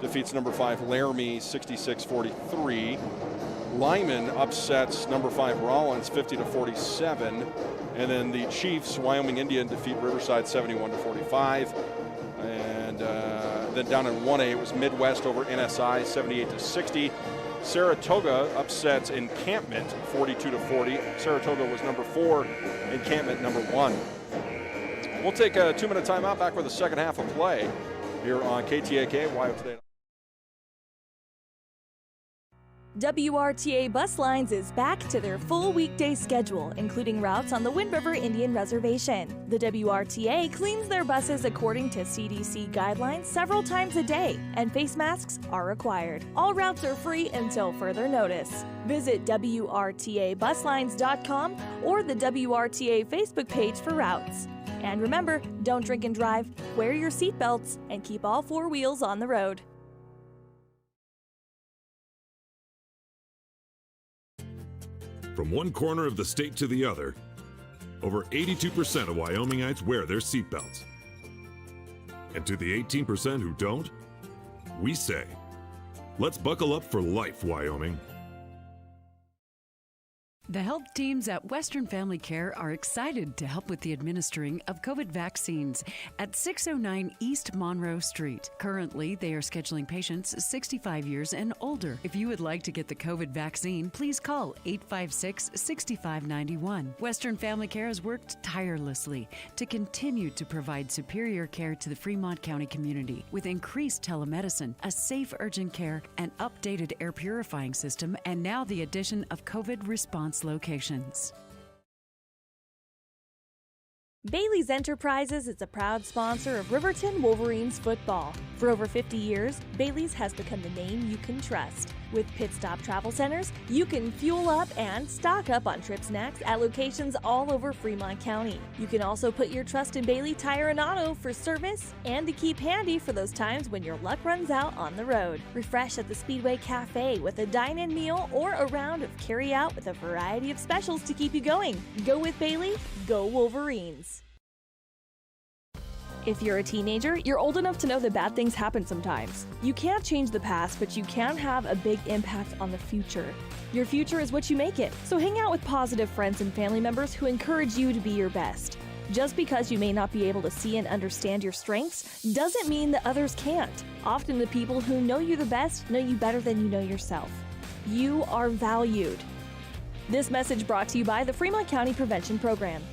defeats number 5 Laramie 66-43. Lyman upsets number 5 Rollins 50-47. And then the Chiefs, Wyoming Indian, defeat Riverside 71-45. And then down in 1A, it was Midwest over NSI 78-60. Saratoga upsets Encampment 42-40. Saratoga was number 4, Encampment number 1. We'll take a 2-minute timeout, back with the second half of play here on KTAK, Wyo Today. WRTA Bus Lines is back to their full weekday schedule, including routes on the Wind River Indian Reservation. The WRTA cleans their buses according to CDC guidelines several times a day, and face masks are required. All routes are free until further notice. Visit WRTABuslines.com or the WRTA Facebook page for routes. And remember, don't drink and drive, wear your seatbelts, and keep all 4 wheels on the road. From one corner of the state to the other, over 82% of Wyomingites wear their seatbelts. And to the 18% who don't, we say, let's buckle up for life, Wyoming. The health teams at Western Family Care are excited to help with the administering of COVID vaccines at 609 East Monroe Street. Currently, they are scheduling patients 65 years and older. If you would like to get the COVID vaccine, please call 856-6591. Western Family Care has worked tirelessly to continue to provide superior care to the Fremont County community with increased telemedicine, a safe urgent care, an updated air purifying system, and now the addition of COVID response locations. Bailey's Enterprises is a proud sponsor of Riverton Wolverines football. For over 50 years, Bailey's has become the name you can trust. With Pit Stop Travel Centers, you can fuel up and stock up on trip snacks at locations all over Fremont County. You can also put your trust in Bailey Tire and Auto for service and to keep handy for those times when your luck runs out on the road. Refresh at the Speedway Cafe with a dine-in meal or a round of carry-out with a variety of specials to keep you going. Go with Bailey, go Wolverines. If you're a teenager, you're old enough to know that bad things happen sometimes. You can't change the past, but you can have a big impact on the future. Your future is what you make it, so hang out with positive friends and family members who encourage you to be your best. Just because you may not be able to see and understand your strengths doesn't mean that others can't. Often the people who know you the best know you better than you know yourself. You are valued. This message brought to you by the Fremont County Prevention Program.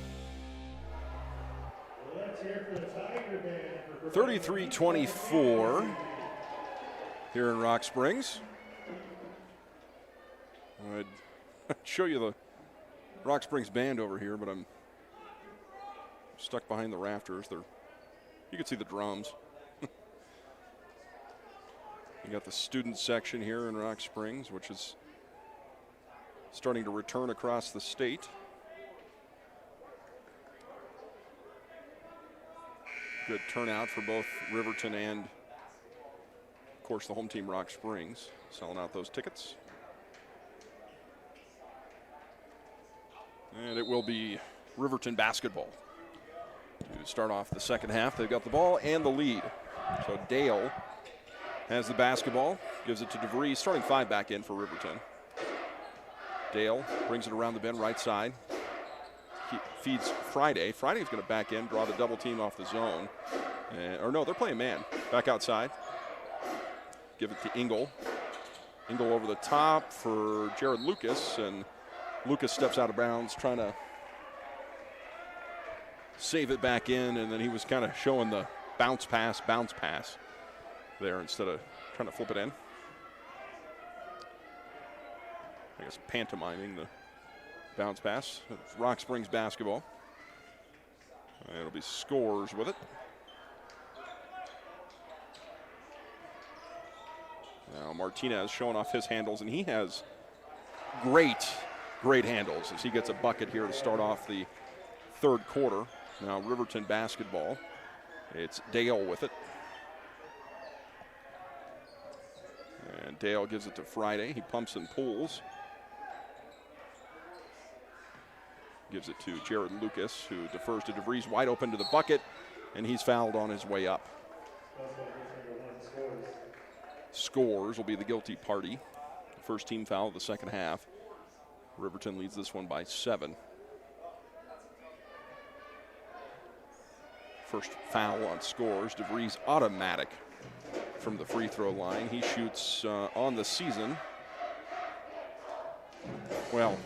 33-24 here in Rock Springs. I'd show you the Rock Springs band over here, but I'm stuck behind the rafters. You can see the drums. You got the student section here in Rock Springs, which is starting to return across the state. Good turnout for both Riverton and, of course, the home team, Rock Springs, selling out those tickets. And it will be Riverton basketball to start off the second half. They've got the ball and the lead. So Dale has the basketball, gives it to DeVries, starting five back in for Riverton. Dale brings it around the bend, right side. He feeds Friday. Friday's going to back in, draw the double team off the zone. Or no, they're playing man. Back outside. Give it to Engel. Engel over the top for Jared Lucas, and Lucas steps out of bounds trying to save it back in, and then he was kind of showing the bounce pass there instead of trying to flip it in. I guess pantomiming the bounce pass. It's Rock Springs basketball. And it'll be Scores with it. Now Martinez showing off his handles, and he has great handles as he gets a bucket here to start off the third quarter. Now Riverton basketball. It's Dale with it. And Dale gives it to Friday. He pumps and pulls. Gives it to Jared Lucas, who defers to DeVries, wide open to the bucket, and he's fouled on his way up. Scores will be the guilty party. First team foul of the second half. Riverton leads this one by 7. First foul on Scores. DeVries automatic from the free throw line. He shoots on the season. Well,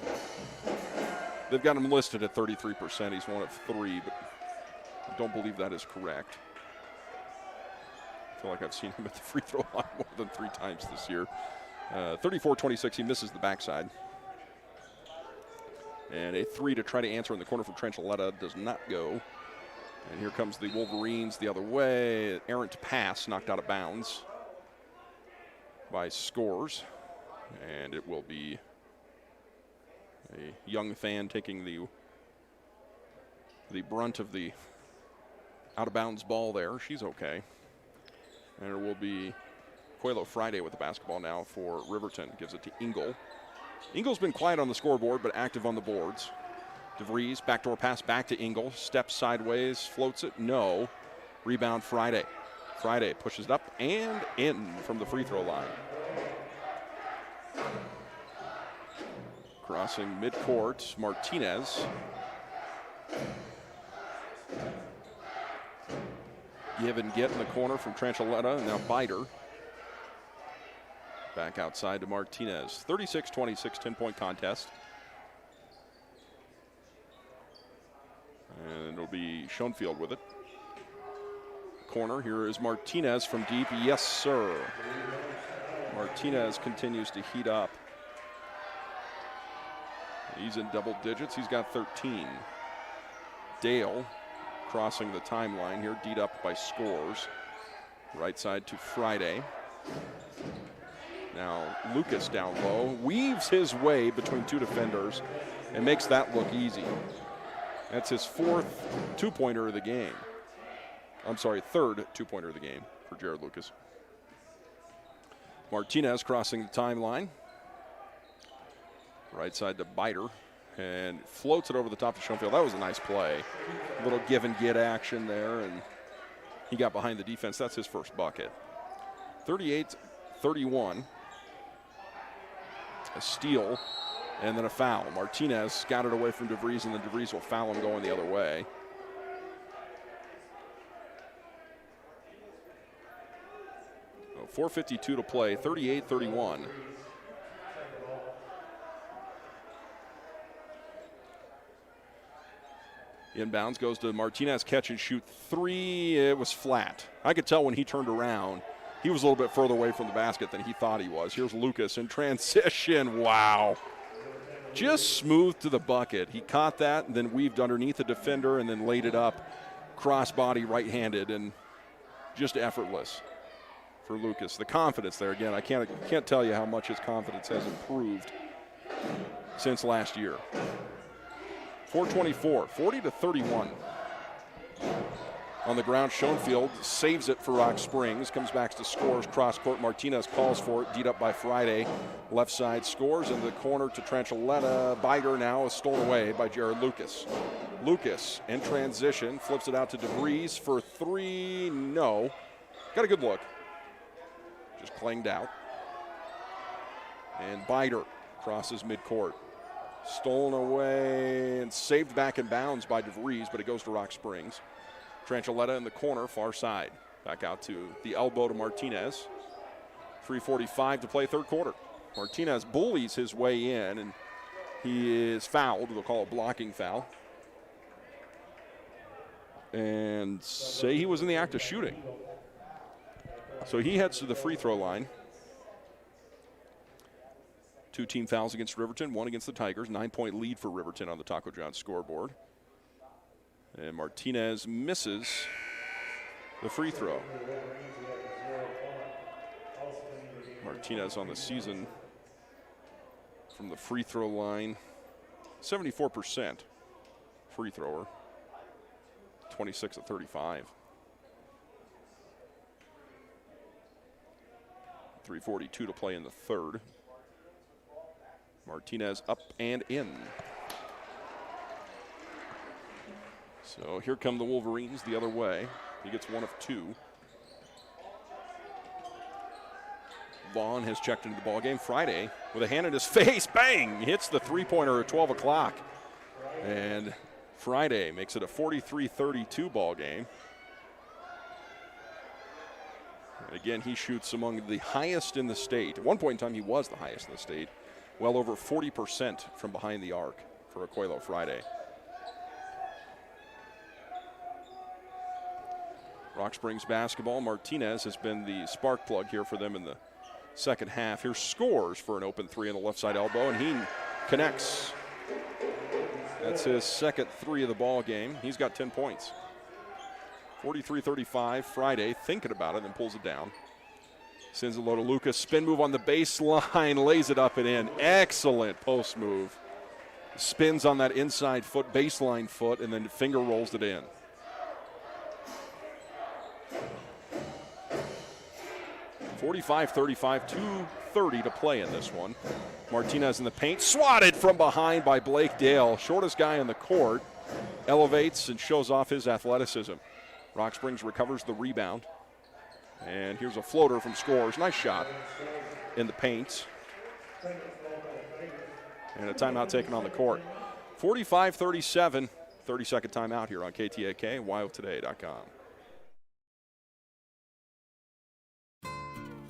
they've got him listed at 33%. He's 1 of 3, but I don't believe that is correct. I feel like I've seen him at the free throw line more than 3 times this year. 34-26, he misses the backside. And a 3 to try to answer in the corner from Trenchaletta does not go. And here comes the Wolverines the other way. Errant pass knocked out of bounds by Scores. And it will be a young fan taking the brunt of the out-of-bounds ball there. She's okay. And it will be Coelho Friday with the basketball now for Riverton. Gives it to Engel. Engel's been quiet on the scoreboard, but active on the boards. DeVries, backdoor pass back to Engel. Steps sideways, floats it, no. Rebound Friday. Friday pushes it up and in from the free throw line. Crossing midcourt, Martinez. Give and get in the corner from Trenchaletta, and now Bider. Back outside to Martinez. 36-26, 10-point contest. And it'll be Schoenfield with it. Corner, here is Martinez from deep. Yes, sir. Martinez continues to heat up. He's in double digits. He's got 13. Dale crossing the timeline here, D'd up by Scores. Right side to Friday. Now Lucas down low, weaves his way between two defenders and makes that look easy. That's his fourth two-pointer of the game. I'm sorry, third two-pointer of the game for Jared Lucas. Martinez crossing the timeline. Right side to Biter and floats it over the top to Schoenfield. That was a nice play. A little give and get action there, and he got behind the defense. That's his first bucket. 38-31. A steal and then a foul. Martinez got it away from DeVries, and then DeVries will foul him going the other way. So 4:52 to play, 38-31. Inbounds goes to Martinez, catch and shoot three. It was flat. I could tell when he turned around, he was a little bit further away from the basket than he thought he was. Here's Lucas in transition. Wow. Just smooth to the bucket. He caught that and then weaved underneath the defender and then laid it up crossbody right-handed, and just effortless for Lucas. The confidence there, again, I can't tell you how much his confidence has improved since last year. 4:24, 40-31. On the ground, Schoenfield saves it for Rock Springs, comes back to Scores, cross-court. Martinez calls for it, D'd up by Friday. Left side Scores, into the corner to Tranchiletta. Biter now is stolen away by Jared Lucas. Lucas in transition, flips it out to DeVries for three. No. Got a good look. Just clanged out. And Biter crosses midcourt. Stolen away and saved back in bounds by DeVries, but it goes to Rock Springs. Tranchiletta in the corner, far side. Back out to the elbow to Martinez. 3:45 to play third quarter. Martinez bullies his way in, and he is fouled. We'll call it a blocking foul. And say he was in the act of shooting. So he heads to the free throw line. 2 team fouls against Riverton, 1 against the Tigers. 9-point lead for Riverton on the Taco John scoreboard. And Martinez misses the free throw. Martinez on the season from the free throw line, 74% free thrower, 26-35. 3:42 to play in the third. Martinez up and in. So here come the Wolverines the other way. He gets 1 of 2. Vaughn has checked into the ball game. Friday with a hand in his face, bang, hits the three-pointer at 12 o'clock. And Friday makes it a 43-32 ball game. And again, he shoots among the highest in the state. At one point in time, he was the highest in the state. Well over 40% from behind the arc for Aquelo Friday. Rock Springs basketball. Martinez has been the spark plug here for them in the second half. Here's Scores for an open three on the left side elbow, and he connects. That's his second three of the ball game. He's got 10 points. 43-35, Friday thinking about it and pulls it down. Sends it low to Lucas. Spin move on the baseline, lays it up and in. Excellent post move. Spins on that inside foot, baseline foot, and then finger rolls it in. (45-35), 2:30 to play in this one. Martinez in the paint, swatted from behind by Blake Dale. Shortest guy on the court, elevates and shows off his athleticism. Rock Springs recovers the rebound. And here's a floater from Scores. Nice shot in the paint. And a timeout taken on the court. 45-37, 30-second timeout here on KTAK, WyoToday.com.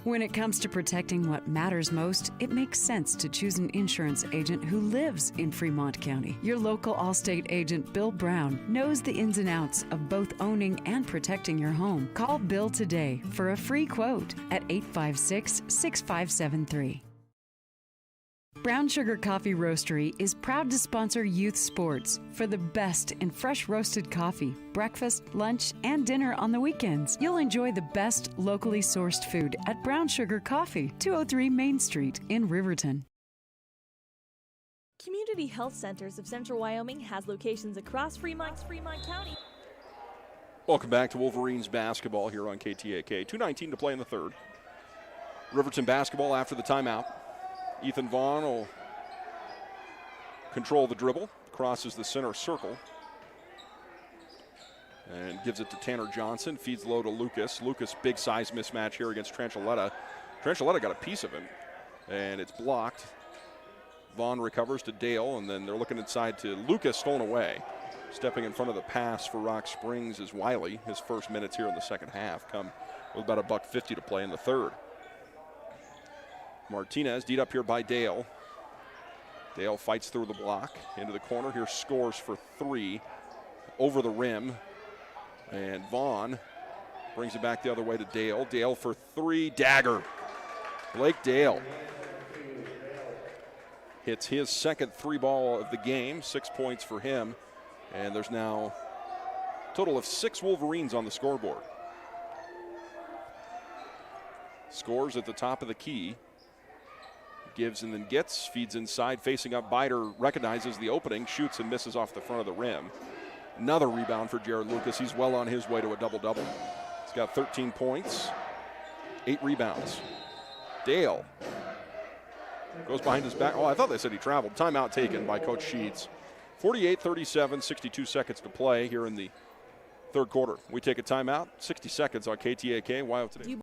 When it comes to protecting what matters most, it makes sense to choose an insurance agent who lives in Fremont County. Your local Allstate agent, Bill Brown, knows the ins and outs of both owning and protecting your home. Call Bill today for a free quote at 856-6573. Brown Sugar Coffee Roastery is proud to sponsor youth sports for the best in fresh roasted coffee, breakfast, lunch, and dinner on the weekends. You'll enjoy the best locally sourced food at Brown Sugar Coffee, 203 Main Street in Riverton. Community Health Centers of Central Wyoming has locations across Fremont County. Welcome back to Wolverines basketball here on KTAK. 2:19 to play in the third. Riverton basketball after the timeout. Ethan Vaughn will control the dribble, crosses the center circle, and gives it to Tanner Johnson, feeds low to Lucas. Lucas, big size mismatch here against Tranchiletta. Tranchiletta got a piece of him, and it's blocked. Vaughn recovers to Dale, and then they're looking inside to Lucas, stolen away. Stepping in front of the pass for Rock Springs is Wiley. His first minutes here in the second half come with about $1.50 to play in the third. Martinez, D'd up here by Dale. Dale fights through the block, into the corner. Here scores for three, over the rim. And Vaughn brings it back the other way to Dale. Dale for three, dagger. Blake Dale hits his second three ball of the game, 6 points for him. And there's now a total of 6 Wolverines on the scoreboard. Scores at the top of the key. Gives and then gets, feeds inside, facing up. Bider recognizes the opening, shoots and misses off the front of the rim. Another rebound for Jared Lucas. He's well on his way to a double-double. He's got 13 points, 8 rebounds. Dale goes behind his back. Oh, I thought they said he traveled. Timeout taken by Coach Sheets. 48-37, 62 seconds to play here in the third quarter. We take a timeout, 60 seconds on KTAK, WYO Today.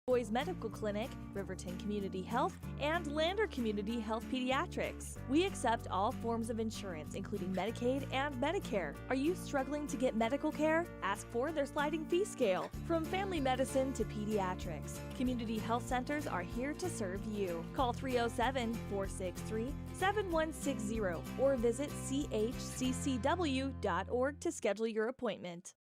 Boys Medical Clinic, Riverton Community Health, and Lander Community Health Pediatrics. We accept all forms of insurance, including Medicaid and Medicare. Are you struggling to get medical care? Ask for their sliding fee scale. From family medicine to pediatrics, community health centers are here to serve you. Call 307-463-7160 or visit chccw.org to schedule your appointment.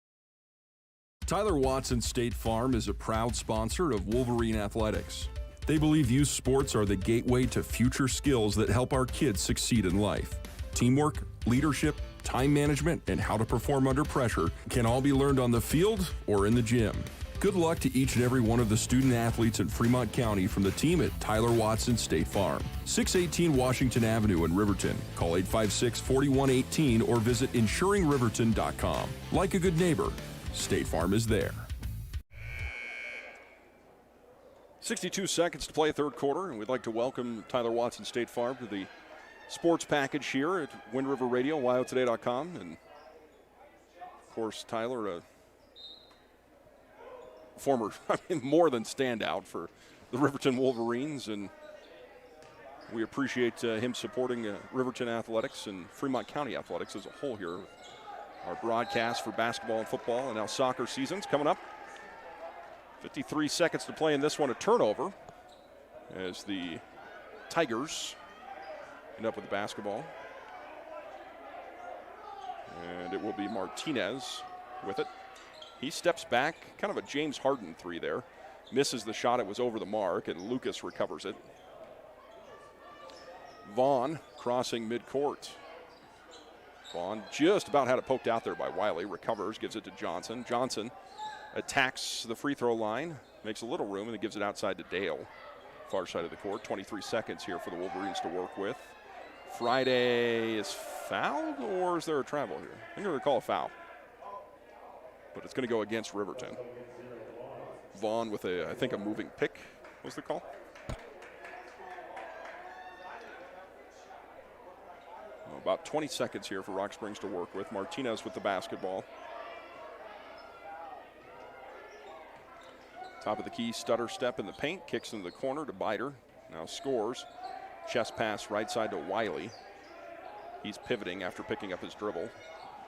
Tyler Watson State Farm is a proud sponsor of Wolverine Athletics. They believe youth sports are the gateway to future skills that help our kids succeed in life. Teamwork, leadership, time management, and how to perform under pressure can all be learned on the field or in the gym. Good luck to each and every one of the student athletes in Fremont County from the team at Tyler Watson State Farm. 618 Washington Avenue in Riverton. Call 856-4118 or visit insuringriverton.com. Like a good neighbor, State Farm is there. 62 seconds to play third quarter, and we'd like to welcome Tyler Watson State Farm to the sports package here at Wind River Radio, WyoToday.com. And, of course, Tyler, a former, more than standout for the Riverton Wolverines, and we appreciate him supporting Riverton Athletics and Fremont County Athletics as a whole here. Our broadcast for basketball and football and now soccer seasons coming up. 53 seconds to play in this one, a turnover as the Tigers end up with the basketball. And it will be Martinez with it. He steps back, kind of a James Harden three there. Misses the shot, it was over the mark, and Lucas recovers it. Vaughn crossing midcourt. Vaughn just about had it poked out there by Wiley. Recovers, gives it to Johnson. Johnson attacks the free throw line, makes a little room, and then gives it outside to Dale. Far side of the court. 23 seconds here for the Wolverines to work with. Friday is fouled, or is there a travel here? I'm going to call a foul. But it's going to go against Riverton. Vaughn with I think a moving pick was the call. About 20 seconds here for Rock Springs to work with. Martinez with the basketball. Top of the key, stutter step in the paint, kicks into the corner to Bider. Now scores. Chest pass right side to Wiley. He's pivoting after picking up his dribble.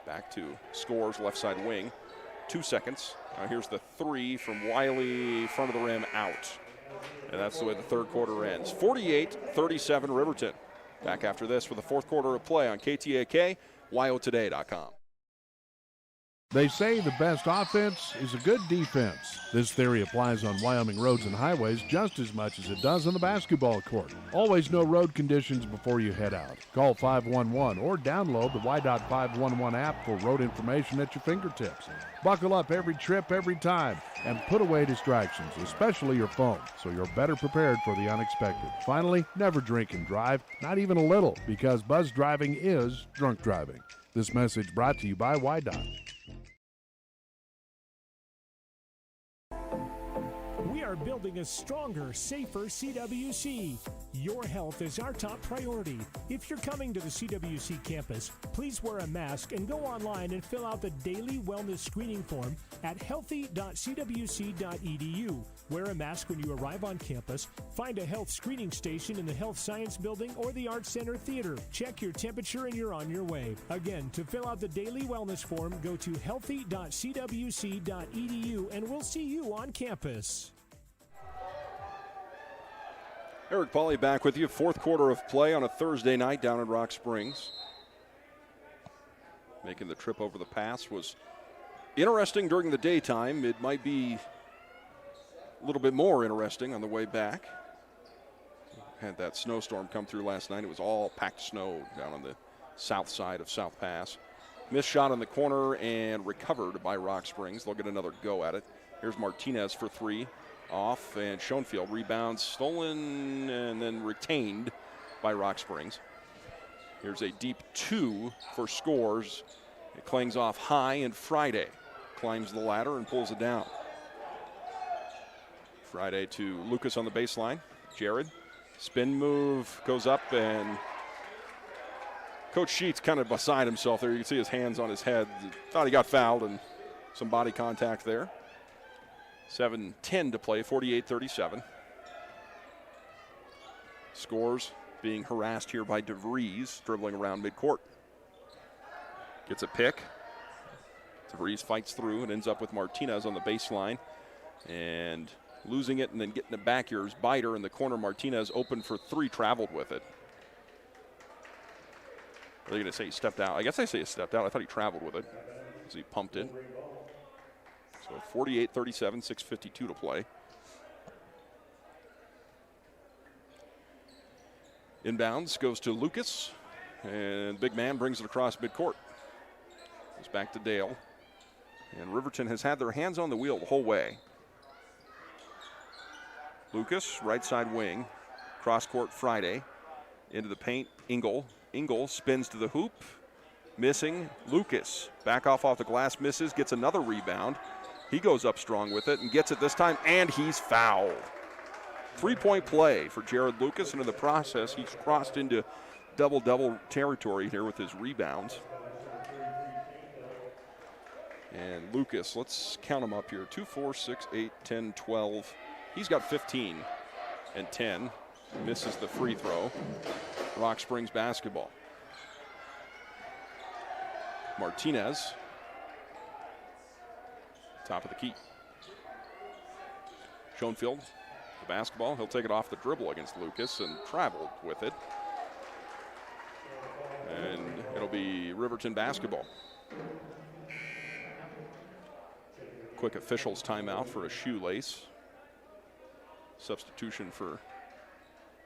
Back to scores, left side wing. 2 seconds. Now here's the three from Wiley, front of the rim, out. And that's the way the third quarter ends. 48-37 Riverton. Back after this with the fourth quarter of play on KTAK, WyoToday.com. They say the best offense is a good defense. This theory applies on Wyoming roads and highways just as much as it does on the basketball court. Always know road conditions before you head out. Call 511 or download the Y.511 app for road information at your fingertips. Buckle up every trip, every time, and put away distractions, especially your phone, so you're better prepared for the unexpected. Finally, never drink and drive, not even a little, because buzz driving is drunk driving. This message brought to you by Y.Dot. We are building a stronger, safer CWC. Your health is our top priority. If you're coming to the CWC campus, please wear a mask and go online and fill out the daily wellness screening form at healthy.cwc.edu. Wear a mask when you arrive on campus. Find a health screening station in the Health Science Building or the Arts Center Theater. Check your temperature and you're on your way. Again, to fill out the daily wellness form, go to healthy.cwc.edu and we'll see you on campus. Eric Pauly back with you. Fourth quarter of play on a Thursday night down in Rock Springs. Making the trip over the pass was interesting during the daytime. It might be a little bit more interesting on the way back. Had that snowstorm come through last night. It was all packed snow down on the south side of South Pass. Missed shot in the corner and recovered by Rock Springs. They'll get another go at it. Here's Martinez for three. Off, and Schoenfield rebounds, stolen and then retained by Rock Springs. Here's a deep two for scores. It clangs off high, and Friday climbs the ladder and pulls it down. Friday to Lucas on the baseline. Jared, spin move, goes up, and Coach Sheets kind of beside himself there. You can see his hands on his head. Thought he got fouled, and some body contact there. 7:10 to play, 48-37. Scores being harassed here by DeVries, dribbling around midcourt. Gets a pick. DeVries fights through and ends up with Martinez on the baseline. And losing it and then getting it back here is Biter in the corner. Martinez open for three, traveled with it. Are they going to say he stepped out? I guess I say he stepped out. I thought he traveled with it because he pumped it. So 48-37, 6:52 to play. Inbounds goes to Lucas, and big man brings it across midcourt. Goes back to Dale. And Riverton has had their hands on the wheel the whole way. Lucas, right side wing, cross court Friday. Into the paint, Engel. Engel spins to the hoop, missing. Lucas, back off the glass, misses, gets another rebound. He goes up strong with it and gets it this time, and he's fouled. 3-point play for Jared Lucas, and in the process, he's crossed into double-double territory here with his rebounds. And Lucas, let's count him up here. 2, 4, 6, 8, 10, 12. He's got 15 and 10. Misses the free throw. Rock Springs basketball. Martinez. Top of the key. Schoenfield, the basketball. He'll take it off the dribble against Lucas and traveled with it. And it'll be Riverton basketball. Quick officials timeout for a shoelace. Substitution for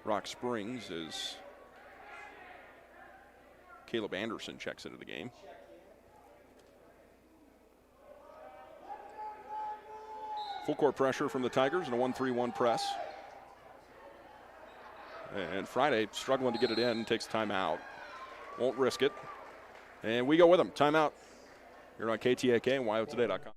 Rock Springs is Caleb Anderson checks into the game. Full court pressure from the Tigers and a 1-3-1 press. And Friday struggling to get it in, takes timeout. Won't risk it. And we go with him. Timeout. You're on KTAK and WyoToday.com.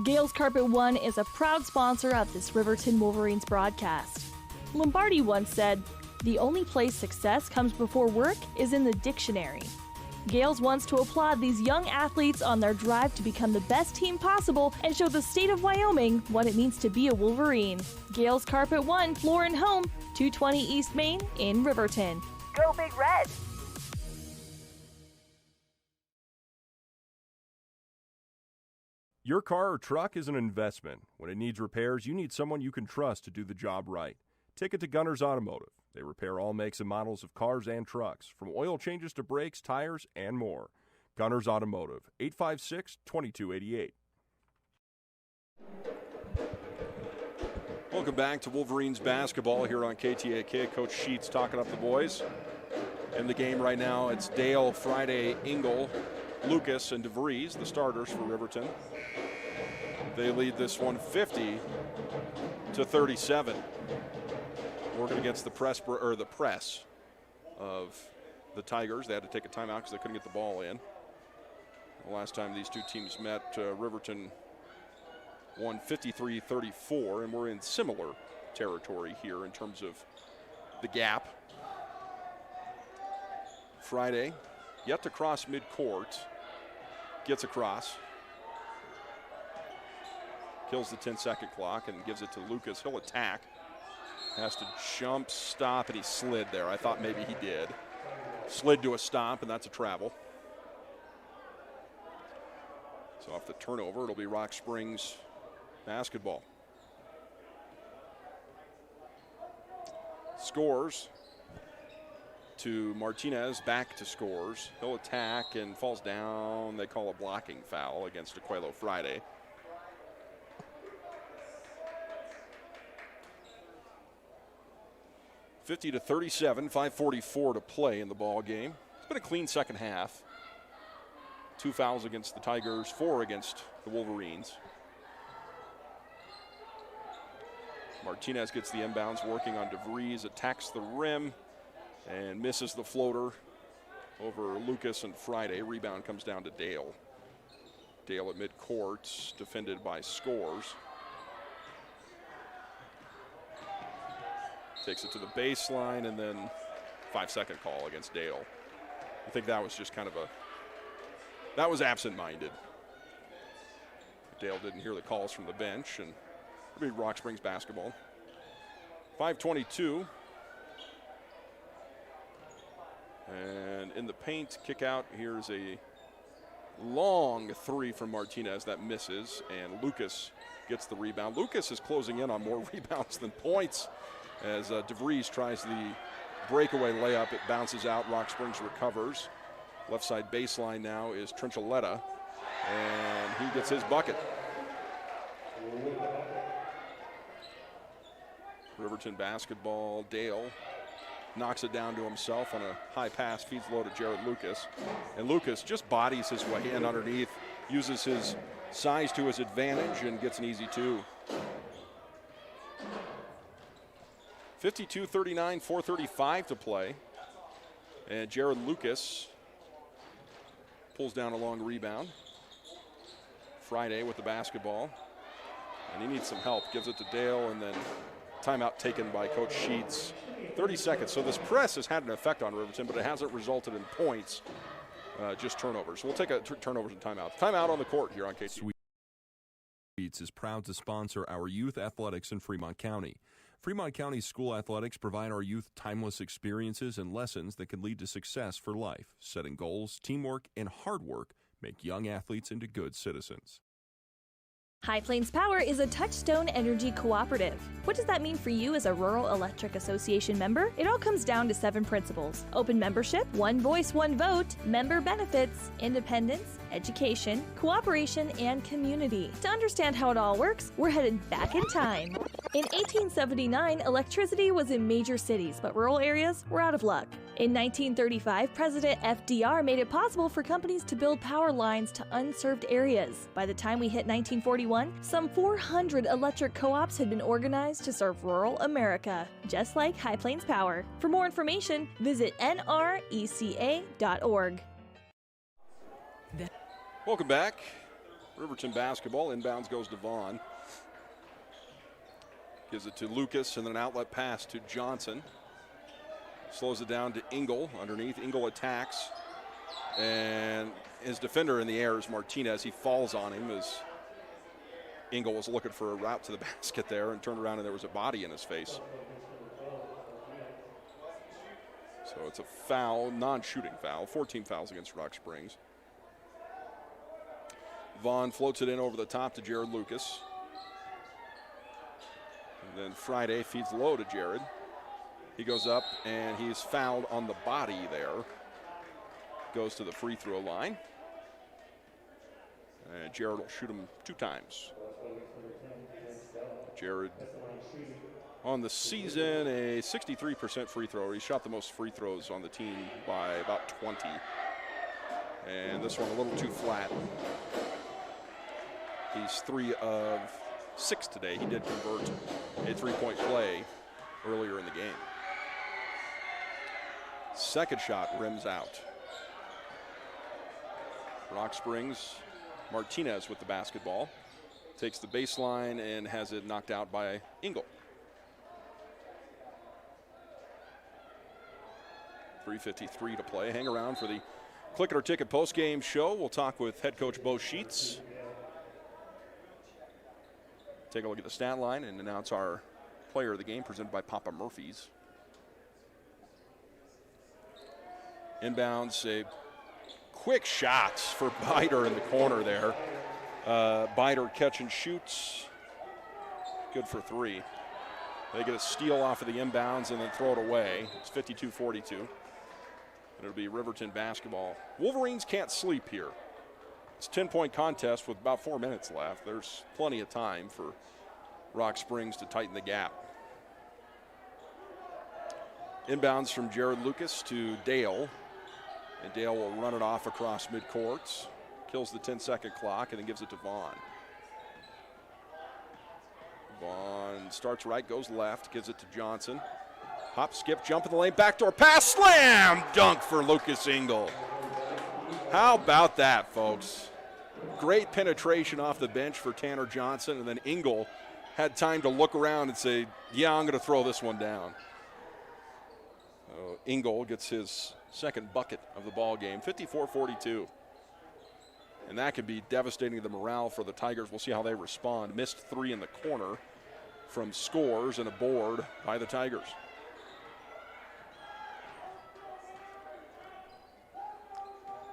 Gales Carpet One is a proud sponsor of this Riverton Wolverines broadcast. Lombardi once said, "The only place success comes before work is in the dictionary." Gales wants to applaud these young athletes on their drive to become the best team possible and show the state of Wyoming what it means to be a Wolverine. Gales Carpet One, floor and home, 220 East Main in Riverton. Go Big Red! Your car or truck is an investment. When it needs repairs, you need someone you can trust to do the job right. Take it to Gunners Automotive. They repair all makes and models of cars and trucks, from oil changes to brakes, tires, and more. Gunners Automotive, 856-2288. Welcome back to Wolverines basketball here on KTAK. Coach Sheets talking up the boys. In the game right now, it's Dale, Friday, Engel, Lucas, and DeVries, the starters for Riverton. They lead this one 50-37. Working against the press of the Tigers. They had to take a timeout because they couldn't get the ball in. The last time these two teams met, Riverton won 53-34, and we're in similar territory here in terms of the gap. Friday, yet to cross midcourt, gets across, kills the 10-second clock and gives it to Lucas. He'll attack, has to jump, stop, and he slid there. I thought maybe he did. Slid to a stop, and that's a travel. So off the turnover, it'll be Rock Springs basketball. Scores to Martinez, back to Scores. He'll attack and falls down. They call a blocking foul against Aquelo Friday. (50-37), 5:44 to play in the ball game. It's been a clean second half. 2 fouls against the Tigers, 4 against the Wolverines. Martinez gets the inbounds, working on DeVries, attacks the rim, and misses the floater over Lucas and Friday. Rebound comes down to Dale. Dale at midcourt, defended by Scores. Takes it to the baseline, and then 5-second call against Dale. I think that was just kind of that was absent-minded. Dale didn't hear the calls from the bench, and it'll be Rock Springs basketball. 5:22. And in the paint, kick out. Here's a long three from Martinez that misses, and Lucas gets the rebound. Lucas is closing in on more rebounds than points as DeVries tries the breakaway layup. It bounces out. Rock Springs recovers. Left side baseline now is Trinchaletta, and he gets his bucket. Riverton basketball. Dale knocks it down to himself on a high pass, feeds low to Jared Lucas. And Lucas just bodies his way in underneath, uses his size to his advantage, and gets an easy two. 52-39, 4:35 to play. And Jared Lucas pulls down a long rebound. Friday with the basketball. And he needs some help. Gives it to Dale, and then timeout taken by Coach Sheets. 30 seconds. So this press has had an effect on Riverton, but it hasn't resulted in points, just turnovers. We'll take a turnovers and timeouts. Timeout on the court here on KT. Sheets is proud to sponsor our youth athletics in Fremont County. Fremont County School Athletics provide our youth timeless experiences and lessons that can lead to success for life. Setting goals, teamwork, and hard work make young athletes into good citizens. High Plains Power is a Touchstone Energy cooperative. What does that mean for you as a Rural Electric Association member? It all comes down to 7 principles: open membership, one voice, one vote, member benefits, independence, education, cooperation, and community. To understand how it all works, we're headed back in time. In 1879, electricity was in major cities, but rural areas were out of luck. In 1935, President FDR made it possible for companies to build power lines to unserved areas. By the time we hit 1941, some 400 electric co-ops had been organized to serve rural America, just like High Plains Power. For more information, visit nreca.org. Welcome back. Riverton basketball. Inbounds goes to Vaughn. Gives it to Lucas, and then an outlet pass to Johnson. Slows it down to Engel underneath. Engel attacks, and his defender in the air is Martinez. He falls on him as Engel was looking for a route to the basket there and turned around, and there was a body in his face. So it's a foul, non-shooting foul. 14 fouls against Rock Springs. Vaughn floats it in over the top to Jared Lucas. And then Friday feeds low to Jared. He goes up, and he's fouled on the body there. Goes to the free throw line. Jared will shoot him 2 times. Jared on the season, a 63% free thrower. He shot the most free throws on the team by about 20. And this one a little too flat. He's 3 of 6 today. He did convert a 3-point play earlier in the game. Second shot rims out. Rock Springs, Martinez with the basketball. Takes the baseline and has it knocked out by Engel. 3:53 to play. Hang around for the Click It or Ticket post-game show. We'll talk with head coach Bo Sheets. Take a look at the stat line and announce our player of the game presented by Papa Murphy's. Inbounds, a quick shots for Bider in the corner there. Bider catch and shoots. Good for 3. They get a steal off of the inbounds and then throw it away. It's 52-42. It'll be Riverton basketball. Wolverines can't sleep here. It's a 10-point contest with about 4 minutes left. There's plenty of time for Rock Springs to tighten the gap. Inbounds from Jared Lucas to Dale. And Dale will run it off across midcourt. Kills the 10-second clock and then gives it to Vaughn. Vaughn starts right, goes left, gives it to Johnson. Hop, skip, jump in the lane, backdoor pass, slam dunk for Lucas Engel. How about that, folks? Great penetration off the bench for Tanner Johnson, and then Engel had time to look around and say, yeah, I'm going to throw this one down. Engel gets his second bucket of the ball game, 54-42. And that could be devastating to the morale for the Tigers. We'll see how they respond. Missed 3 in the corner from scores and a board by the Tigers.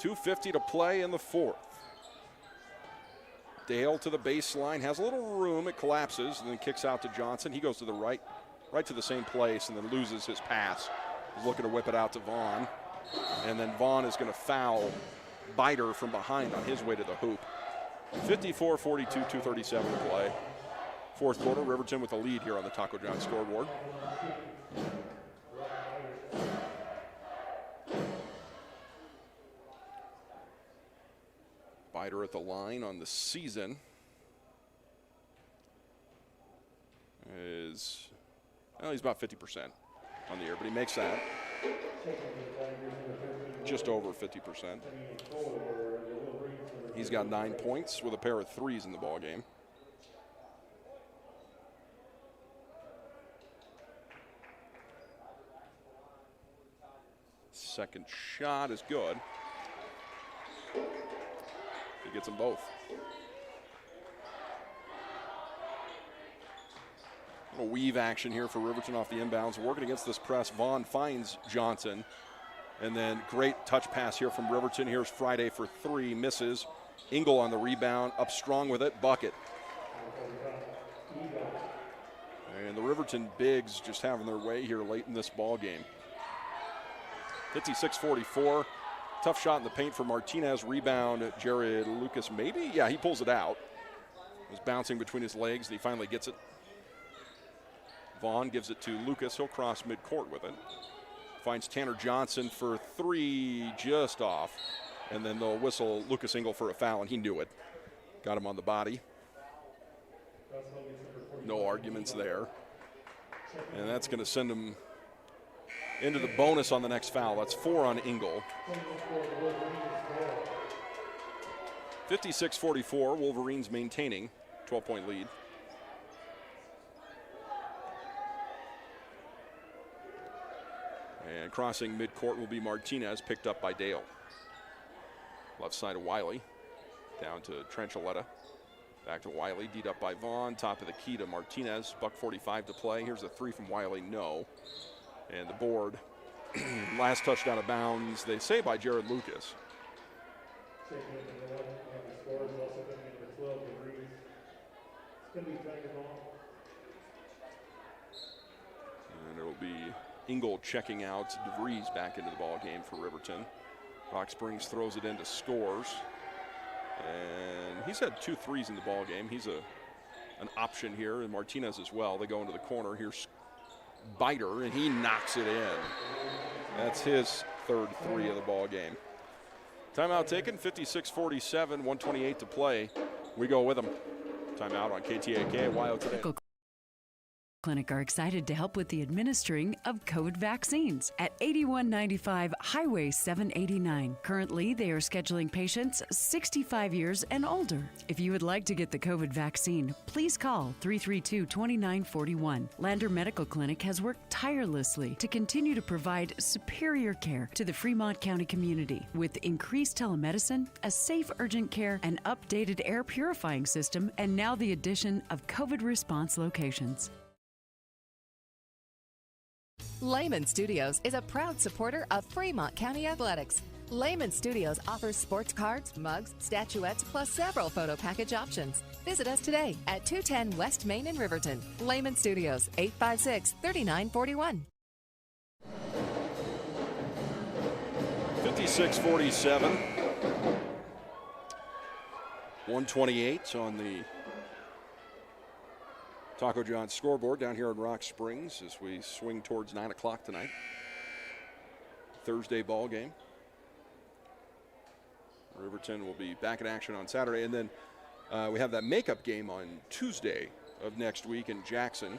.250 to play in the 4th. Dale to the baseline, has a little room, it collapses, and then kicks out to Johnson. He goes to the right to the same place, and then loses his pass. He's looking to whip it out to Vaughn. And then Vaughn is going to foul Bider from behind on his way to the hoop. 54-42, 2:37 to play. 4th quarter, Riverton with the lead here on the Taco John scoreboard. Bider at the line on the season is, well, he's about 50% on the year, but he makes that just over 50%. He's got 9 points with a pair of threes in the ball game. Second shot is good. He gets them both. A weave action here for Riverton off the inbounds. Working against this press, Vaughn finds Johnson. And then great touch pass here from Riverton. Here's Friday for 3, misses. Engel on the rebound, up strong with it, bucket. And the Riverton bigs just having their way here late in this ball game. 56-44. Tough shot in the paint for Martinez. Rebound, Jared Lucas, maybe? Yeah, he pulls it out. It was bouncing between his legs, and he finally gets it. Vaughn gives it to Lucas. He'll cross midcourt with it. Finds Tanner Johnson for 3, just off. And then they'll whistle Lucas Engel for a foul, and he knew it. Got him on the body. No arguments there. And that's going to send him into the bonus on the next foul. That's 4 on Engel. 56-44, Wolverines maintaining 12-point lead. And crossing midcourt will be Martinez, picked up by Dale. Left side of Wiley, down to Trenchaletta. Back to Wiley, D'd up by Vaughn, top of the key to Martinez. $1:45 to play. Here's a 3 from Wiley, no. And the board, last touch out of bounds, they say by Jared Lucas. And it'll be Engel checking out. DeVries back into the ball game for Riverton. Rock Springs throws it into scores. And he's had 2 threes in the ball game. He's an option here, and Martinez as well. They go into the corner. Here's Biter, and he knocks it in. That's his 3rd 3 of the ball game. Timeout taken, 56-47, 128 to play. We go with them. Timeout on KTAK, WYO Today. Clinic are excited to help with the administering of COVID vaccines at 8195 Highway 789. Currently, they are scheduling patients 65 years and older. If you would like to get the COVID vaccine, please call 332-2941. Lander Medical Clinic has worked tirelessly to continue to provide superior care to the Fremont County community with increased telemedicine, a safe urgent care, an updated air purifying system, and now the addition of COVID response locations. Lehman Studios is a proud supporter of Fremont County Athletics. Lehman Studios offers sports cards, mugs, statuettes, plus several photo package options. Visit us today at 210 West Main in Riverton. Lehman Studios, 856-3941. 56-47. 128 on the Taco John's scoreboard down here in Rock Springs as we swing towards 9 o'clock tonight. Thursday ball game. Riverton will be back in action on Saturday, and then we have that makeup game on Tuesday of next week in Jackson.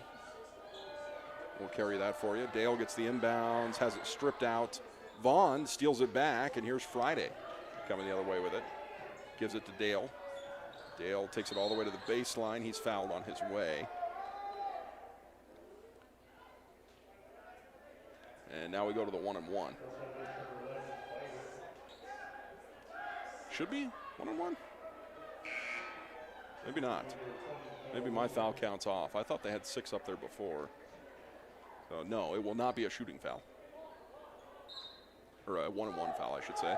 We'll carry that for you. Dale gets the inbounds, has it stripped out. Vaughn steals it back, and here's Friday coming the other way with it. Gives it to Dale. Dale takes it all the way to the baseline. He's fouled on his way. And now we go to the 1-and-1. Should be 1-and-1? Maybe not. Maybe my foul count's off. I thought they had 6 up there before. So no, it will not be a shooting foul. Or a 1-and-1 foul, I should say.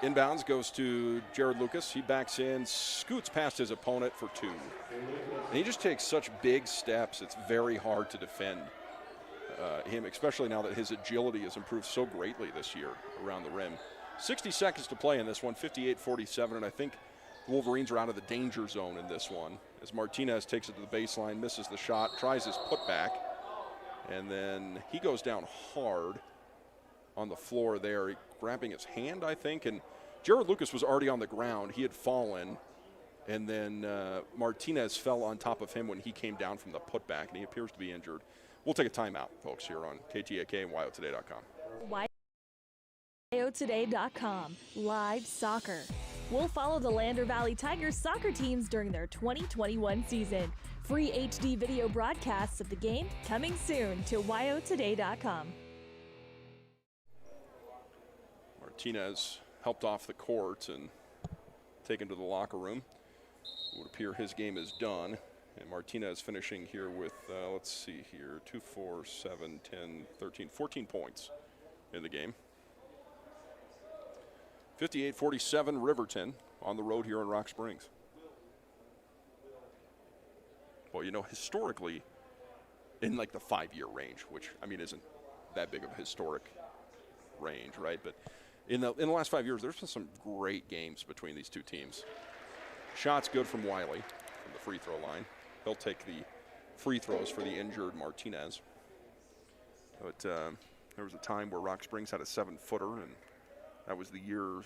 Inbounds goes to Jared Lucas. He backs in, scoots past his opponent for 2. And he just takes such big steps, it's very hard to defend him, especially now that his agility has improved so greatly this year around the rim. 60 seconds to play in this one, 58-47, and I think the Wolverines are out of the danger zone in this one as Martinez takes it to the baseline, misses the shot, tries his putback, and then he goes down hard on the floor there, grabbing his hand, I think, and Jared Lucas was already on the ground. He had fallen, and then Martinez fell on top of him when he came down from the putback, and he appears to be injured. We'll take a timeout, folks, here on KTAK and WyoToday.com. WyoToday.com. Live soccer. We'll follow the Lander Valley Tigers soccer teams during their 2021 season. Free HD video broadcasts of the game coming soon to WyoToday.com. Martinez helped off the court and taken to the locker room. It would appear his game is done. And Martinez finishing here with, let's see here, 2, 4, 7, 10, 13, 14 points in the game. 58-47 Riverton on the road here in Rock Springs. Well, you know, historically, in like the 5-year range, which, I mean, isn't that big of a historic range, right? But in the last 5 years, there's been some great games between these two teams. Shots good from Wiley from the free throw line. He'll take the free throws for the injured Martinez. But there was a time where Rock Springs had a 7-footer, and that was the year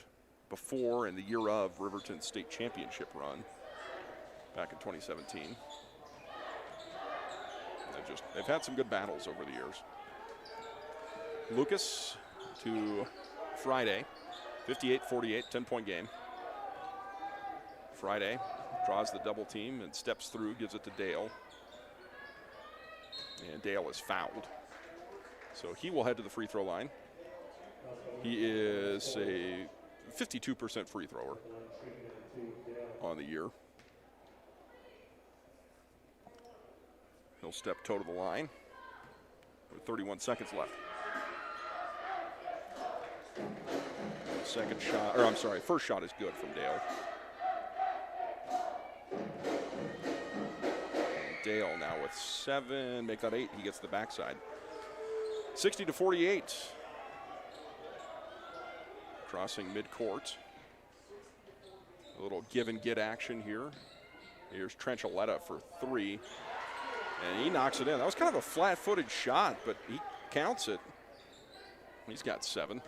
before and the year of Riverton's state championship run back in 2017. They've had some good battles over the years. Lucas to Friday, 58-48, 10-point game. Friday draws the double team and steps through, gives it to Dale. And Dale is fouled. So he will head to the free throw line. He is a 52% free thrower on the year. He'll step toe to the line with 31 seconds left. Second shot, or I'm sorry, first shot is good from Dale. Dale now with 7, make that 8, he gets the backside. 60-48. Crossing midcourt. A little give and get action here. Here's Trenchaletta for 3. And he knocks it in. That was kind of a flat-footed shot, but he counts it. He's got 7.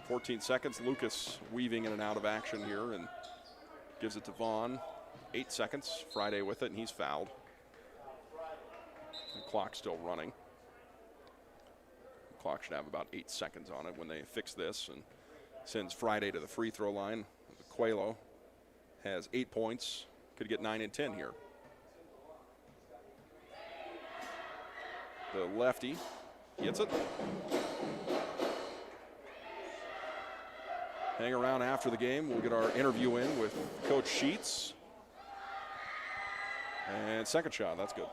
14 seconds. Lucas weaving in and out of action here and gives it to Vaughn. 8 seconds. Friday with it, and he's fouled. The clock's still running. The clock should have about 8 seconds on it when they fix this, and sends Friday to the free throw line. Coelho has 8 points. Could get 9 and 10 here. The lefty gets it. Hang around after the game. We'll get our interview in with Coach Sheets. And second shot, that's good.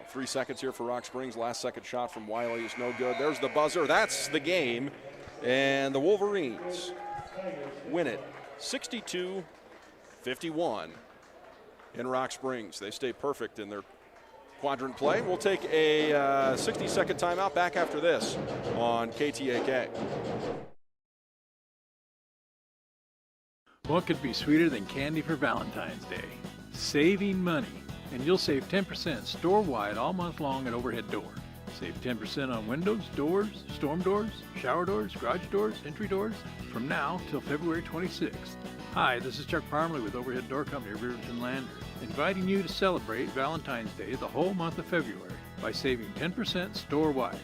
3 seconds here for Rock Springs. Last second shot from Wiley is no good. There's the buzzer. That's the game. And the Wolverines win it 62-51 in Rock Springs. They stay perfect in their quadrant play. We'll take a 60-second timeout. Back after this on KTAK. What could be sweeter than candy for Valentine's Day? Saving money. And you'll save 10% store-wide all month long at Overhead Door. Save 10% on windows, doors, storm doors, shower doors, garage doors, entry doors from now till February 26th. Hi, this is Chuck Parmley with Overhead Door Company of Riverton Lander, inviting you to celebrate Valentine's Day the whole month of February by saving 10% store-wide.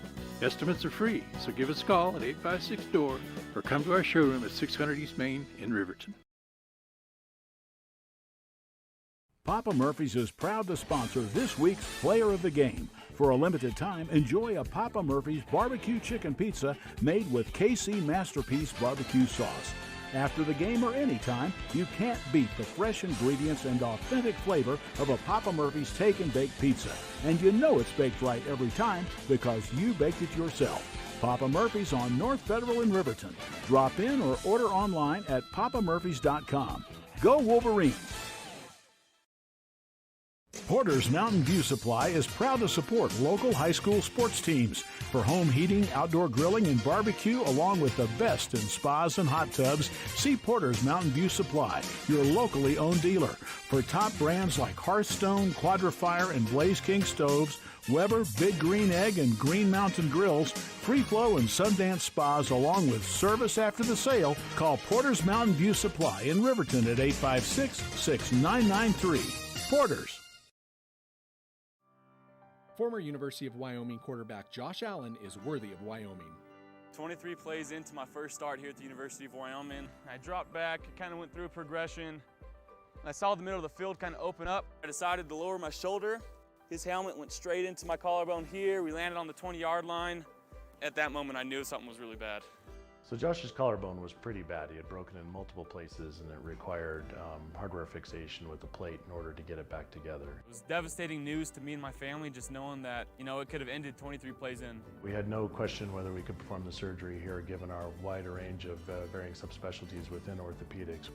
Estimates are free, so give us a call at 856-DOOR or come to our showroom at 600 East Main in Riverton. Papa Murphy's is proud to sponsor this week's Player of the Game. For a limited time, enjoy a Papa Murphy's barbecue chicken pizza made with KC Masterpiece barbecue sauce. After the game or anytime, you can't beat the fresh ingredients and authentic flavor of a Papa Murphy's take and bake pizza. And you know it's baked right every time because you baked it yourself. Papa Murphy's on North Federal in Riverton. Drop in or order online at papamurphys.com. Go Wolverines! Porter's Mountain View Supply is proud to support local high school sports teams for home heating, outdoor grilling, and barbecue, along with the best in spas and hot tubs. See Porter's Mountain View Supply, your locally owned dealer, for top brands like Hearthstone, Quadrifire, and Blaze King stoves, Weber, Big Green Egg, and Green Mountain grills, Free Flow and Sundance spas, along with service after the sale. Call Porter's Mountain View Supply in Riverton at 856-6993. Porter's. Former University of Wyoming quarterback Josh Allen is worthy of Wyoming. 23 plays into my first start here at the University of Wyoming. I dropped back, kind of went through a progression. I saw the middle of the field kind of open up. I decided to lower my shoulder. His helmet went straight into my collarbone here. We landed on the 20-yard line. At that moment, I knew something was really bad. So Josh's collarbone was pretty bad. He had broken in multiple places, and it required hardware fixation with the plate in order to get it back together. It was devastating news to me and my family, just knowing that, it could have ended 23 plays in. We had no question whether we could perform the surgery here, given our wide range of varying subspecialties within orthopedics.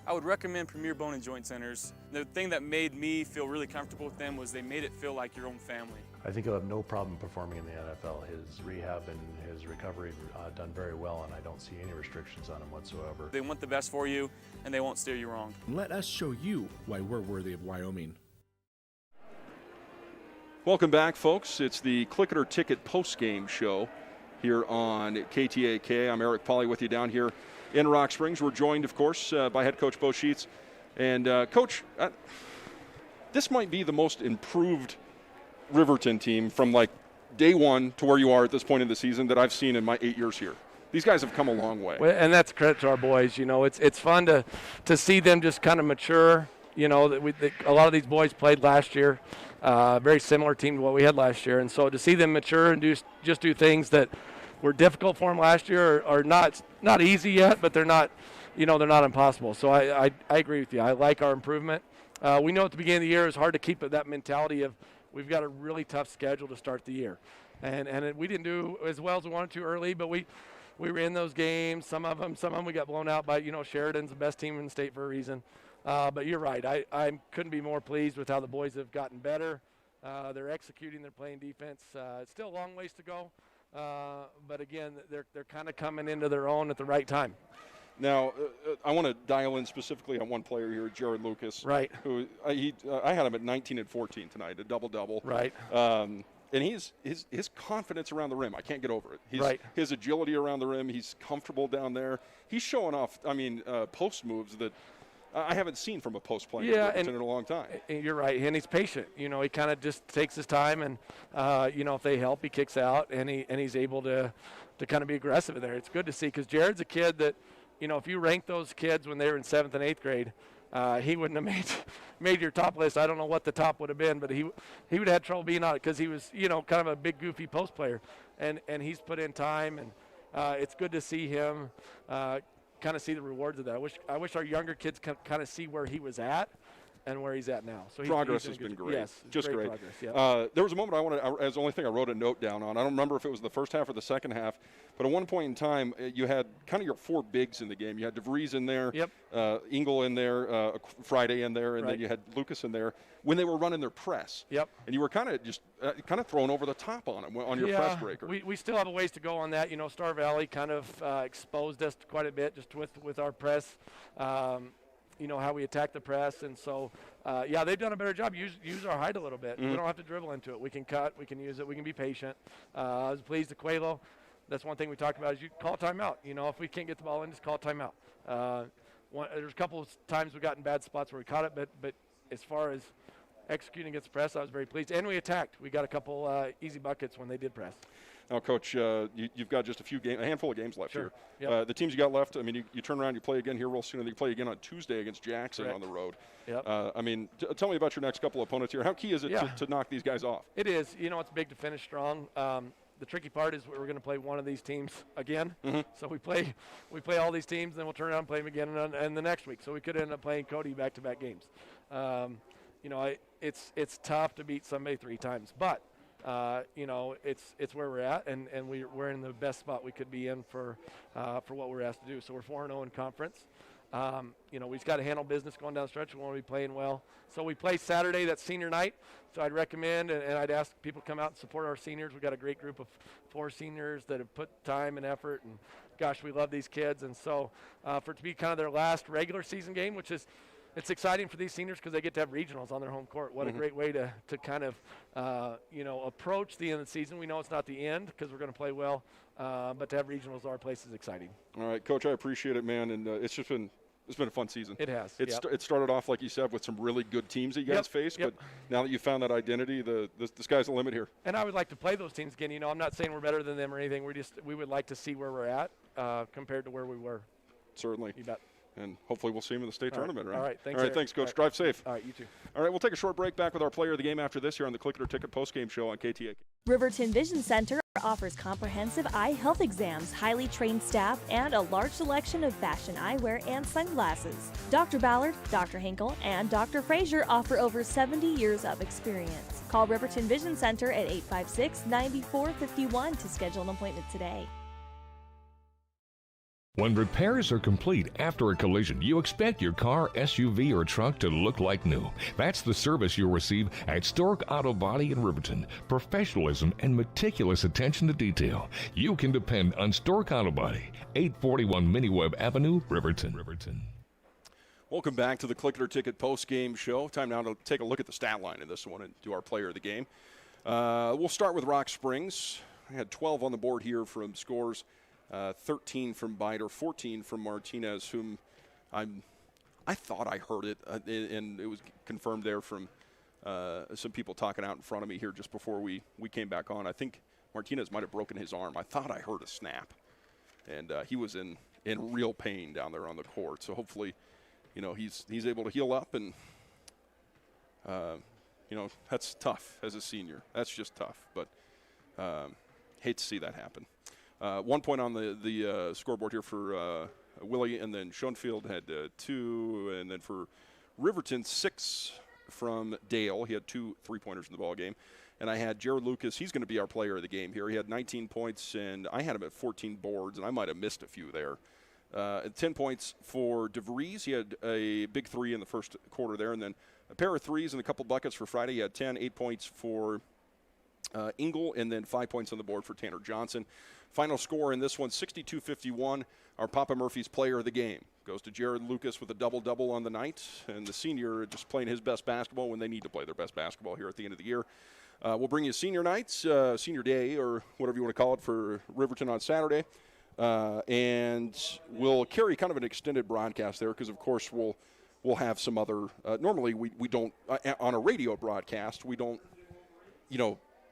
I would recommend Premier Bone and Joint Centers. The thing that made me feel really comfortable with them was they made it feel like your own family. I think he'll have no problem performing in the NFL. His rehab and his recovery done very well, and I don't see any restrictions on him whatsoever. They want the best for you, and they won't steer you wrong. Let us show you why we're worthy of Wyoming. Welcome back, folks. It's the Click It or Ticket post-game show here on KTAK. I'm Eric Pauly with you down here in Rock Springs. We're joined, of course, by head coach Bo Sheets. And, Coach, this might be the most improved Riverton team from, like, day one to where you are at this point in the season that I've seen in my 8 years here. These guys have come a long way. Well, and that's credit to our boys. It's fun to see them just kind of mature. A lot of these boys played last year, very similar team to what we had last year. And so to see them mature and just do things that were difficult for them last year are not easy yet, but they're not impossible. So I agree with you. I like our improvement. We know at the beginning of the year it's hard to keep that mentality of we've got a really tough schedule to start the year. And we didn't do as well as we wanted to early, but we were in those games. Some of them we got blown out by, Sheridan's the best team in the state for a reason. But you're right. I couldn't be more pleased with how the boys have gotten better. They're executing, they're playing defense. It's still a long ways to go. But again, they're kind of coming into their own at the right time. Now, I want to dial in specifically on one player here, Jared Lucas. Right. Who I had him at 19 and 14 tonight, a double-double. Right. And his confidence around the rim, I can't get over it. Right. His agility around the rim, he's comfortable down there. He's showing off, post moves that I haven't seen from a post player in a long time. You're right, and he's patient. He kind of just takes his time, and if they help, he kicks out, and he's able to kind of be aggressive in there. It's good to see because Jared's a kid that, if you rank those kids when they were in 7th and 8th grade, he wouldn't have made your top list. I don't know what the top would have been, but he would have had trouble being on it because he was, kind of a big, goofy post player. And he's put in time, and it's good to see him kind of see the rewards of that. I wish our younger kids kind of see where he was at and where he's at now. So progress has been great. Yes, just great. Progress, yeah. There was a moment as the only thing I wrote a note down on. I don't remember if it was the first half or the second half, but at one point in time, you had kind of your 4 bigs in the game. You had DeVries in there, Engel in there, Friday in there, and then you had Lucas in there when they were running their press. Yep. And you were kind of just thrown over the top on them on your press breaker. We still have a ways to go on that. Star Valley kind of exposed us quite a bit just with our press. How we attack the press. And so, they've done a better job. Use our height a little bit. Mm-hmm. We don't have to dribble into it. We can cut. We can use it. We can be patient. I was pleased to Quelo. That's one thing we talked about is you call timeout. If we can't get the ball in, just call timeout. There's a couple of times we got in bad spots where we caught it, but as far as executing against the press, I was very pleased. And we attacked. We got a couple easy buckets when they did press. Now, Coach, you've got just a handful of games left here. Yep. The teams you got left, you turn around, you play again here real soon, and you play again on Tuesday against Jackson on the road. Yep. Tell me about your next couple of opponents here. How key is it to knock these guys off? It is. It's big to finish strong. The tricky part is we're going to play one of these teams again. Mm-hmm. So we play all these teams, and then we'll turn around and play them again and the next week. So we could end up playing Cody back-to-back games. It's tough to beat somebody 3 times, but it's where we're at, and we're in the best spot we could be in for what we're asked to do. So we're 4-0 in conference. We've got to handle business going down the stretch. We want to be playing well. So we play Saturday. That's senior night. So I'd recommend and I'd ask people to come out and support our seniors. We've got a great group of 4 seniors that have put time and effort, and gosh, we love these kids. And so for it to be kind of their last regular season game, which is it's exciting for these seniors because they get to have regionals on their home court. What a great way to kind of, approach the end of the season. We know it's not the end because we're going to play well, but to have regionals our place is exciting. All right, Coach, I appreciate it, man, and it's been a fun season. It has. It started off, like you said, with some really good teams that you guys faced, but now that you found that identity, the sky's the limit here. And I would like to play those teams again. I'm not saying we're better than them or anything. We would like to see where we're at compared to where we were. Certainly. You bet. And hopefully we'll see him in the state tournament, right? All right, thanks. All right, thanks, Coach. Right. Drive safe. All right, you too. All right, we'll take a short break back with our player of the game after this here on the Click It or Ticket postgame show on KTA. Riverton Vision Center offers comprehensive eye health exams, highly trained staff, and a large selection of fashion eyewear and sunglasses. Dr. Ballard, Dr. Hinkle, and Dr. Frazier offer over 70 years of experience. Call Riverton Vision Center at 856-9451 to schedule an appointment today. When repairs are complete after a collision, you expect your car, SUV, or truck to look like new. That's the service you'll receive at Stork Auto Body in Riverton. Professionalism and meticulous attention to detail. You can depend on Stork Auto Body, 841 Miniweb Avenue, Riverton. Welcome back to the Click It or Ticket postgame show. Time now to take a look at the stat line in this one and do our player of the game. We'll start with Rock Springs. I had 12 on the board here from scores. 13 from Bider, 14 from Martinez, whom I thought I heard it, and it was confirmed there from some people talking out in front of me here just before we came back on. I think Martinez might have broken his arm. I thought I heard a snap, and he was in real pain down there on the court. So hopefully, he's able to heal up, and that's tough as a senior. That's just tough, but hate to see that happen. 1 point on the scoreboard here for Willie, and then Schoenfield had 2, and then for Riverton, 6 from Dale. He had 2 3-pointers in the ball game. And I had Jared Lucas. He's going to be our player of the game here. He had 19 points, and I had him at 14 boards, and I might have missed a few there. 10 points for DeVries. He had a big 3 in the first quarter there, and then a pair of threes and a couple buckets for Friday. He had 10, 8 points for Engel, and then 5 points on the board for Tanner Johnson. Final score in this one, 62-51. Our Papa Murphy's player of the game goes to Jared Lucas with a double-double on the night, and the senior just playing his best basketball when they need to play their best basketball here at the end of the year. We'll bring you senior nights, senior day, or whatever you want to call it, for Riverton on Saturday. And we'll carry kind of an extended broadcast there because, of course, we'll have some other normally we don't on a radio broadcast, we don't,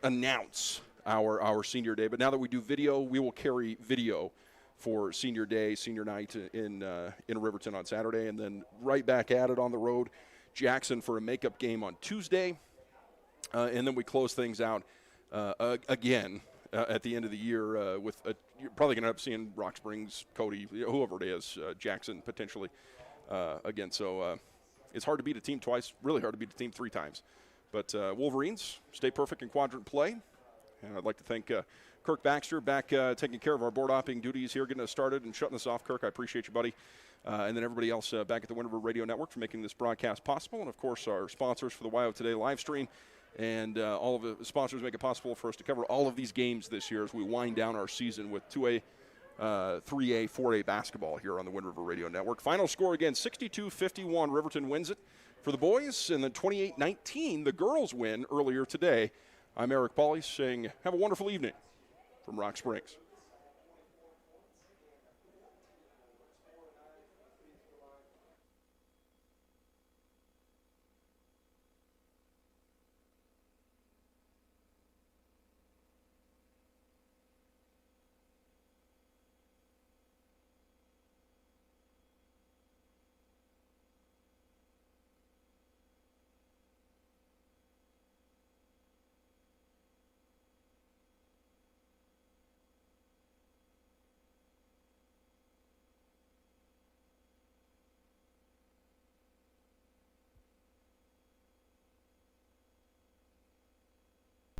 announce our senior day. But now that we do video, we will carry video for senior day, senior night in Riverton on Saturday, and then right back at it on the road, Jackson for a makeup game on Tuesday. And then we close things out again at the end of the year with you're probably going to end up seeing Rock Springs, Cody, whoever it is, Jackson potentially again. So it's hard to beat a team twice, really hard to beat a team 3 times. But Wolverines stay perfect in quadrant play. And I'd like to thank Kirk Baxter back taking care of our board hopping duties here, getting us started and shutting us off. Kirk, I appreciate you, buddy. And then everybody else back at the Wind River Radio Network for making this broadcast possible. And, of course, our sponsors for the WYO Today live stream. And all of the sponsors make it possible for us to cover all of these games this year as we wind down our season with 2A, 3A, 4A basketball here on the Wind River Radio Network. Final score again, 62-51. Riverton wins it for the boys. And then 28-19, the girls win earlier today. I'm Eric Pauley saying have a wonderful evening from Rock Springs.